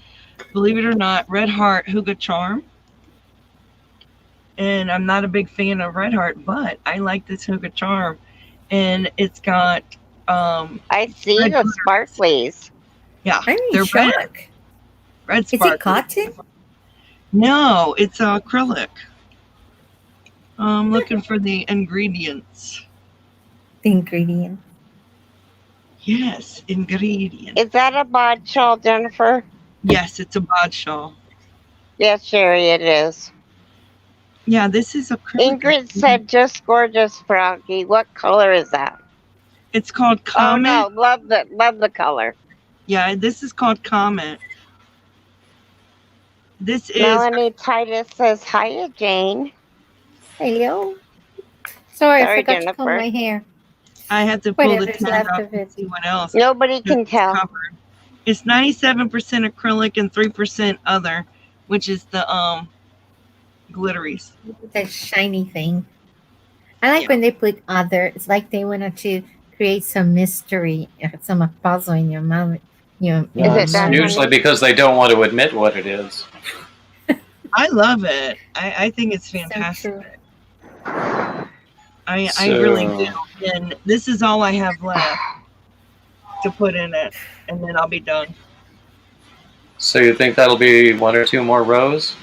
believe it or not, Red Heart Huga Charm. And I'm not a big fan of Red Heart, but I like this Huga Charm. And it's got I see red the glitters. sparklies. Yeah, I'm they're in shock. red Is it sparkly. cotton? No, it's acrylic. I'm looking for the ingredients. The ingredient. Yes, ingredients. Is that a bod shawl, Jennifer? Yes, it's a bod shawl. Yes, Sherry, it is. Yeah, this is acrylic. Ingrid said, "Just gorgeous, Froggy." What color is that? It's called Comet. Oh no, love the color. Yeah, this is called Comet. This is Melanie Titus says, "Hiya, Jane." Hello. Sorry, I Sorry, forgot to comb Jennifer. my hair. I had to pull the Whatever's tag left off of and it. see what else. Nobody can It's tell. covered. It's 97% acrylic and 3% other, which is the glitteries. That shiny thing. I like when they put other. It's like they wanted to create some mystery, some puzzle in your mouth. Is it done, Usually honey? because they don't want to admit what it is. I love it. I think it's So fantastic. true. I really do. And this is all I have left to put in it, and then I'll be done. So you think that'll be 1 or 2 more rows?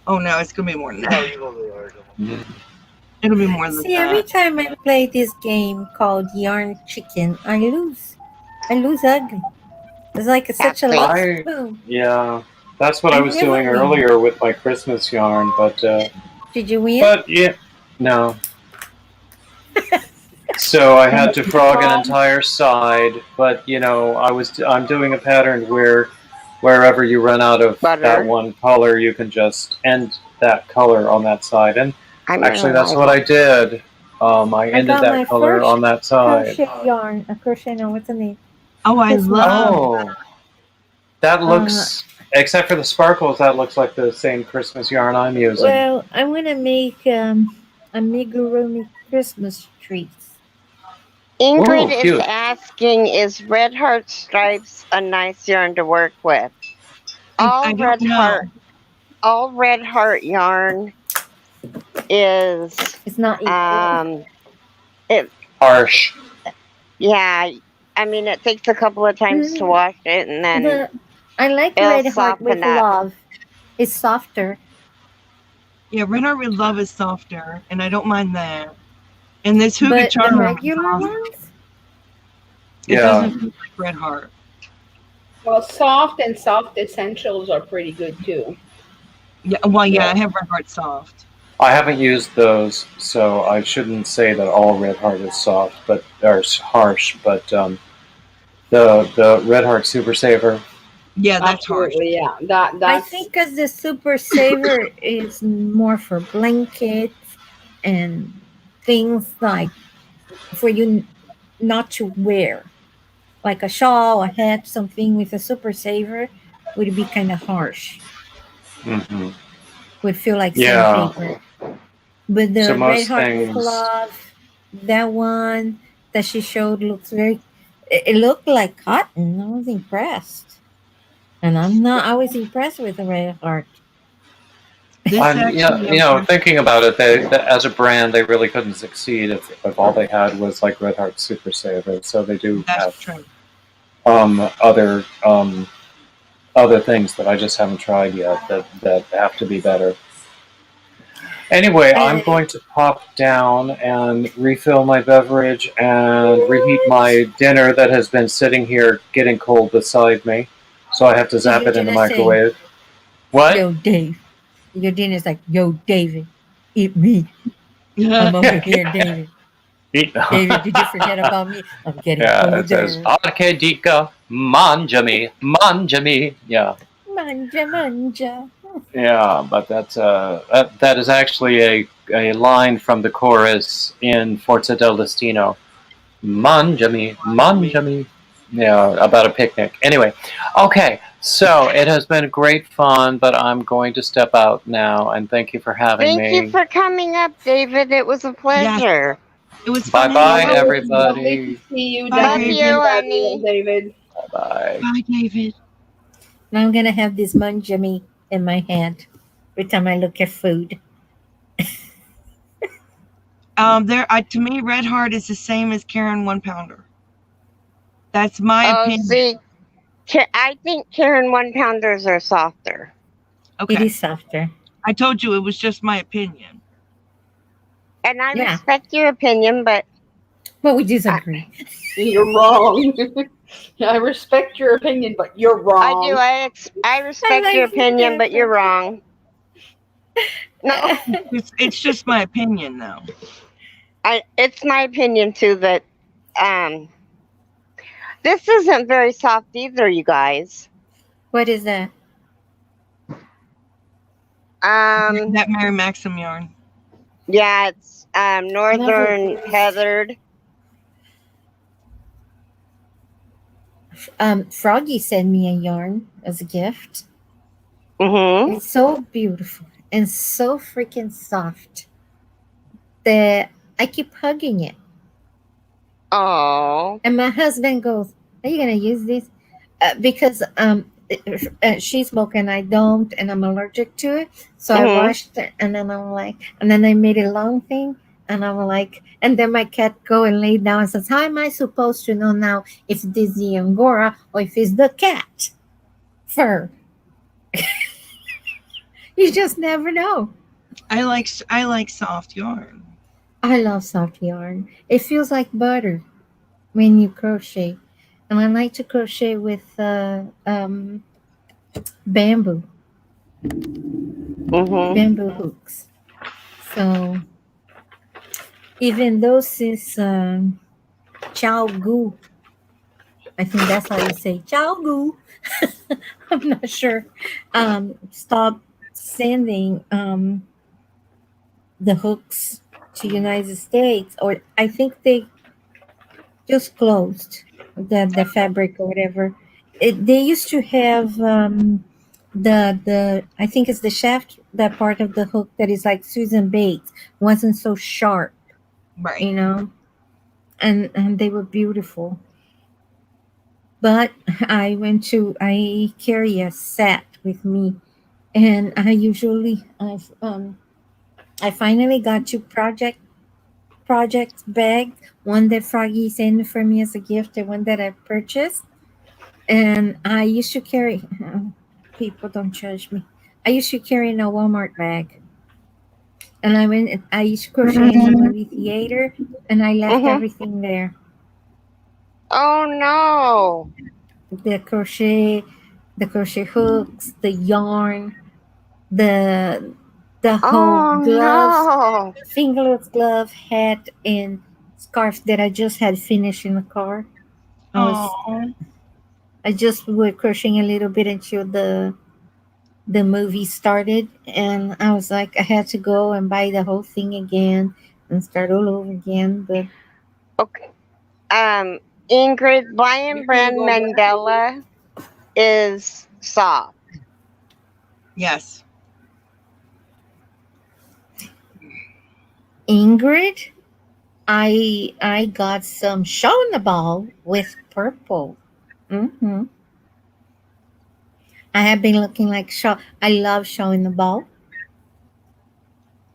Oh no, it's gonna be more than that. It'll be more than See, every that. time I play this game called Yarn Chicken, I lose. I lose ugly. It's like such a Exactly. luck I- spoon. Yeah, that's what I I was never doing win. earlier with my Christmas yarn, but Did you win? yeah, no. So I had to frog an entire side, but I'm doing a pattern where wherever you run out of Butter. that one color, you can just end that color on that side. And I'm actually, gonna that's what I did. I ended got my that color first on that side. crochet yarn. A crochet, no, what's the name? Oh, I Christmas. love. Oh, that looks, except for the sparkles, that looks like the same Christmas yarn I'm using. Well, I'm gonna make amigurumi Christmas trees. Ingrid Ooh, is cute. asking, "Is Red Heart Stripes a nice yarn to work with?" I don't know. All Red Heart yarn is It's not equal. Harsh. yeah. I mean, it takes a couple of times to wash it, and then I like it'll Red Heart with soften up. Love. It's softer. Yeah, Red Heart with Love is softer, and I don't mind that. And this Huga But the Charm, regular ones? it Yeah. doesn't feel like Red Heart. Well, soft and soft essentials are pretty good too. Yeah, well, yeah, Yeah. I have Red Heart Soft. I haven't used those, so I shouldn't say that all Red Heart is soft, but or harsh. But the Red Heart Super Saver. Yeah, that's harsh. Absolutely, yeah. That's I think because the Super Saver is more for blankets and things like for you not to wear. Like a shawl, a hat, something with a Super Saver would be kind of harsh. Mm-hmm. Would feel like Yeah. sandpaper. But the So Red most Heart with things- Love, that one that she showed looks very. It looked like cotton. I was impressed, and I was impressed with the Red Heart. This actually, Thinking about it, they as a brand, they really couldn't succeed if all they had was like Red Heart Super Saver. So they do that's have true. other things that I just haven't tried yet that have to be better. Anyway, I'm going to pop down and refill my beverage and reheat my dinner that has been sitting here getting cold beside me. So I have to zap it in the microwave. What? Yo, Dave. Your dinner's like, yo, David, eat me. I'm over here, David. David, did you forget about me? I'm getting older. It says, Arcadica, manjami. Yeah. Manja. Yeah, but that is actually a line from the chorus in Forza del Destino. Manjami. Yeah, about a picnic. Anyway, okay, so it has been great fun, but I'm going to step out now, and thank you for having me. Thank you for coming up, David. It was a pleasure. It was fun. Bye-bye, Lovely everybody. to see you, Bye, David. Love you, honey. David. Bye-bye. Bye, David. Now I'm gonna have this manjami in my hand every time I look at food. To me, Red Heart is the same as Karen 1 Pounder. That's my opinion. See, I think Karen 1 Pounders are softer. Okay. It is softer. I told you it was just my opinion. And I respect your opinion, but we disagree. You're wrong. I respect your opinion, but you're wrong. I do. I respect your opinion, but you're wrong. No, it's just my opinion, though. It's my opinion too that this isn't very soft either, you guys. What is that? That Mary Maxim yarn. Yeah, it's northern heathered. Froggy sent me a yarn as a gift. Mm-hmm. It's so beautiful and so freaking soft that I keep hugging it. Oh. And my husband goes, "Are you gonna use this?" Because she smokes and I don't, and I'm allergic to it. So I washed it, and then I'm like, and then I made a long thing, and I'm like, and then my cat go and lay down and says, "How am I supposed to know now if this is the Angora or if it's the cat fur?" You just never know. I like soft yarn. I love soft yarn. It feels like butter when you crochet. And I like to crochet with bamboo. Bamboo hooks. So even though since chow gu, I think that's how you say chow gu. I'm not sure. Stop sending the hooks to United States, or I think they just closed the fabric or whatever. They used to have the I think it's the shaft, that part of the hook that is like Susan Bates, wasn't so sharp, right? You know, and they were beautiful. But I carry a set with me, and I finally got 2 project bag, one that Froggy sent for me as a gift and one that I purchased. And I used to carry, people don't judge me, I used to carry in a Walmart bag. And I used to crochet in the movie theater, and I left everything there. Oh no. The crochet hooks, the yarn, the whole gloves, fingerless glove, hat, and scarf that I just had finished in the car. I just was crocheting a little bit until the movie started, and I was like, I had to go and buy the whole thing again and start all over again. But okay, Ingrid, Lion Brand Mandela is soft. Yes. Ingrid, I got some show in the ball with purple. I have been looking like show. I love show in the ball,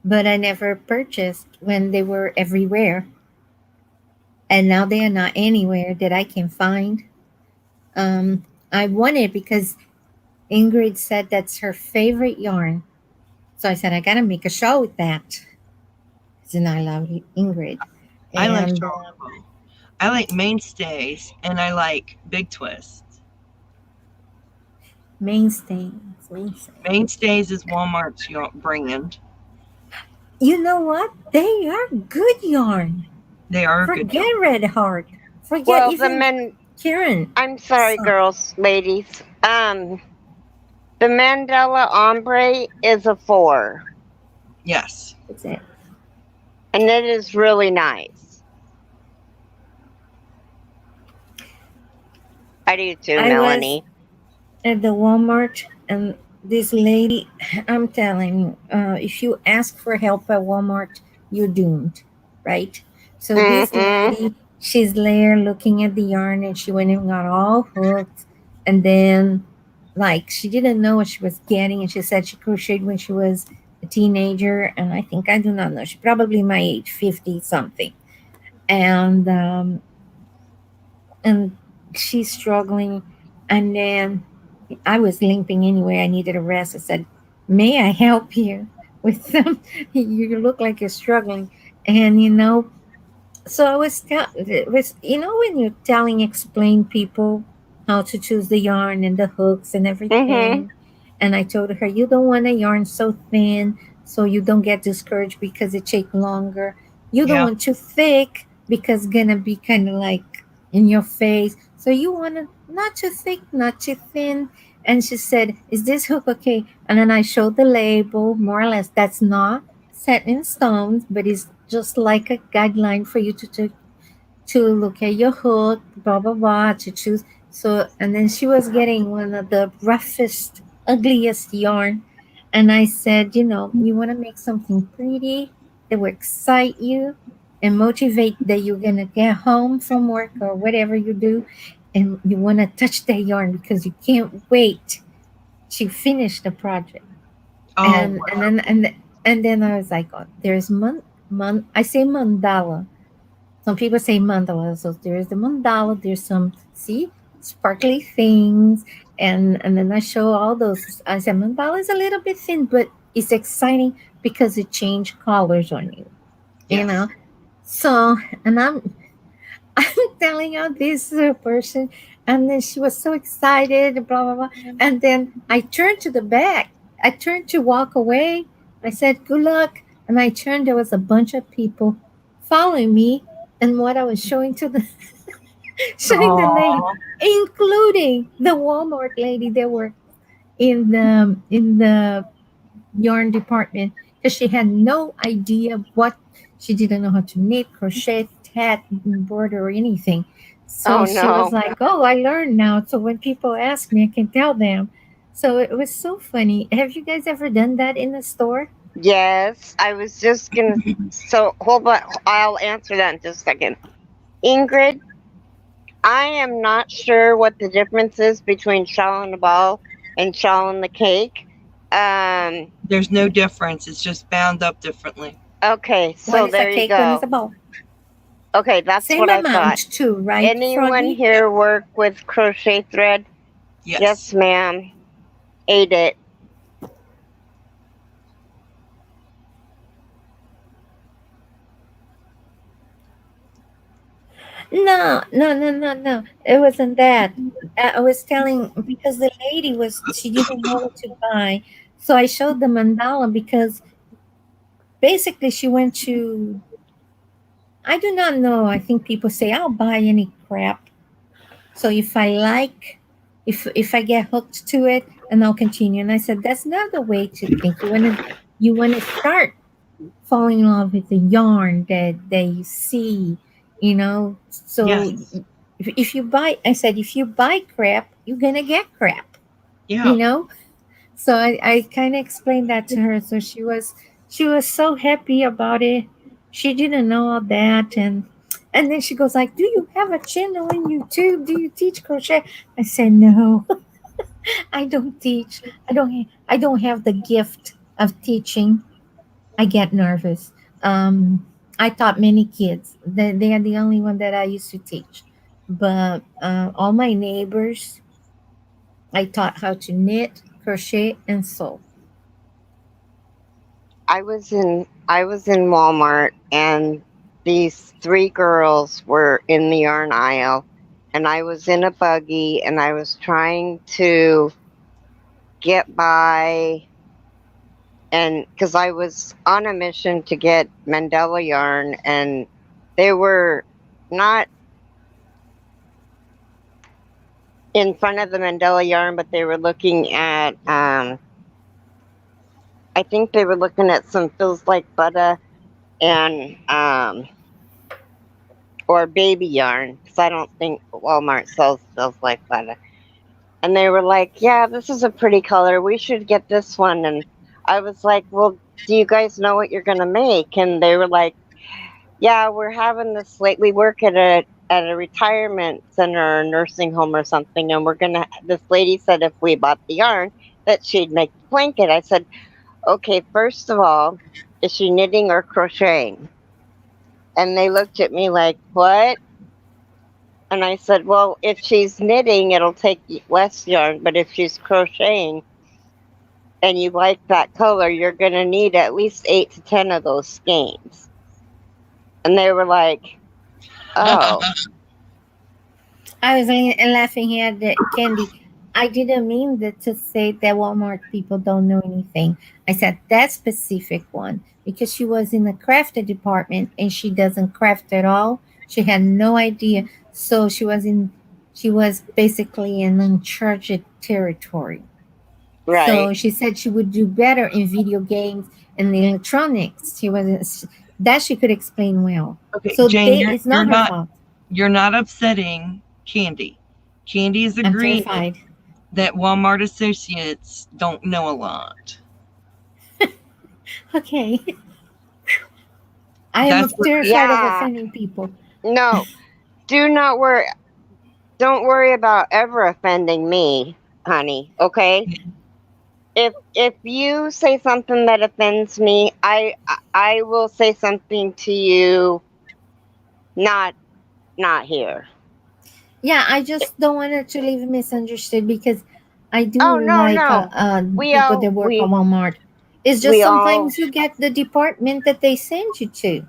but I never purchased when they were everywhere, and now they are not anywhere that I can find. I wanted because Ingrid said that's her favorite yarn, so I said I gotta make a show with that. And I love Ingrid. I like show. I like mainstays, and I like big twists. Mainstays is Walmart's brand. you know what? They are good yarn. They are good. Forget Red Heart. Forget Well, even Karen. I'm sorry, girls, ladies. The Mandela Ombre is a 4. Yes. That's it. And it is really nice. I do too, Melanie. At the Walmart, and this lady, I'm telling you, if you ask for help at Walmart, you're doomed, right? So this lady, she's there looking at the yarn, and she went and got all hooked, and then like she didn't know what she was getting, and she said she crocheted when she was a teenager, and I do not know, she probably my age, 50 something, and and she's struggling, and then I was limping anyway. I needed a rest. I said, "May I help you with them? You look like you're struggling." And so I was it was when you're explain people how to choose the yarn and the hooks and everything. And I told her, you don't want a yarn so thin so you don't get discouraged because it takes longer. You don't Yeah. want too thick because it's gonna be kind of like in your face. So you want it not too thick, not too thin. And she said, "Is this hook okay?" And then I showed the label, more or less. That's not set in stones, but it's just like a guideline for you to look at your hook, blah blah blah, to choose. So, and then she was getting one of the roughest, ugliest yarn, and I said, you want to make something pretty that will excite you and motivate that you're gonna get home from work or whatever you do, and you want to touch that yarn because you can't wait to finish the project. Oh, And then I was like, oh, there's I say mandala. Some people say mandala. So there's the mandala. There's some sparkly things, and then I show all those. I said mandala is a little bit thin, but it's exciting because it change colors on you. You yes. know. So and I'm telling out this person, and then she was so excited, blah blah blah. And then I turned to the back. I turned to walk away. I said, "Good luck." And I turned. There was a bunch of people following me, and what I was showing to the showing the lady, Oh, including the Walmart lady. They were in the yarn department because she had no idea what she didn't know how to knit, crochet, tat, embroider, or anything. So Oh she was no. like, "Oh, I learned now." So when people ask me, I can tell them. So it was so funny. Have you guys ever done that in the store? Yes, I was just gonna. So hold on, I'll answer that in just a second. Ingrid, I am not sure what the difference is between shell the ball and shell the cake. There's no difference. It's just bound up differently. Okay, One so is a there you cake, one is go. a ball. Okay, that's Same what I amount thought. too, right, Anyone Froggy? here work with crochet thread? Yes. Yes, ma'am. Ate it. No, no, no, no, no. It wasn't that. I was telling because the lady she didn't know what to buy. So I showed the mandala because basically she went to, I do not know. I think people say I'll buy any crap. So if I like, if I get hooked to it, and I'll continue. And I said that's not the way to think. You want to start falling in love with the yarn that you see, So Yes. if you buy, I said, if you buy crap, you're gonna get crap, Yeah. you know. So I kind of explained that to her. So she was so happy about it. She didn't know all that, and then she goes like, "Do you have a channel on YouTube? Do you teach crochet?" I said, "No, I don't teach. I don't have the gift of teaching. I get nervous. I taught many kids. They are the only one that I used to teach. But all my neighbors, I taught how to knit, crochet, and sew. I was in Walmart and these 3 girls were in the yarn aisle and I was in a buggy and I was trying to get by and because I was on a mission to get Mandela yarn, and they were not in front of the Mandela yarn, but they were looking at, I think they were looking at some feels like butter and, or baby yarn, because I don't think Walmart sells feels like butter. And they were like, yeah, this is a pretty color. We should get this one. And I was like, well, do you guys know what you're going to make? And they were like, yeah, we're having this late. We work at a retirement center or nursing home or something. And this lady said if we bought the yarn, that she'd make the blanket. I said, okay, first of all, is she knitting or crocheting? And they looked at me like, what? And I said, well, if she's knitting, it'll take less yarn. But if she's crocheting and you like that color, you're going to need at least 8 to 10 of those skeins. And they were like, oh. I was laughing at the Candy. I didn't mean that to say that Walmart people don't know anything. I said that specific one because she was in the crafted department and she doesn't craft at all. She had no idea. So she was basically in uncharted territory. Right. So she said she would do better in video games and electronics. That she could explain well. Okay, so Jane, it's not her fault. You're not upsetting Candy. Candy is agreeing that Walmart associates don't know a lot. Okay. I am terrified of offending people. No, do not worry. Don't worry about ever offending me, honey. Okay. If you say something that offends me, I will say something to you. Not here. Yeah, I just don't want it to leave misunderstood because I do people that work at Walmart. It's just sometimes you get the department that they send you to.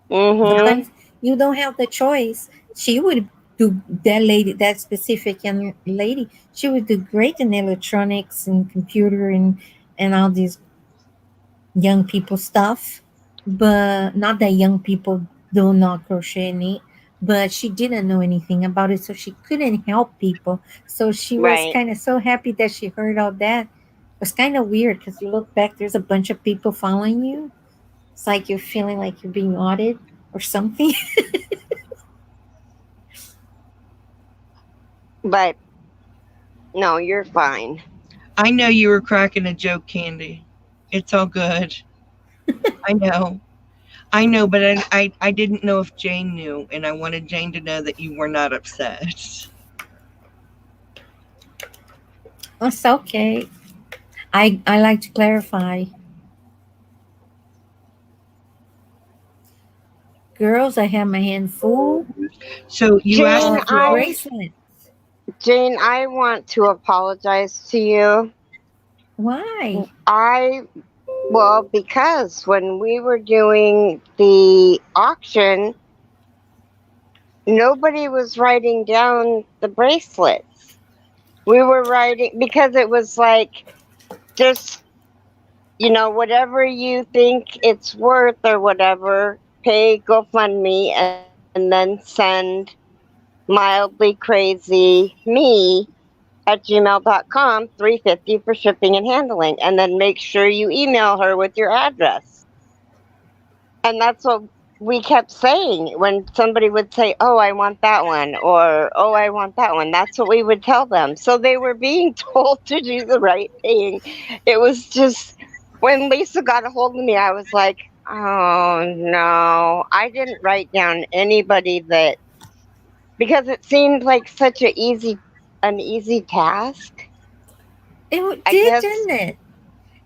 Mm-hmm. Sometimes you don't have the choice. She would do that specific young lady. She would do great in electronics and computer and all these young people stuff. But not that young people do not crochet and knit. But she didn't know anything about it, so she couldn't help people. So she was kind of so happy that she heard all that. It was kind of weird because you look back, there's a bunch of people following you. It's like you're feeling like you're being audited or something. But no, you're fine. I know you were cracking a joke, Candy. It's all good. I know, but I didn't know if Jane knew, and I wanted Jane to know that you were not upset. It's okay. I like to clarify. Girls, I have my hand full. So you Jane, asked for bracelets. Jane, I want to apologize to you. Why? Well, because when we were doing the auction, nobody was writing down the bracelets. We were writing, because it was like, just, whatever you think it's worth or whatever, pay GoFundMe and then send mildly crazy me at gmail.com, $3.50 for shipping and handling, and then make sure you email her with your address. And that's what we kept saying when somebody would say, oh, I want that one, or oh, I want that one. That's what we would tell them. So they were being told to do the right thing. It was just, when Lisa got a hold of me, I was like, oh no, I didn't write down anybody that, because it seemed like such an easy task. It did, didn't it?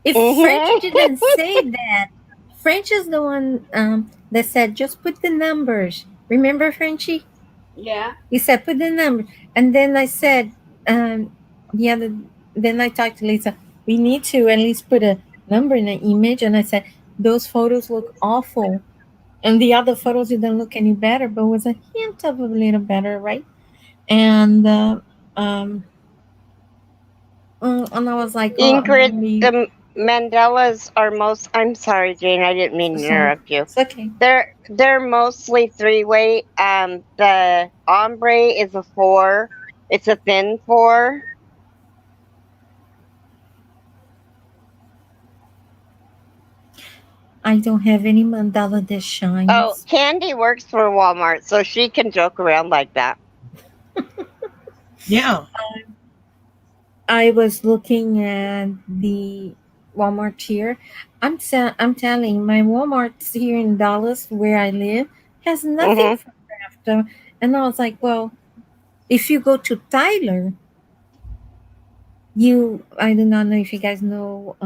If Frenchie didn't say that, French is the one that said, just put the numbers. Remember, Frenchie? Yeah. He said, put the numbers. And then I said, then I talked to Lisa, we need to at least put a number in an image. And I said, those photos look awful. And the other photos didn't look any better, but was a hint of a little better, right? And I was like, Ingrid, Mandelas are most. I'm sorry, Jane. I didn't mean to interrupt you. It's okay. They're mostly 3-way. The ombre is a 4. It's a thin 4. I don't have any mandala that shines. Oh, Candy works for Walmart, so she can joke around like that. Yeah. I was looking at the Walmart here. I'm telling my Walmart here in Dallas, where I live, has nothing for craft. And I was like, well, if you go to Tyler, I do not know if you guys know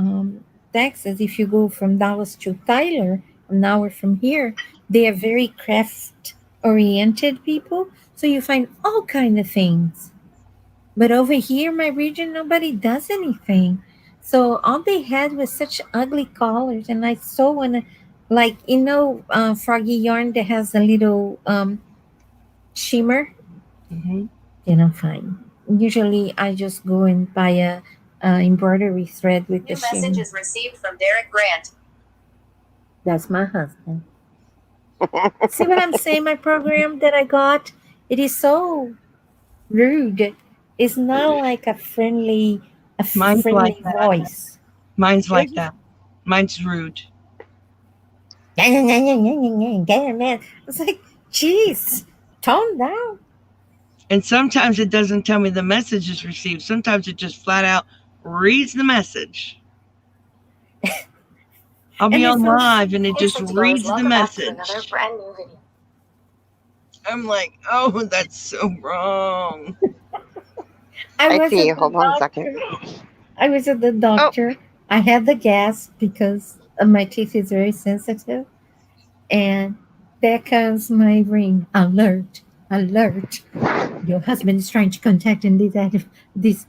Texas. If you go from Dallas to Tyler, an hour from here, they are very craft oriented people. So you find all kind of things. But over here, my region, nobody does anything. So all they had was such ugly colors, and I so wanna, like, Froggy yarn that has a little shimmer. Mm-hmm. They don't find. Usually, I just go and buy a embroidery thread with the shimmer. Messages received from Derek Grant. That's my husband. See what I'm saying? My program that I got, it is so rude. It's not like a friendly Mine's like that. voice. Mine's like that. Mine's rude. Man, it's like, jeez, tone down. And sometimes it doesn't tell me the message is received. Sometimes it just flat out reads the message. I'll be on live and it just reads the message. I'm like, oh, that's so wrong. I see. Hold on a second. I was at the doctor. Oh. I had the gas because my teeth is very sensitive. And there comes my ring. Alert, alert. Your husband is trying to contact in this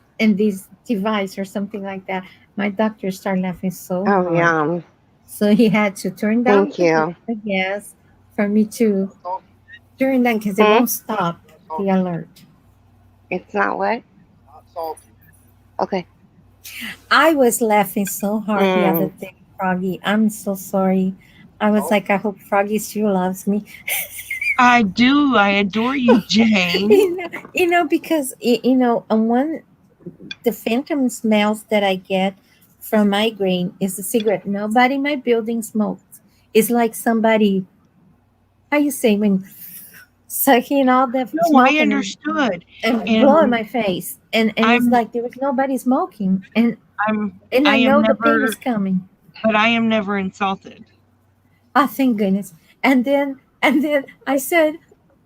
device or something like that. My doctor started laughing so hard. Oh, yeah. So he had to turn down the gas for me to turn down because it won't stop the alert. It's not what? Okay. I was laughing so hard the other day, Froggy. I'm so sorry. I was like, I hope Froggy still loves me. I do. I adore you, Jane. Because on the phantom smells that I get from migraine is a cigarette. Nobody in my building smokes. It's like somebody, how you say, when sucking all that smoke. I understood. And blowing my face. And it's like there was nobody smoking. And I know the pain is coming. But I am never insulted. Oh, thank goodness. And then I said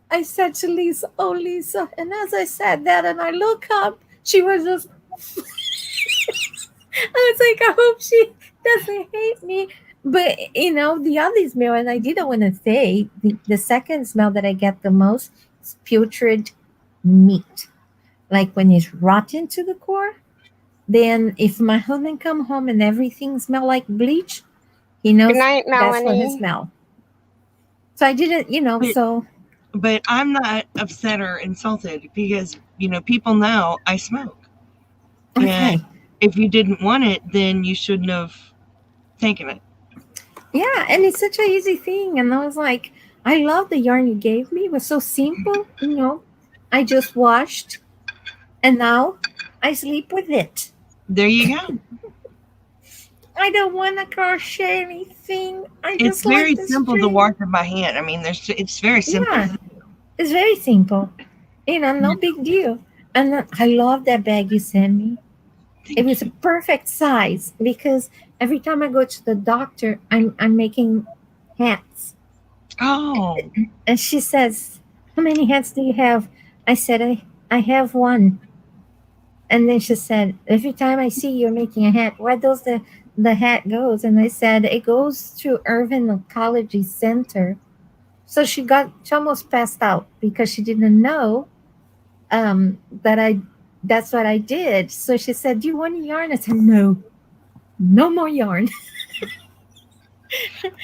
to Lisa, oh, Lisa. And as I said that and I look up, she was just, I was like, I hope she doesn't hate me. But, the other smell, and I didn't want to say, the second smell that I get the most is putrid meat. Like when it's rotten to the core. Then if my husband come home and everything smell like bleach, he knows that's what he smell. So I didn't, so. But I'm not upset or insulted because, people know I smoke. Okay. And if you didn't want it, then you shouldn't have taken it. Yeah, and it's such an easy thing. And I was like, I love the yarn you gave me. It was so simple, I just washed, and now I sleep with it. There you go. I don't want to crochet anything. It's very simple to wash it by hand. I mean, it's very simple. Yeah, it's very simple. No big deal. And I love that bag you sent me. It was a perfect size because every time I go to the doctor, I'm making hats. Oh. And she says, how many hats do you have? I said, I have one. And then she said, every time I see you're making a hat, where does the hat goes? And I said, it goes to Irvin Oncology Center. So she almost passed out because she didn't know that's what I did. So she said, do you want yarn? I said, no more yarn.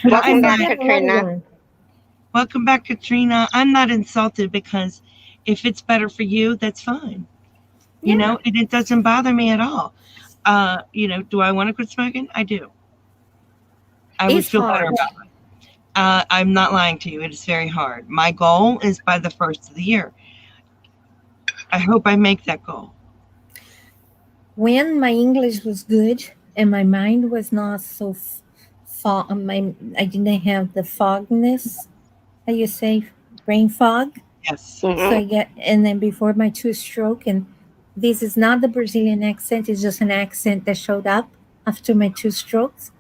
Welcome back, Katrina. Welcome back, Katrina. I'm not insulted because if it's better for you, that's fine. It doesn't bother me at all. Do I want to quit smoking? I do. I would It's feel better hard. about it. I'm not lying to you. It is very hard. My goal is by the first of the year. I hope I make that goal. When my English was good and my mind was not so I didn't have the fogness, how you say, brain fog. Yes. So and then before my 2-stroke, and this is not the Brazilian accent, it's just an accent that showed up after my 2 strokes.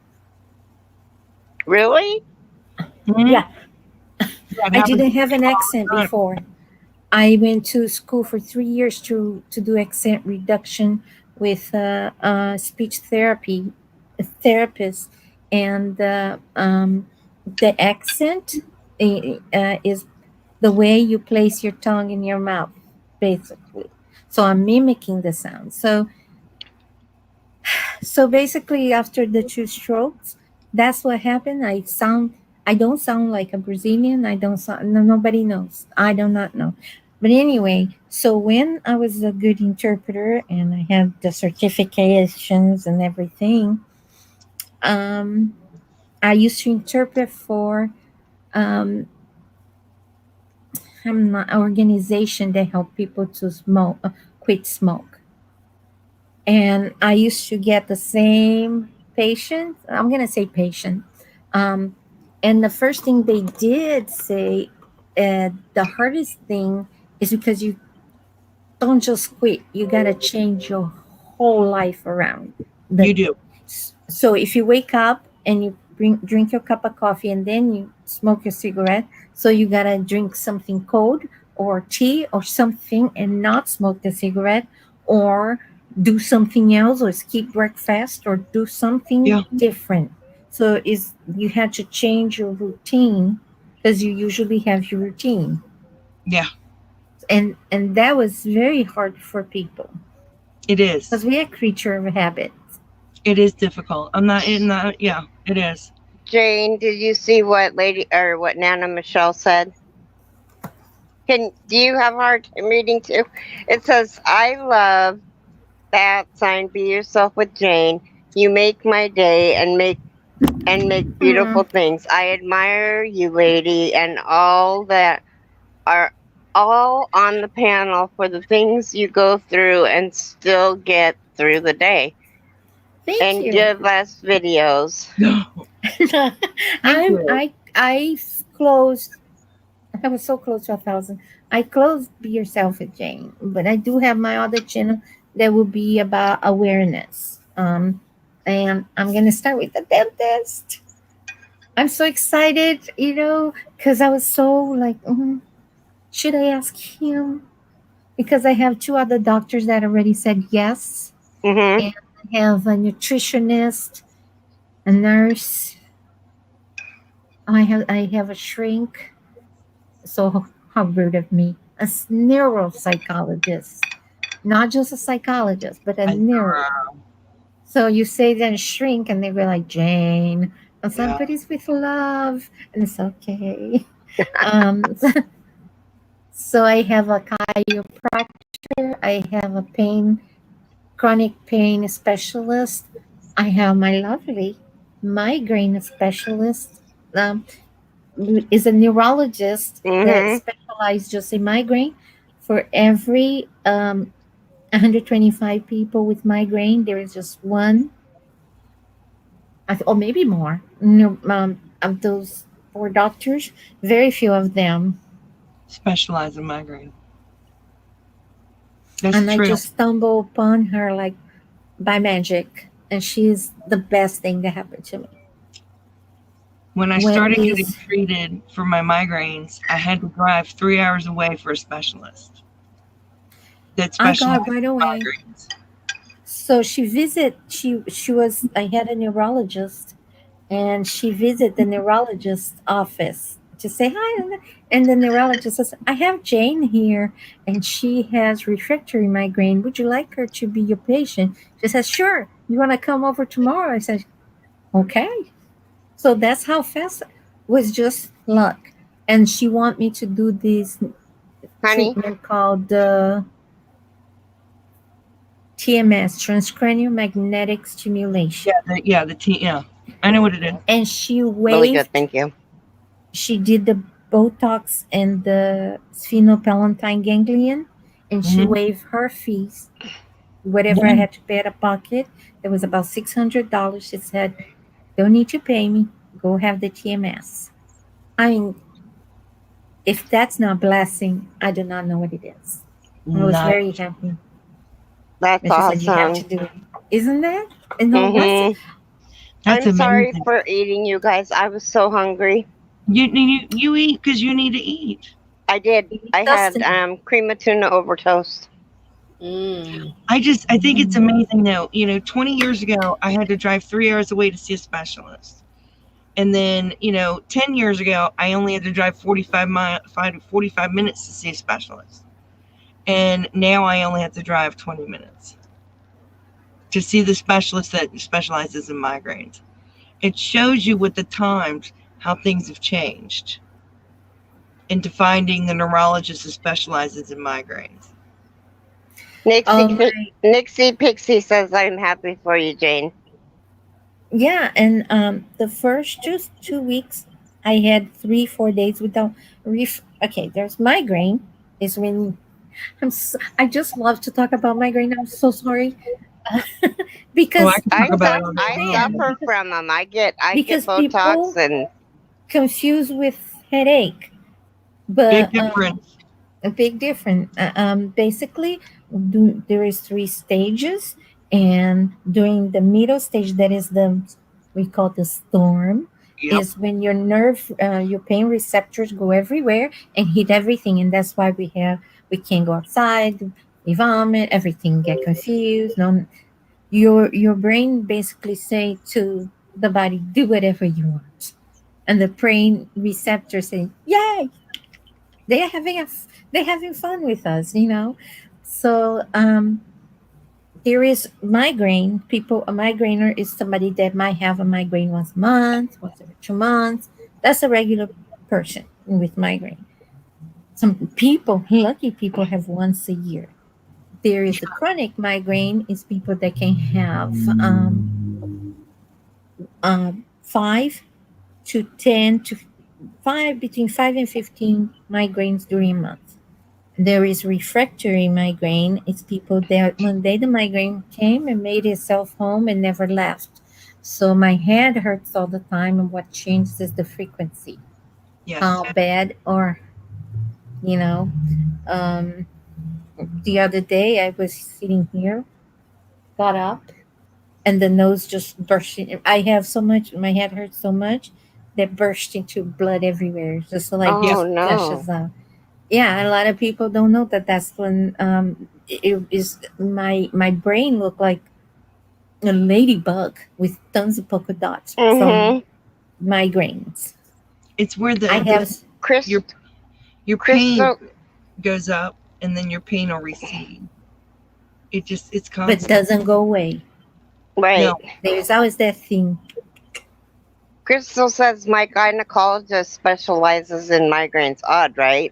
Really? Mm-hmm. Yeah. I didn't have an accent before. I went to school for 3 years to do accent reduction with speech therapist, and the accent is the way you place your tongue in your mouth, basically. So I'm mimicking the sound. So basically, after the 2 strokes, that's what happened. I don't sound like a Brazilian. I don't sound, no, nobody knows. I do not know. But anyway, so when I was a good interpreter and I had the certifications and everything, I used to interpret for an organization that help people to quit smoke. And I used to get the same patient. I'm gonna say patient. Um, and the first thing they did say, the hardest thing is because you don't just quit. You gotta change your whole life around. You do. So if you wake up and you drink your cup of coffee and then you smoke your cigarette, so you gotta drink something cold or tea or something and not smoke the cigarette, or do something else, or skip breakfast, or do something different. So you had to change your routine because you usually have your routine. Yeah. And that was very hard for people. It is. Because we are creature of habit. It is difficult. Yeah, it is. Jane, did you see what what Nana Michelle said? Do you have a hard time reading too? It says, "I love that sign. Be yourself with Jane. You make my day and make beautiful things. I admire you, lady, and all that are all on the panel for the things you go through and still get through the day. Thank you. Give us videos." I closed. I was so close to 1,000. I closed Be Yourself with Jane, but I do have my other channel that will be about awareness. And I'm gonna start with the dentist. I'm so excited, because I was so like, should I ask him? Because I have 2 other doctors that already said yes, and I have a nutritionist, a nurse. I have a shrink. So how rude of me. A neuropsychologist, not just a psychologist, but a neuro. So you say then shrink, and they were like, Jane, somebody's with love, and it's okay. So I have a chiropractor. I have a chronic pain specialist. I have my lovely migraine specialist. Is a neurologist that specializes just in migraine. For every 125 people with migraine, there is just one, or maybe more, of those 4 doctors. Very few of them specialize in migraine. That's and true. I just stumble upon her like by magic, and she's the best thing that happened to me. When I started getting treated for my migraines, I had to drive 3 hours away for a specialist that specialized right away. in migraines. So I had a neurologist, and she visited the neurologist's office to say hi. And the neurologist says, I have Jane here, and she has refractory migraine. Would you like her to be your patient? She says, sure. You want to come over tomorrow? I said, okay. So that's how fast it was, just luck. And she want me to do this treatment called TMS, transcranial magnetic stimulation. Yeah, I know what it is. And she Really good, waved. thank you. She did the Botox and the sphenopalatine ganglion, and she Mhm. waived her fees. Whatever I had to pay out of pocket, it was about $600. She said, "Don't need to pay me. Go have the TMS." I mean, if that's not blessing, I do not know what it is. I was Nice. very happy. That's And she said, "You have to awesome. do it." Isn't that? And no, Hmm. That's I'm sorry amazing. for eating, you guys. I was so hungry. You eat because you need to eat. I did. I had Dustin. cream of tuna over toast. I think it's amazing though. 20 years ago, I had to drive 3 hours away to see a specialist. And then, 10 years ago, I only had to drive 45 minutes to see a specialist. And now I only have to drive 20 minutes to see the specialist that specializes in migraines. It shows you with the times how things have changed into finding the neurologist that specializes in migraines. Nixie Pixie says, I'm happy for you, Jane. Yeah, and the first two weeks, I had 3-4 days without Okay, there's migraine. Is when I just love to talk about migraine. I'm so sorry. Because I can talk about it all I day long. suffer from them. I get because Botox people and confused with headache, Big but difference. a big difference. Basically, there is 3 stages, and during the middle stage, that is the we call the storm. Yep. Is when your pain receptors go everywhere and hit everything, and that's why we can't go outside, we vomit, everything get confused. No, your brain basically say to the body, do whatever you want, and the brain receptors say, yay, they're they're having fun with us. So there is migraine people. A migrainer is somebody that might have a migraine once a month, once every 2 months. That's a regular person with migraine. Some people, lucky people, have once a year. There is a chronic migraine, is people that can have 5 to 10 to 5, between 5 and 15 migraines during a month. There is refractory migraine. It's people that one day the migraine came and made itself home and never left. So my head hurts all the time, and what changes is the frequency. Yes. How bad, or you know, um, the other day I was sitting here, got up, and the nose just burst in. I have so much, my head hurts so much that burst into blood everywhere, just like oh just no. gushes out. Yeah, a lot of people don't know that that's when it is my brain looked like a ladybug with tons of polka dots from migraines. It's where I have your pain goes up and then your pain will recede. It's constant. But doesn't go away. Right. No. There's always that thing. Crystal says my gynecologist specializes in migraines. Odd, right?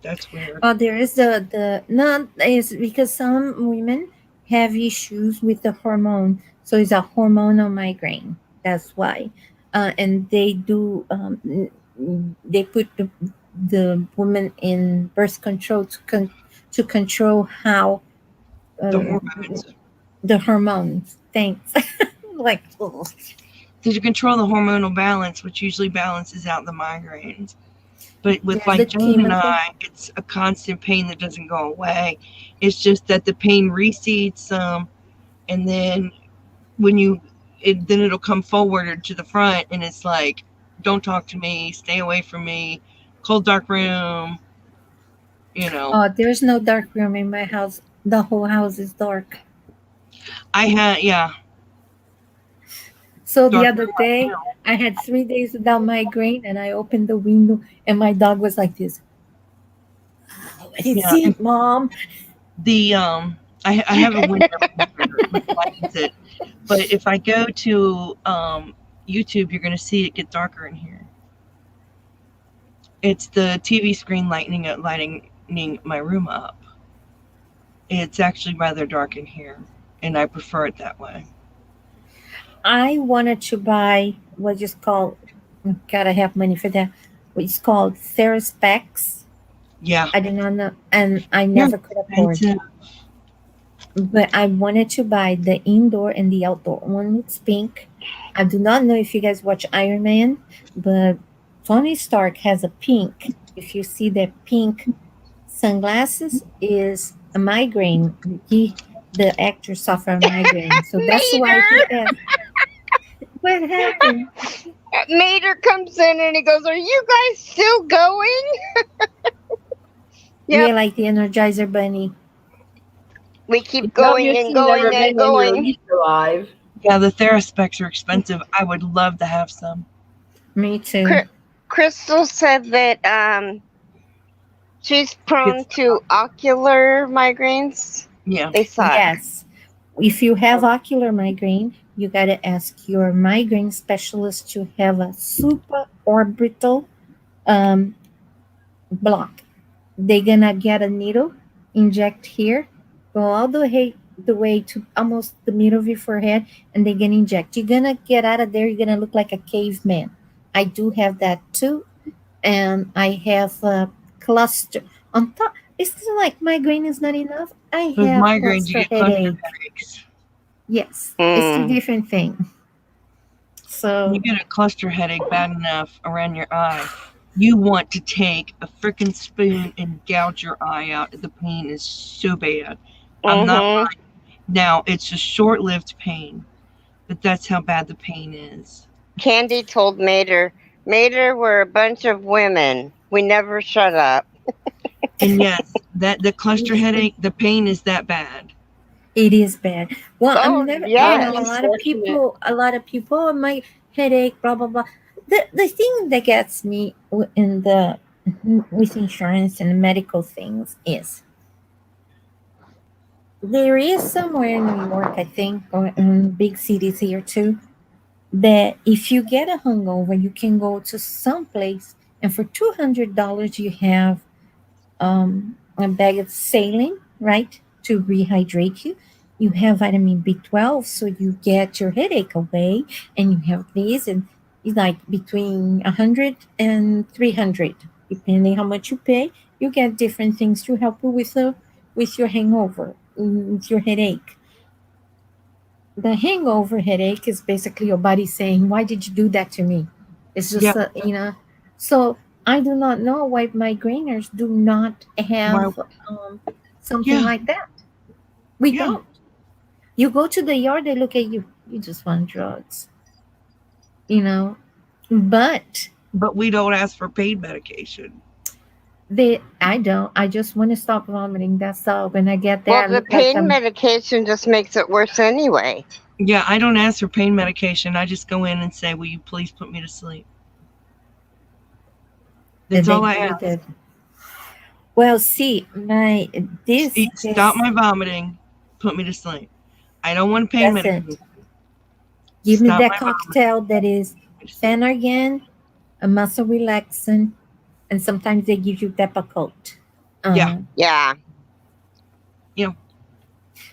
That's weird. Oh, there is the no, is because some women have issues with the hormone, so it's a hormonal migraine. That's why, and they do they put the woman in birth control to control how the hormones. Thanks. Like, to control the hormonal balance, which usually balances out the migraines. But with like Jane and I, it's a constant pain that doesn't go away. It's just that the pain recedes some, and then when then it'll come forward to the front, and it's like, don't talk to me, stay away from me, cold dark room. Oh, there's no dark room in my house. The whole house is dark. Yeah. So the other day, I had 3 days without migraine, and I opened the window, and my dog was like this. What is it, Mom? I have a window with lights it, but if I go to YouTube, you're going to see it get darker in here. It's the TV screen lightening my room up. It's actually rather dark in here, and I prefer it that way. I wanted to buy what is called, gotta have money for that. It's called Theraspex. Yeah. I did not know, and I never could afford. But I wanted to buy the indoor and the outdoor one. It's pink. I do not know if you guys watch Iron Man, but Tony Stark has a pink. If you see that pink sunglasses, is a migraine. The actor suffered a migraine, so that's why he has. What happened? Mater comes in and he goes, "Are you guys still going?" Yep. We're like the Energizer Bunny. We keep going and going and going. Alive. Yeah, the Theraspecs are expensive. I would love to have some. Me too. Crystal said that she's prone to ocular migraines. Yeah. They suck. Yes. If you have ocular migraine, you got to ask your migraine specialist to have a supraorbital block. They're going to get a needle, inject here, go all the way to almost the middle of your forehead, and they're going to inject. You're going to get out of there, you're going to look like a caveman. I do have that too. And I have a cluster on top. It's like migraine is not enough. I With have migraines, you get cluster headaches. Yes, it's a different thing. So you get a cluster headache bad enough around your eye, you want to take a freaking spoon and gouge your eye out. The pain is so bad. I'm not lying. Now, it's a short-lived pain, but that's how bad the pain is. Candy told Mater, we're a bunch of women. We never shut up. And yes, the cluster headache, the pain is that bad. It is bad. Well, Oh, yes. a lot of people, oh, my headache, blah blah blah. The thing that gets me with insurance and medical things is there is somewhere in New York, I think, or in big cities here too, that if you get a hangover, you can go to some place and for $200 you have a bag of saline, right, to rehydrate you. You have vitamin B12, so you get your headache away, and you have these, and it's like between 100 and 300, depending how much you pay. You get different things to help you with your hangover, with your headache. The hangover headache is basically your body saying, "Why did you do that to me?" It's just So I do not know why migraineurs do not have something like that. We don't. You go to the yard, they look at you. You just want drugs, But we don't ask for pain medication. I don't. I just want to stop vomiting. That's all. When I get there, well, the pain medication just makes it worse anyway. Yeah, I don't ask for pain medication. I just go in and say, "Will you please put me to sleep?" That's all I ask. Well, see, stop my vomiting, put me to sleep. I don't want pain medication. Give me that cocktail that is Phenergan, a muscle relaxant, and sometimes they give you Depakote. Yeah.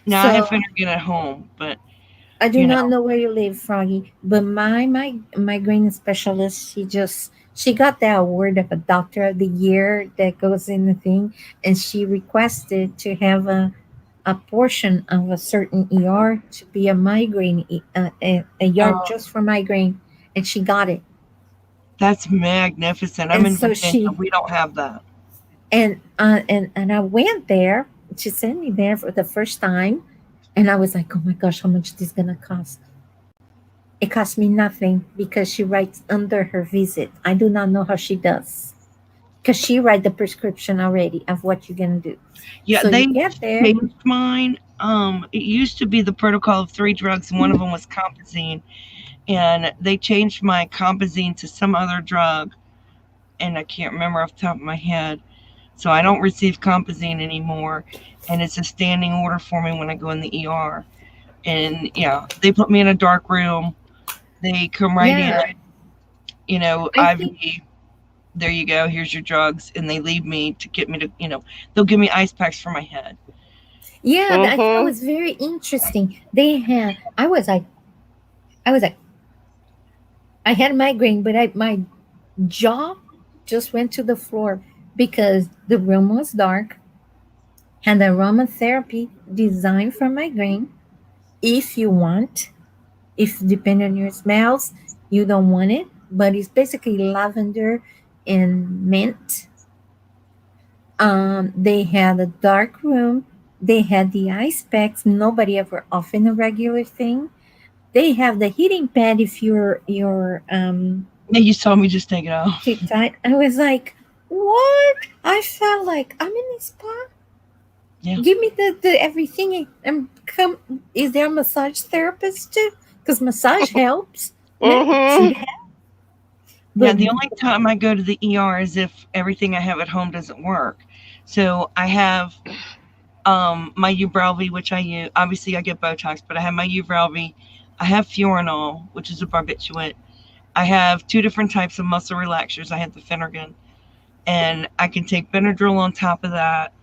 Now I have Phenergan at home, but I do not know where you live, Froggy. But my migraine specialist, she got that award of a doctor of the year that goes in the thing, and she requested to have a portion of a certain ER to be a migraine, a yard just for migraine, and she got it. That's magnificent. I'm in Virginia. We don't have that. And I went there. She sent me there for the first time, and I was like, "Oh my gosh, how much is this gonna cost?" It cost me nothing because she writes under her visit. I do not know how she does, because she write the prescription already of what you're gonna do. Yeah, so they changed mine. It used to be the protocol of 3 drugs, and one of them was Compazine, and they changed my Compazine to some other drug, and I can't remember off the top of my head. So I don't receive Compazine anymore, and it's a standing order for me when I go in the ER. And they put me in a dark room. They come right in, IV. There you go. Here's your drugs, and they leave me to get me to, they'll give me ice packs for my head. Yeah, I thought it Mm-hmm. was very interesting. They had. I was like, I had migraine, but my jaw just went to the floor because the room was dark, had aromatherapy designed for migraine. If you want, if depending on your smells, you don't want it, but it's basically lavender and mint. They had a dark room. They had the ice packs. Nobody ever offered a regular thing. They have the heating pad if you're Yeah, you saw me just take it off. too tight. I was like, what? I felt like I'm in a spa. Yeah. Give me the everything and come. Is there a massage therapist too? Because massage helps. Yeah, should Mm-hmm. have. Yeah, But the only time I go to the ER is if everything I have at home doesn't work. So I have my Ubrelvy, which I use. Obviously, I get Botox, but I have my Ubrelvy. I have Furanol, which is a barbiturate. I have two different types of muscle relaxers. I have the Phenergan, and I can take Benadryl on top of that.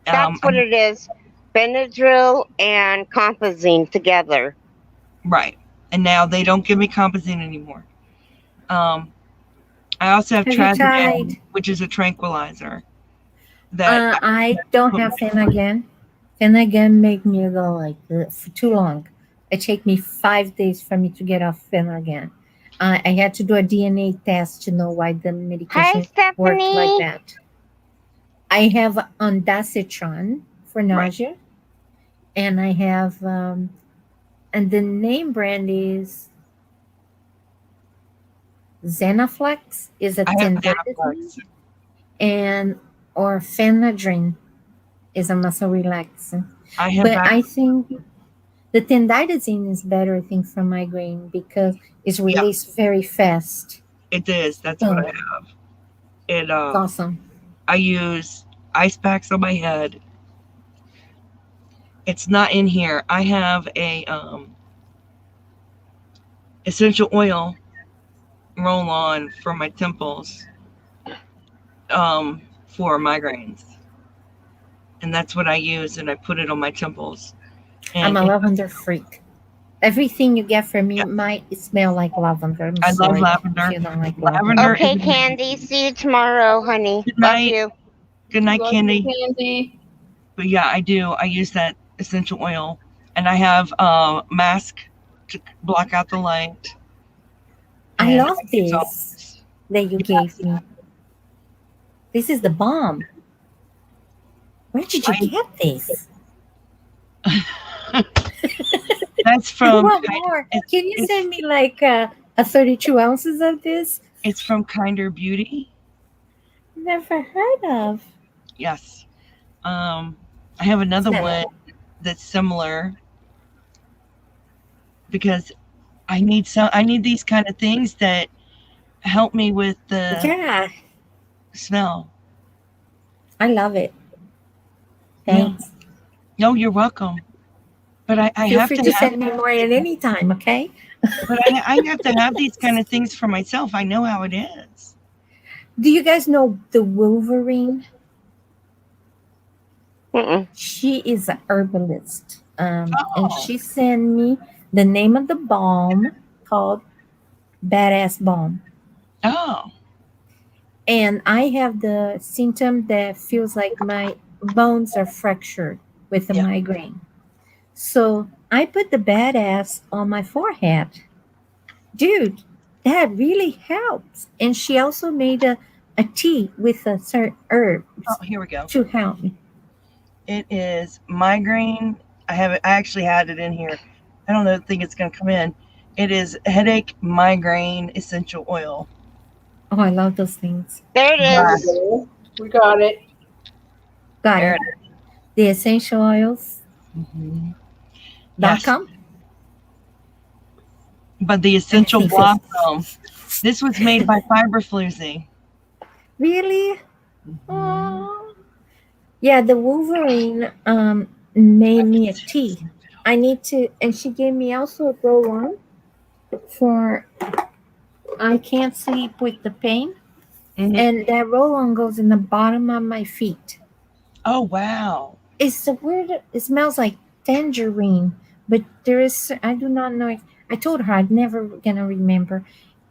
That's what it is. Benadryl and Compazine together. Right. And now they don't give me Compazine anymore. Um, I also have have you tried? Trazodone, which is a tranquilizer that I I don't put have Phenergan. Phenergan make me go like for too long. It take me 5 days for me to get off Phenergan. I had to do a DNA test to know why the Hi, medication worked like Stephanie. that. I have ondansetron for right. nausea, and I have and the name brand is Zenaflex is a I have tendidine, Xanax. and or Phenadrine is a muscle relaxant. I have But back. I think the tendidine is better, I think, for migraine because it's Yeah, released very fast. it is. That's what So I have. It it's awesome. I use ice packs on my head. It's not in here. I have a essential oil roll on for my temples for migraines, and that's what I use, and I put it on my temples. I'm And a it, lavender freak. Everything you get from me yeah, might smell like lavender. I'm I love sorry if lavender. you don't like lavender. Lavender is Okay, Candy. See you tomorrow, honey. good Love night. you. Good night, Love you, Candy. Candy. But yeah, I do. I use that essential oil, and I have mask to block out the light, I and love I use all this this. that you gave me. This is the bomb. Where did you I, get this? that's I from want more. it's Can you it's send me like a 32 ounces of this? it's from Kinder Beauty. Never heard of. Yes. I have another Smell one it. that's similar because I need these kind of things that help me with the Yeah, smell. I love it. Yeah. Thanks. No, you're welcome. But I Feel have free to to have send me more at any time, okay? I have to have these kind of things for myself. I know how it is. Do you guys know the Wolverine? Mm-mm. She is a herbalist. And Oh, she sent me the name of the balm called Badass Balm. oh, And I have the symptom that feels like my bones are fractured with a yeah. migraine. So I put the badass on my forehead. Dude, that really helps. And she also made a tea with a certain Oh, herbs here we go. to help me. It is migraine. I have it. I actually had it in here. I don't know. Think it's going to come in. It is headache migraine essential oil. Oh, I love those things. There it There we is. go. We got it. Got There it. it The essential oils. is. Mm-hmm. Dot Yes, com. but the I essential think so. blossom. This was made by Fiberfloozy. Really? Mm-hmm. Oh. Yeah, the Wolverine made me a tea. I need to, and she gave me also a roll on for I can't sleep with the pain, Mm-hmm. and that roll on goes in the bottom of my feet. Oh wow! It's a weird. It smells like tangerine, but there is. I do not know. I told her I'd never gonna remember,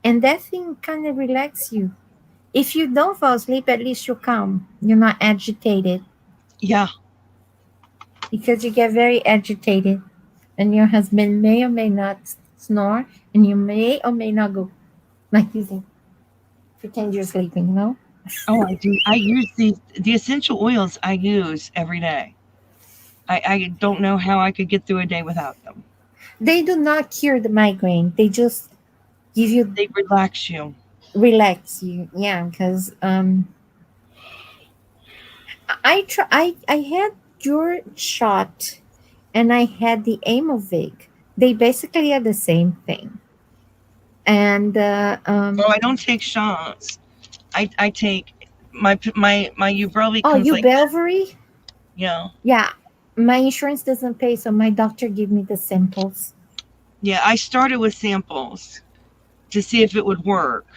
and that thing kind of relaxes you. If you don't fall asleep, at least you're calm. You're not agitated Yeah. because you get very agitated, and your husband may or may not snore, and you may or may not go like you think, pretend you're sleeping. You know. Oh, I do. I use the essential oils I use every day. I don't know how I could get through a day without them. They do not cure the migraine. They just give you They relax you. relax you. Yeah, because I had your shot and I had the Amovic. They basically are the same thing. And Oh, I don't take shots. I take my Ubrelvy oh, comes you like Belvery? yeah. Yeah, my insurance doesn't pay, so my doctor gave me the samples. Yeah, I started with samples to see if it would work.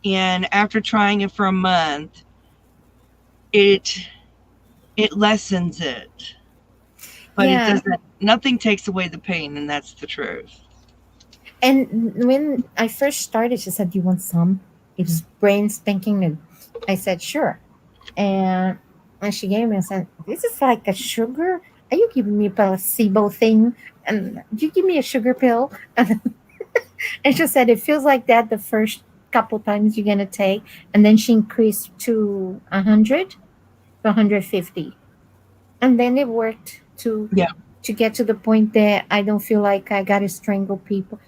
And after trying it for a month, it lessens it. But it doesn't, nothing takes away the pain, and that's the truth. And when I first started, she said, "Do you want some?" It was brain spanking new. I said, "Sure." And when she gave me, I said, "This is like a sugar. Are you giving me a placebo thing? And do you give me a sugar pill?" And she said, "It feels like that the first couple times you're gonna take," and then she increased to 100 to 150, and then it worked to get to the point that I don't feel like I gotta strangle people,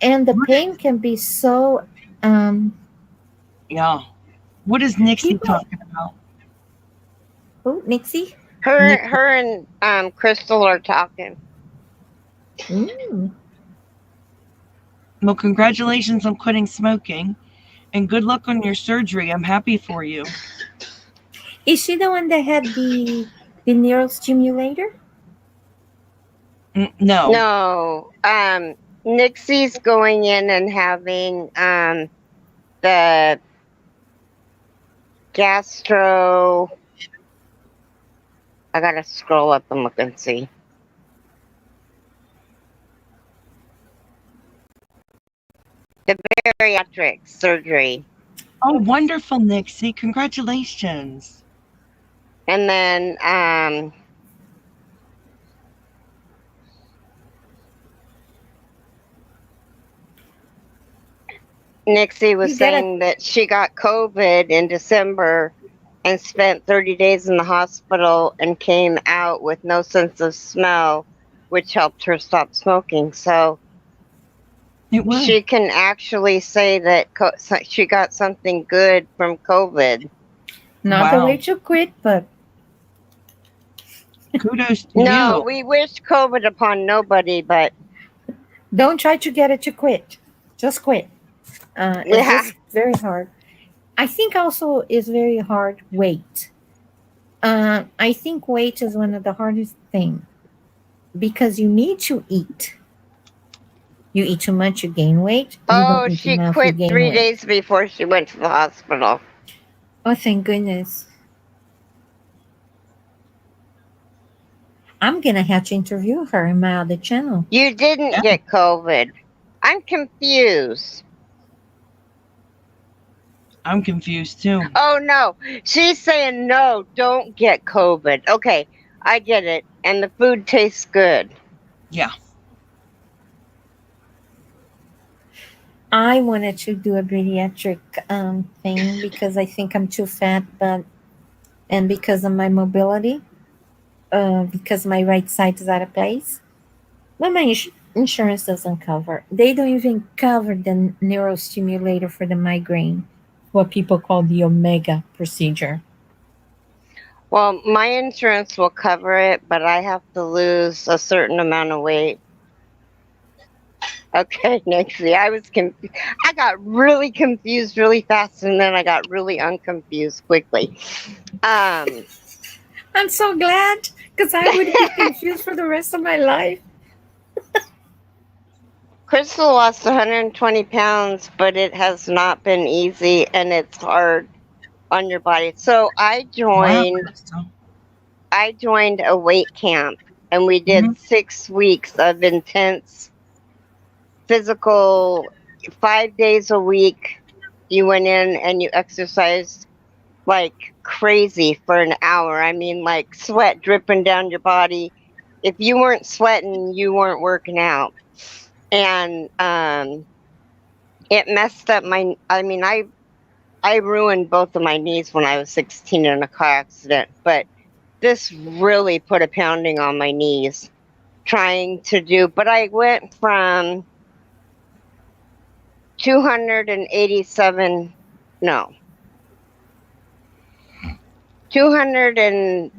and the pain can be so. Yeah. What is Nixie talking about? Oh, Nixie? Her and Crystal are talking. Well, congratulations on quitting smoking, and good luck on your surgery. I'm happy for you. Is she the one that had the neural stimulator? No. Nixie's going in and having the gastro. I gotta scroll up and look and see. The bariatric surgery. Oh, wonderful, Nixie. Congratulations. And then Nixie was saying that she got COVID in December and spent 30 days in the hospital and came out with no sense of smell, which helped her stop smoking. So she can actually say that she got something good from COVID. Not the way to quit, but kudos to no, you. we wish COVID upon nobody, but don't try to get it to quit. Just quit. It's just very hard. I think also it's very hard weight. I think weight is one of the hardest things because you need to eat. You eat too much, you gain weight. Oh, she quit 3 days before she went to the hospital. Oh, thank goodness. I'm going to have to interview her in my other channel. You didn't get COVID. I'm confused. I'm confused too. Oh, no. She's saying, no, don't get COVID. Okay, I get it. And the food tastes good. Yeah. I wanted to do a bariatric thing because I think I'm too fat, and because of my mobility, because my right side is out of place. But my insurance doesn't cover. They don't even cover the neurostimulator for the migraine, what people call the Omega procedure. Well, my insurance will cover it, but I have to lose a certain amount of weight. Okay, Nixie, I was confused. I got really confused really fast, and then I got really unconfused quickly. I'm so glad, because I would be confused for the rest of my life. Crystal lost 120 pounds, but it has not been easy, and it's hard on your body. So I joined. Wow, I joined a weight camp, and we did 6 weeks of intense physical, 5 days a week. You went in and you exercised like crazy for an hour. I mean, like sweat dripping down your body. If you weren't sweating, you weren't working out. And it messed up my. I mean, I ruined both of my knees when I was 16 in a car accident, but this really put a pounding on my knees trying to do. But I went from 287, no, 200 and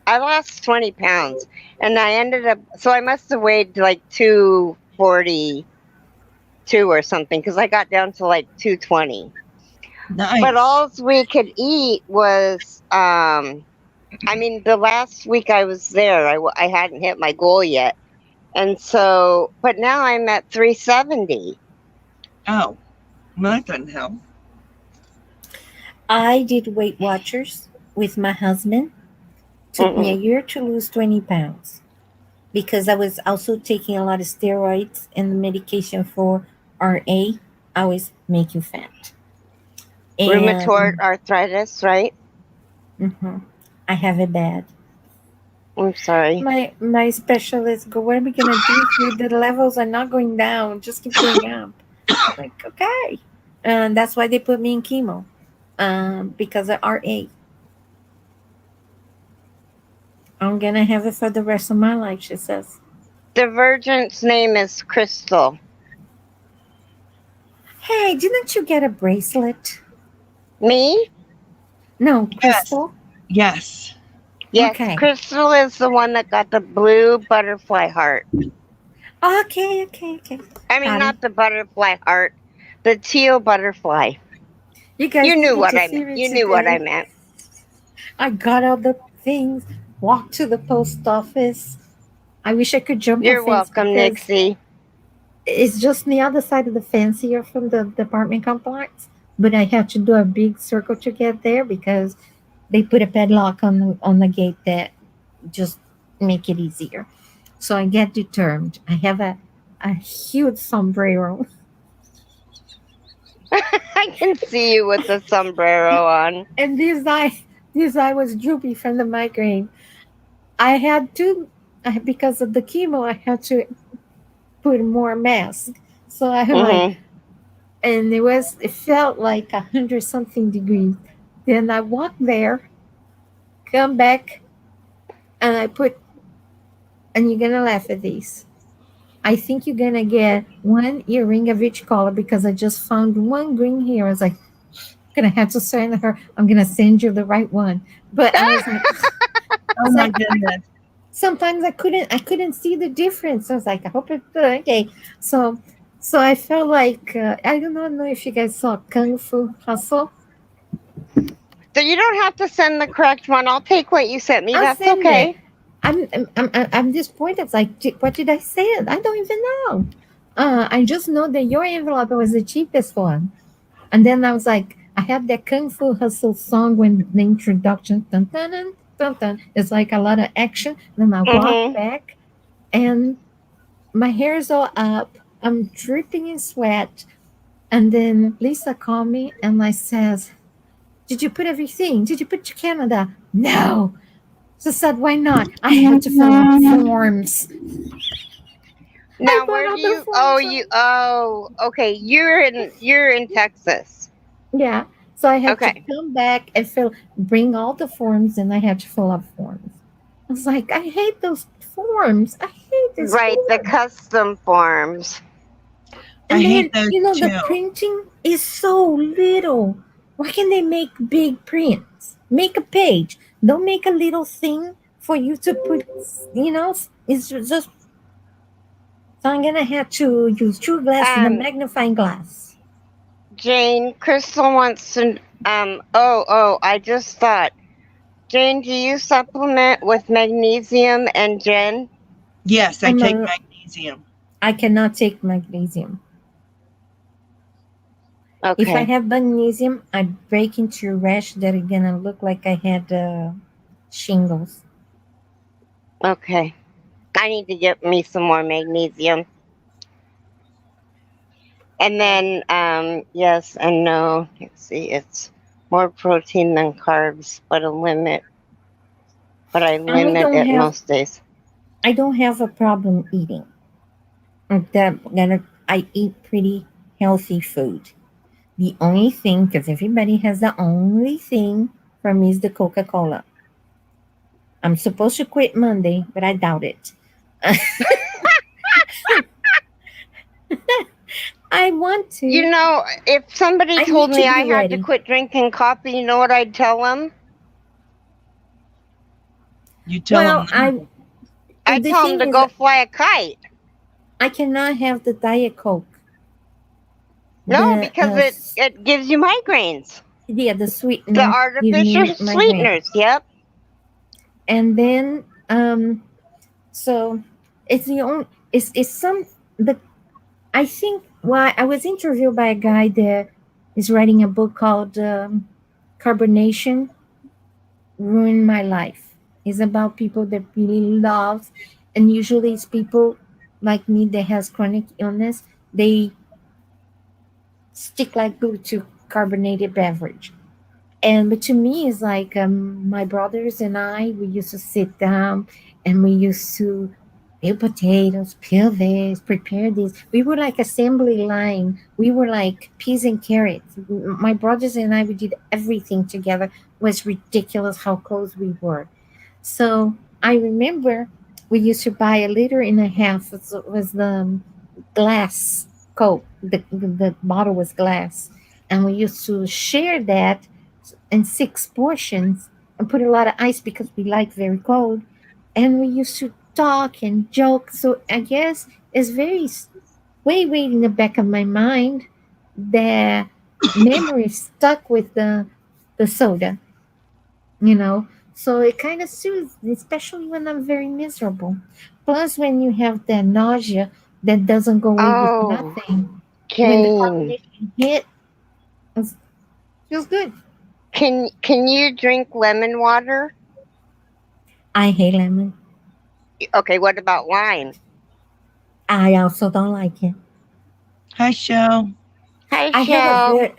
I lost 20 pounds, and I ended up, so I must have weighed like 242 or something, because I got down to like 220. Nice. But all we could eat was, I mean, the last week I was there, I hadn't hit my goal yet. And so, but now I'm at 370. Oh, well, that doesn't help. I did Weight Watchers with my husband. Took me a year to lose 20 pounds because I was also taking a lot of steroids and the medication for RA. Always make you fat. Rheumatoid arthritis, right? I have it bad. I'm sorry. My specialist go, what are we gonna do here? The levels are not going down, just keep going up. I'm like, okay. And that's why they put me in chemo. Because of RA. I'm gonna have it for the rest of my life, she says. Divergent's name is Crystal. Hey, didn't you get a bracelet? Me? No, Crystal? Yes. Yes, Okay. Crystal is the one that got the blue butterfly heart. Okay. I mean, not the butterfly heart, the teal butterfly. You guys knew what I meant. You knew what I meant. I got all the things, walked to the post office. I wish I could jump You're a fence. welcome, Nixie. It's just the other side of the fence here from the apartment complex, but I had to do a big circle to get there because they put a padlock on the gate that just make it easier. So I get determined. I have a huge sombrero. I can see you with the sombrero on. And this eye was droopy from the migraine. I had to, because of the chemo, I had to put more mask. So I like, and it felt like 100 something degrees. Then I walk there, come back, and I put, and you're gonna laugh at these. I think you're gonna get one earring of each color because I just found one green here. I was like, I'm gonna have to send her. I'm gonna send you the right one. But I was like, oh my goodness. Sometimes I couldn't see the difference. I was like, I hope it's good. Okay, so I felt like I don't know if you guys saw Kung Fu Hustle. So you don't have to send the correct one. I'll take what you sent me. That's okay. I'm disappointed. It's like, what did I say? I don't even know. I just know that your envelope was the cheapest one, and then I was like, I had that Kung Fu Hustle song when the introduction, dun, dun, dun, dun, dun. It's like a lot of action. Then I walk back, and my hair is all up. I'm dripping in sweat, and then Lisa called me and I says, "Did you put everything? Did you put your Canada?" No. So I said, why not? I had to fill out forms. Now where do you? Okay. You're in Texas. Yeah. So I had to come back and bring all the forms, and I had to fill out forms. I was like, I hate those forms. I hate this. Right, the custom forms. And then the printing is so little. Why can't they make big prints? Make a page. Don't make a little thing for you to put, it's just, so I'm going to have to use true glass and a magnifying glass. Jane, Crystal wants to, I just thought, Jane, do you supplement with magnesium and Jen? Yes, I take magnesium. I cannot take magnesium. Okay. If I have magnesium, I break into a rash that is gonna look like I had shingles. Okay. I need to get me some more magnesium. And then, yes and no. Let's see, it's more protein than carbs, but I limit don't it have most days. I don't have a problem eating. I eat pretty healthy food. The only thing, because everybody has the only thing for me is the Coca Cola. I'm supposed to quit Monday, but I doubt it. I want to. You know, if somebody I told need to me I be had to ready. quit drinking coffee, you know what I'd tell them? You tell Well, them. I'd the tell them thing to is, go fly a kite. I cannot have the Diet Coke. No, The because it gives you migraines. the The sweetener give artificial me migraine, sweeteners. Yep. and then so it's the only it's some the I think why I was interviewed by a guy that is writing a book called Carbonation Ruined My Life. It's about people that really love, and usually it's people like me that has chronic illness. They stick like glue to carbonated beverage. And but to me, it's like my brothers and I. We used to sit down and we used to peel potatoes, peel this, prepare this. We were like assembly line. We were like peas and carrots. My brothers and I, we did everything together. It was ridiculous how close we were. So I remember we used to buy a liter and a half. Was the glass Coke. The bottle was glass, and we used to share that in six portions and put a lot of ice because we like very cold. And we used to talk and joke. So I guess it's way in the back of my mind the memory stuck with the soda, you know. So it kind of soothes, especially when I'm very miserable. Plus, when you have that nausea that doesn't go away with Oh, nothing, when the Jane, carbonation hit, it feels good. can you drink lemon water? I hate lemon. Okay, what about lime? I also don't like it. Hi, Shell. Hi, I have a Shell. very,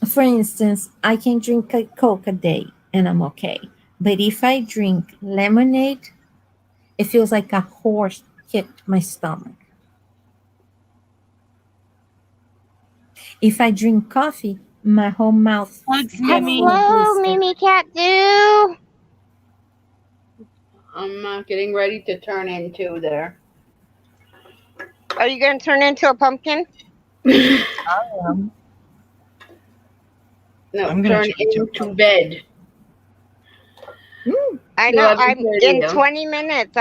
for instance, I can drink a Coke a day and I'm okay. But if I drink lemonade, it feels like a horse kicked my stomach. If I drink coffee, my whole mouth Hugs, gets Mimi. full of Hello, blister. Mimi Cat Do. I'm getting ready to turn into there. Are you going to turn into a pumpkin? Um, No, I'm gonna turn change it. into bed. I know. I'm 11:30 in though. 20 minutes.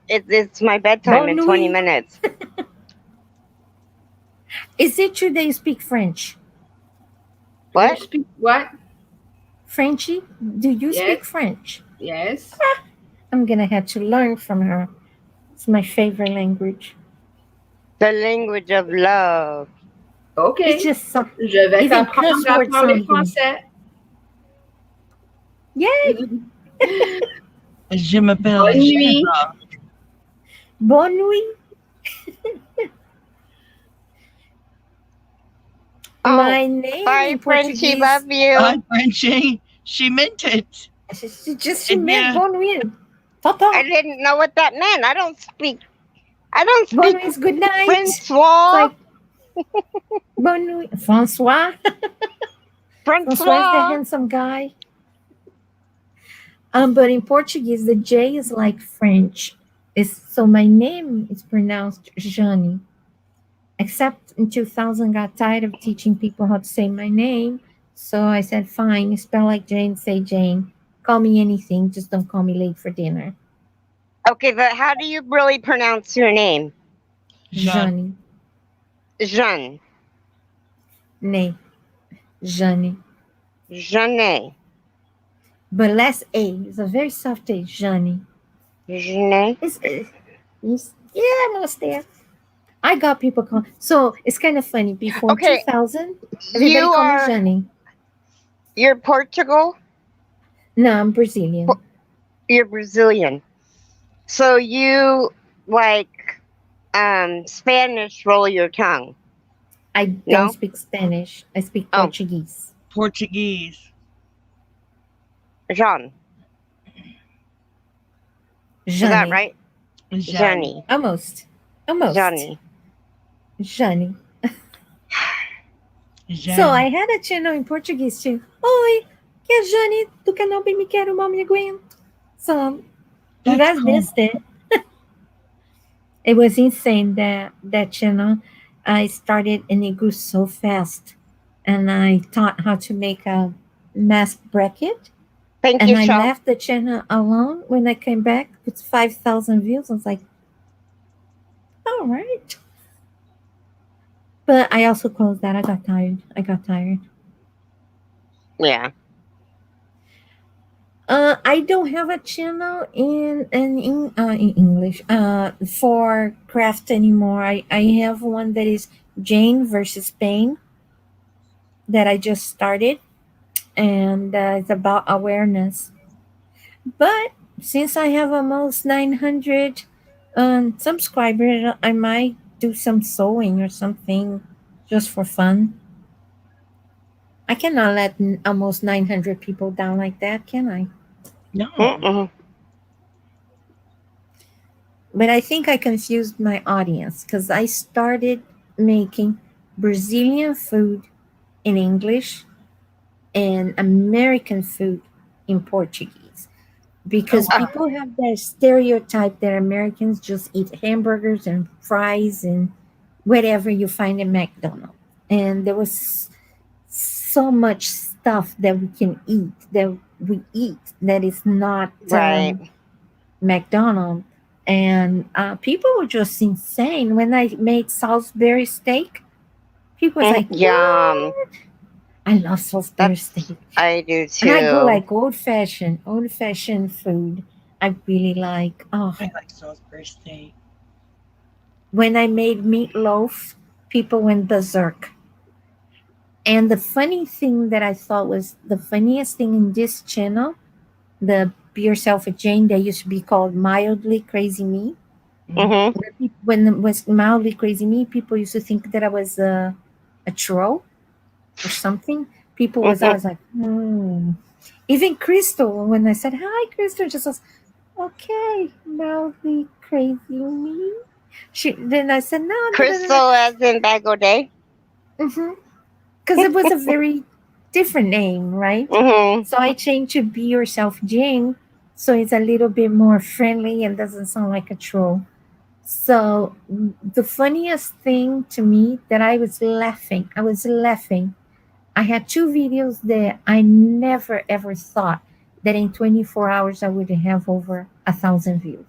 It's my bedtime Bon in 20 nuit. minutes. Is it true that you speak French? You What? speak what? Frenchie? Do you Yes. speak French? Yes. I'm gonna have to learn from her. It's my favorite language. The language of love. OK. It's just so, Je vais even t'apprendre curse à words parler sound good. français. Yay! Je m'appelle Bonne nuit. Geneva. Bonne nuit. Oh, My name bye, in Frenchie. Portuguese. Love you. Hi, Frenchie. She meant it. She And meant yeah. bonne nuit. I Tata. didn't know what that meant. I don't speak Bonne nuit is good night. Francois. It's like bonne nuit. Francois. Francois is the Francois. handsome guy. But in Portuguese, the J is like French. So my name is pronounced Jani. Except in 2000, got tired of teaching people how to say my name. So I said, fine, spell like Jane, say Jane. Call me anything, just don't call me late for dinner. Okay, but how do you really pronounce your name? Jani. Jean. Nay. Jani. Jeanne. But less A. It's a very soft A. Jani. Jeanne. Yeah, almost there. I got people calling. So it's kind of funny. Before Okay, 2000, everybody called me Jani. You're Portugal? No, I'm Brazilian. You're Brazilian. So you like Spanish roll your tongue. I don't No? speak Spanish. I speak Oh, Portuguese. Portuguese. Jean. Is that Johnny. right? Johnny. Johnny. Almost. Almost. Johnny. Johnny. So Johnny. I had a channel in Portuguese too. Oi, que é Jane do canal Bem Me Quero Mal Me Aguento. So you That's guys cool. missed it. It was insane that channel. I started and it grew so fast. And I taught how to make a mask bracket. Thank And you, I Sean. left the channel alone. When I came back, it's 5,000 views. I was like, all right. But I also closed that. I got tired. Yeah. I don't have a channel in English for craft anymore. I have one that is Jane versus Spain that I just started, and it's about awareness. But since I have almost 900 subscribers, I might do some sewing or something just for fun. I cannot let almost 900 people down like that, can I? No. Mm-mm. But I think I confused my audience because I started making Brazilian food in English and American food in Portuguese. Because Oh, wow. people have that stereotype that Americans just eat hamburgers and fries and whatever you find in McDonald's. And there was so much stuff that we eat that is not Right. McDonald's. And people were just insane when I made Salisbury steak. People was like, Yum. "What?" I love Salisbury That's steak, I do and I go too. like old fashioned food. I really like. Oh, I like Salisbury steak. when I made meatloaf, people went berserk. And the funny thing that I thought was the funniest thing in this channel, the Be Yourself a Jane, that used to be called Mildly Crazy Me. Mm-hmm. When it was Mildly Crazy Me, people used to think that I was a troll or something. People was Mm-hmm. always like, hmm. Even Crystal, when I said hi, Crystal just was okay, mildly crazy me. Then I said no, Crystal as in Bag O'Day? because it was a very different name, right? Mm-hmm. So I changed to Be Yourself Jane, so it's a little bit more friendly and doesn't sound like a troll. So the funniest thing to me that I was laughing. I had two videos that I never ever thought that in 24 hours I would have over 1,000 views.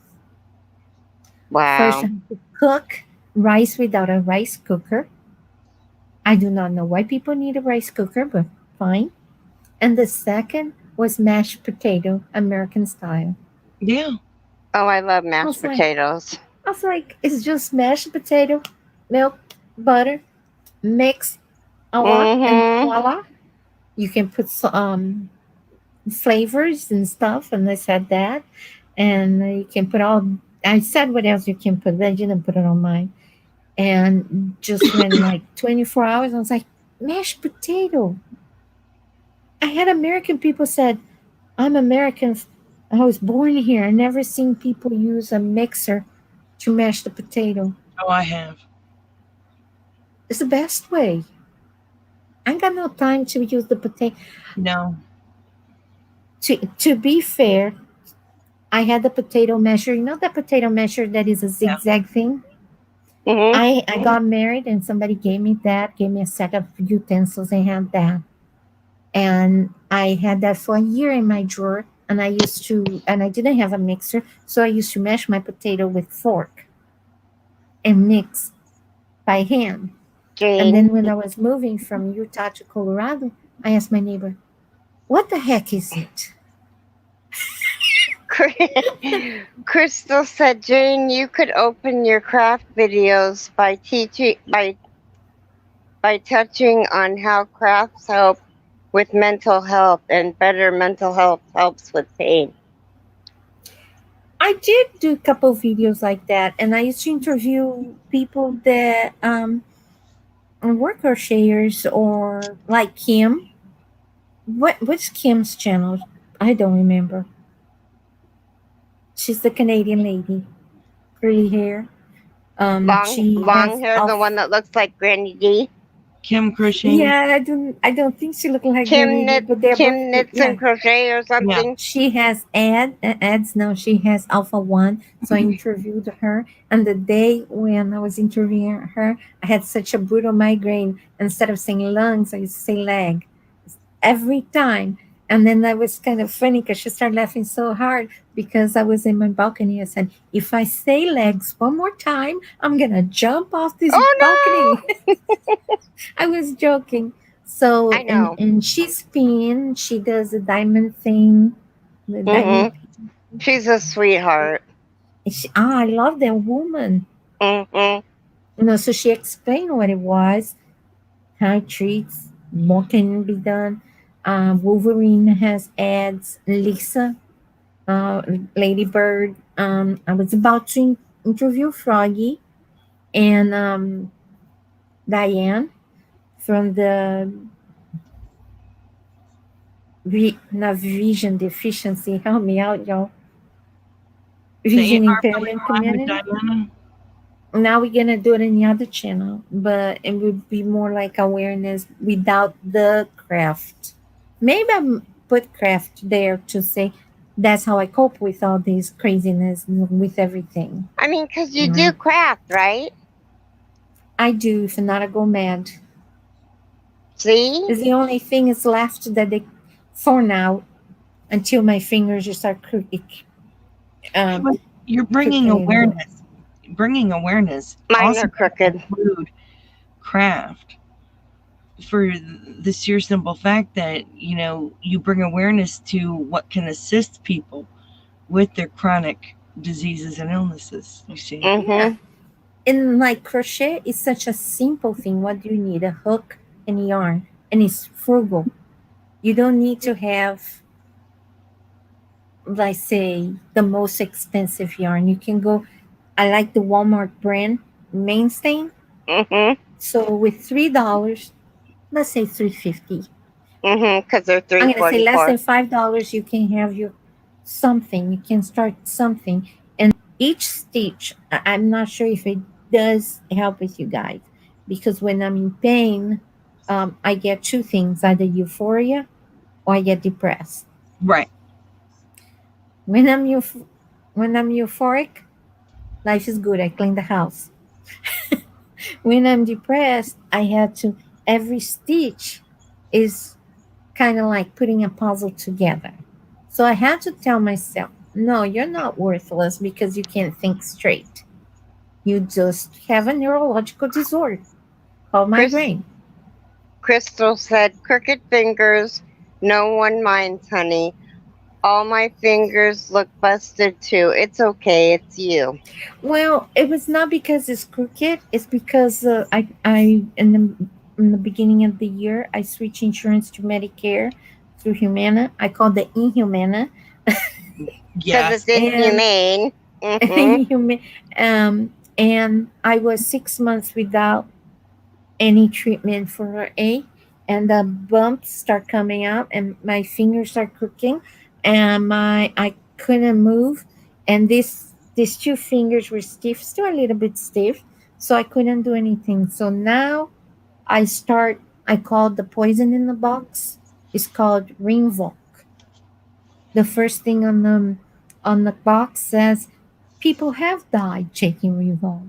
First, I Wow. had to cook rice without a rice cooker. I do not know why people need a rice cooker, but fine. And the second was mashed potato, American style. Yeah. Oh, I love I mashed was like, potatoes. it's just mashed potato, milk, butter, mix, a la, and Mm-hmm. voila. You can put some flavors and stuff, and I said that. And you can put all, I said what else you can put, but I didn't put it on mine. And just went like 24 hours. I was like, mashed potato. I had American people said, I'm American. I was born here. I never seen people use a mixer to mash the potato. Oh, I have. It's the best way. I ain't got no time to use the potato. No. To be fair, I had the potato masher. You know that potato masher that is a zigzag thing? Mm-hmm. I got married and somebody gave me a set of utensils. I had that. And I had that for a year in my drawer. And I didn't have a mixer. So I used to mash my potato with fork and mix by hand. And then Jane. when I was moving from Utah to Colorado, I asked my neighbor, what the heck is it? Crystal said, Jane, you could open your craft videos by teaching by touching on how crafts help with mental health and better mental health helps with pain. I did do a couple of videos like that, and I used to interview people that were crocheters, or like Kim. What's Kim's channel? I don't remember. She's the Canadian lady, curly hair. She Long has hair, the one that looks like Granny D. Kim Crochet. Yeah, I don't think she looked like Granny D, but they're both, Knits yeah. and crochet or something. Yeah. She has ads now. She has Alpha One, so I interviewed her. And the day when I was interviewing her, I had such a brutal migraine. Instead of saying lungs, I used to say leg every time. And then that was kind of funny because she started laughing so hard because I was in my balcony. I said, "If I say legs one more time, I'm gonna jump off this balcony." No! I was joking. So I know. and she spins. She does the diamond thing. The diamond. She's a sweetheart. I love that woman. So she explained what it was, how it treats, what can be done. Wolverine has ads. Lisa, Lady Bird. I was about to interview Froggy and Diane from the vision deficiency. Help me out, y'all. Vision impairment community. Now we're gonna do it in the other channel, but it would be more like awareness without the craft. Maybe I put craft there to say that's how I cope with all this craziness with everything. I mean, because you do craft, right? I do. If not, I go mad. See? It's the only thing is left that they, for now, until my fingers just start crooked. You're bringing awareness. Bringing awareness. Mine are crooked. Craft. For the sheer simple fact that, you bring awareness to what can assist people with their chronic diseases and illnesses. You see? Yeah. And like crochet is such a simple thing. What do you need? A hook and yarn. And it's frugal. You don't need to have, let's say, the most expensive yarn. You can go, I like the Walmart brand, Mainstay. So with $3, let's say $3.50. Because they're $3.44. I'm gonna say less than $5. You can have your something. You can start something, and each stitch. I'm not sure if it does help with you guys, because when I'm in pain, I get two things: either euphoria or I get depressed. Right. When I'm euphoric, life is good. I clean the house. When I'm depressed, I had to. Every stitch is kind of like putting a puzzle together. So I had to tell myself, no, you're not worthless because you can't think straight. You just have a neurological disorder called migraine. Crystal said, crooked fingers, no one minds, honey. All my fingers look busted too. It's okay. It's you. Well, it was not because it's crooked. It's because I in the beginning of the year, I switched insurance to Medicare through Humana. I called the Inhumana. Because it's inhumane. And I was 6 months without any treatment for A, and the bumps start coming out, and my fingers start crooking, and I couldn't move, and these two fingers were stiff, still a little bit stiff, so I couldn't do anything. So now I called the poison in the box. It's called Rinvoq. The first thing on the box says people have died taking Rinvoq.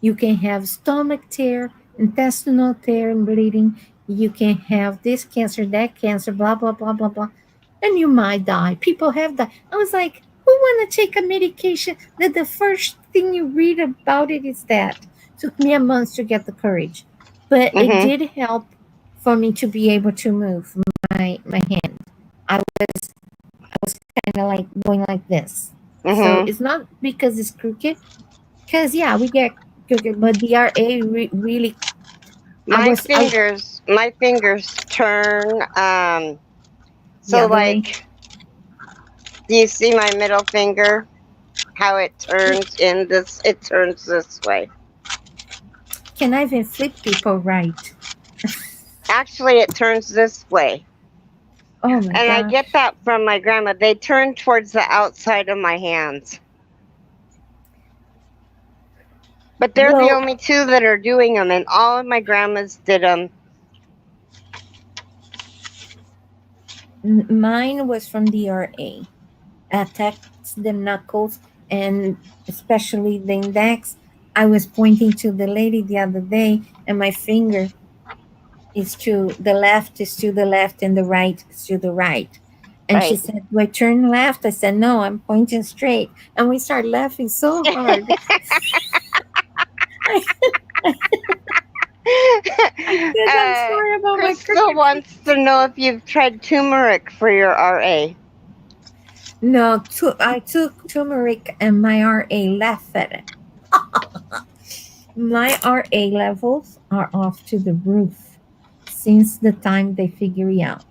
You can have stomach tear, intestinal tear and bleeding. You can have this cancer, that cancer, blah blah blah blah blah, and you might die. People have died. I was like, who want to take a medication that the first thing you read about it is that? Took me a month to get the courage. But it did help for me to be able to move my hand. I was kind of like going like this. So it's not because it's crooked. Because we get crooked, but DRA really. My fingers turn. So like, do you see my middle finger? how it turns in this. It turns this way. Can I even flip people right? Actually, it turns this way. Oh my And I gosh. get that from my grandma. They turn towards the outside of my hands. But they're the Well, only two that are doing them, and all of my grandmas did them. mine was from the RA. Attacks the knuckles and especially the index. I was pointing to the lady the other day, and my finger is to the left, is to the left, and the right is to the right. And she Right. said, "Do I turn left?" I said, "No, I'm pointing straight." And we started laughing so hard. I said, "I'm sorry about my Crystal crooked wants to know if you've tried turmeric for your RA. No, I took turmeric and my RA laughed at it. My RA levels are off to the roof since the time they figure it out.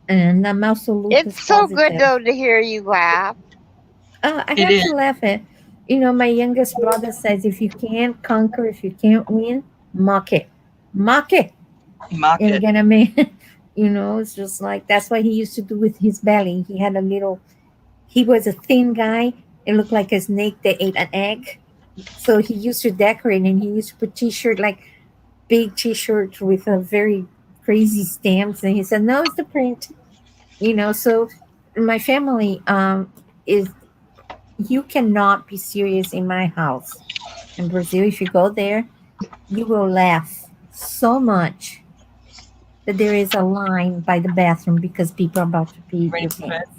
And I'm also lupus It's so good, positive. though, to hear you laugh. I It have is. to laugh at. You know, my youngest brother says, if you can't conquer, if you can't win, mock it. Mock it. Mock And it. get a man. You know, it's just like, that's what he used to do with his belly. He had a little, he was a thin guy. It looked like a snake that ate an egg. So he used to decorate, and he used to put t-shirt, like big t-shirts with a very crazy stamps. And he said, no, it's the print. You know, so my family is, you cannot be serious in my house. In Brazil, if you go there, you will laugh so much that there is a line by the bathroom because people are about to pee Ready your for bed? pants.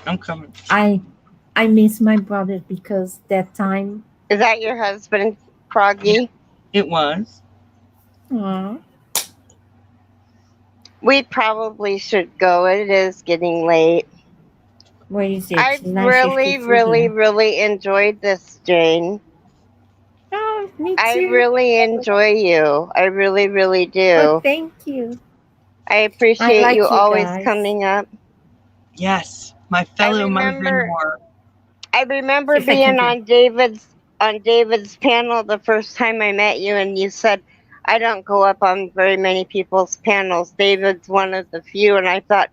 I'm coming. I miss my brother because that time. Is that your husband, Froggy? It was. Aw, We probably should go. It is getting late. what is it? I It's 9:53 really, here. really enjoyed this, Jane. Oh, me I too. really enjoy you. I really, really Oh, do. thank you. I I appreciate you like you always guys. coming up. Yes, my I fellow migrant remember war. I remember If I can being do. on David's panel the first time I met you, and you said, I don't go up on very many people's panels. David's one of the few. And I thought,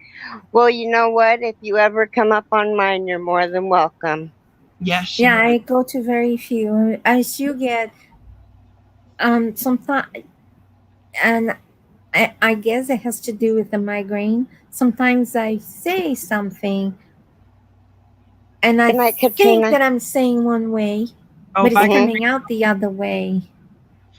well, you know what? If you ever come up on mine, you're more than welcome. Yes, she Yeah, I is. go to very few. I still get sometimes, and I guess it has to do with the migraine. Sometimes I say something, and I Good night, think Katrina. that I'm saying one way, Oh, but it's bye, coming out the other way.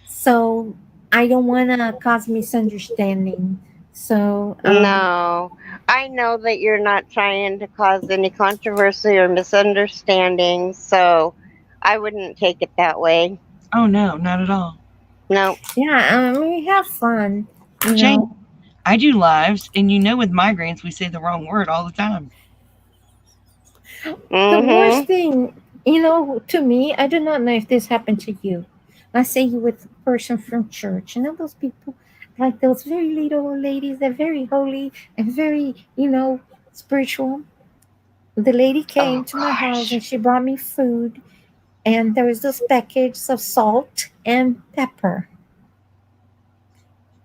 So I don't want to cause misunderstanding. So No, I know that you're not trying to cause any controversy or misunderstanding, so I wouldn't take it that way. Oh no, not at all. No. yeah, we have fun. You Jane, know, I do lives, and you know with migraines we say the wrong word all the time. the worst Mm-hmm. thing, to me, I do not know if this happened to you. Let's say you with a person from church, those people, like those very little old ladies, they're very holy and very, spiritual. The lady came Oh, to my house gosh. and she brought me food, and there was those packets of salt and pepper.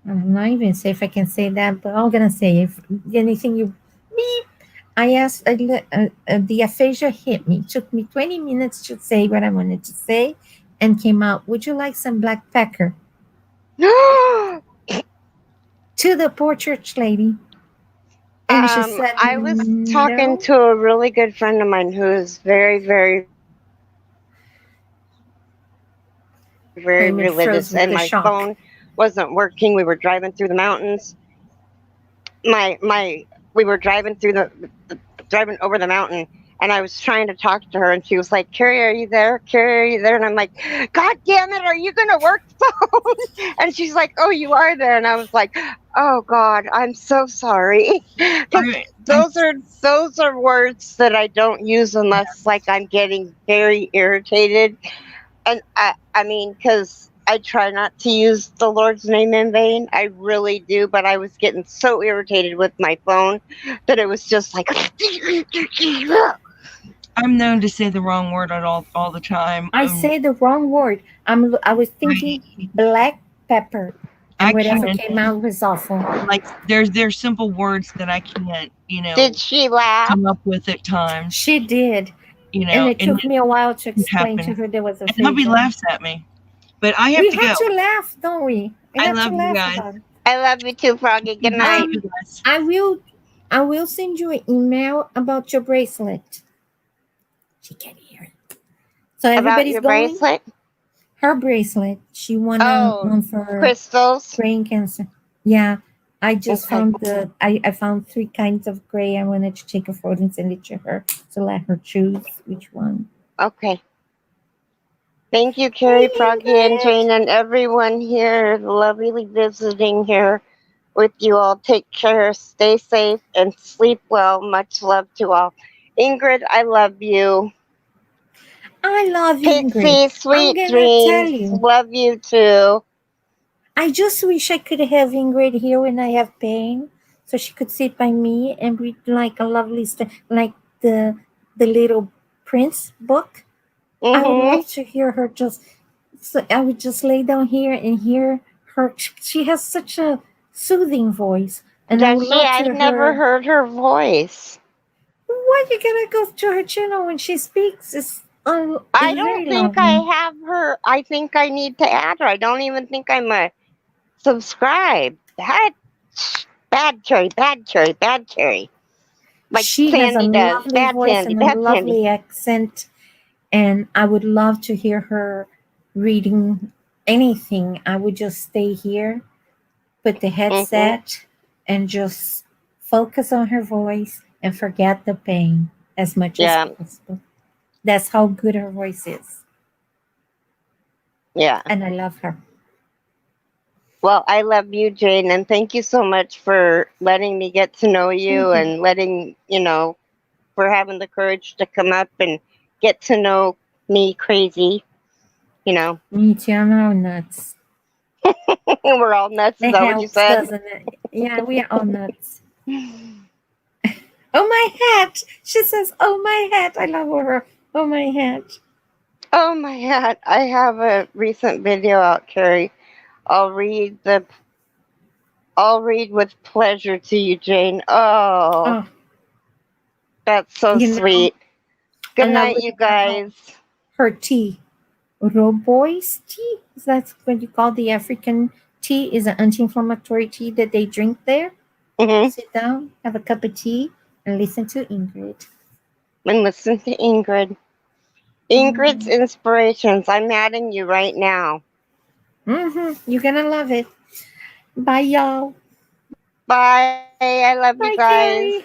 I'm not even sure if I can say that, but I'm gonna say if anything you beep. I asked, the aphasia hit me. It took me 20 minutes to say what I wanted to say, and came out, would you like some black pepper? To the poor church lady. And she said, I was talking no. to a really good friend of mine who is very, very, very Claim it froze religious, with and the my shock. phone wasn't working. We were driving through the mountains. We were driving through driving over the mountain, and I was trying to talk to her, and she was like, Keri, are you there? Keri, are you there? And I'm like, God damn it, are you gonna work phone? And she's like, oh, you are there. And I was like, oh God, I'm so sorry. Because those are words that I don't use unless like I'm getting very irritated. And I mean, because I try not to use the Lord's name in vain. I really do, but I was getting so irritated with my phone that it was just like I'm known to say the wrong word all the time. I say the wrong word. I was thinking black pepper, and I whatever can't, came out was awful. like, there's simple words that I can't, Did she laugh? come up with at times. She did, And it took me a while to it explain to happens. her there was a And hubby phrase. laughs at me, but I have We to have go. to laugh, don't we? We I have love to you laugh guys. about it. I love you too, Froggy. Good night. You guys. I will send you an email about your bracelet. She can't hear it. So About everybody's your going. bracelet? Her bracelet. She won Oh, one for crystals. brain cancer. Yeah. I just Okay. found I found 3 kinds of gray. I wanted to take a photo and send it to her to let her choose which one. Okay. Thank you, Keri, Froggy, and Jane, and everyone here. Lovely visiting here with you all. Take care, stay safe, and sleep well. Much love to all. Ingrid, I love you. I love you, Ingrid. Pixie, I'm sweet gonna tell dreams. you. Love you too. I just wish I could have Ingrid here when I have pain, so she could sit by me and read like a lovely like the little Prince book. I would love to hear her just. So I would just lay down here and hear her. She has such a soothing voice, and I Does would she? love I've to never hear. heard her voice. Why you gotta go to her channel when she speaks? It's I very don't think I lovely. have her. I think I need to add her. I don't even think I'm a subscribe. Bad Cherry, bad Cherry, bad Cherry. Like She has a Sandy does. lovely Bad voice Sandy, and a bad Sandy. lovely accent, and I would love to hear her reading anything. I would just stay here, put the headset, and just focus on her voice and forget the pain as much as possible. That's how good her voice is. Yeah. And I love her. Well, I love you, Jane, and thank you so much for letting me get to know you and letting, for having the courage to come up and get to know me crazy, Me too, I'm all nuts. We're all nuts, is It that what you helps, said? doesn't it? Yeah, we are all nuts. Oh, my hat. She says, oh, my hat. I love her. Oh, my hat. Oh, my hat. I have a recent video out, Keri. I'll read with pleasure to you, Jane. Oh. That's so sweet. Good night, you guys. Her tea. Robois tea? Is that what you call the African tea? Is an anti-inflammatory tea that they drink there? Sit down, have a cup of tea, and listen to Ingrid. Ingrid's inspirations. I'm adding you right now. You're going to love it. Bye, y'all. Bye. I love you guys. Keri.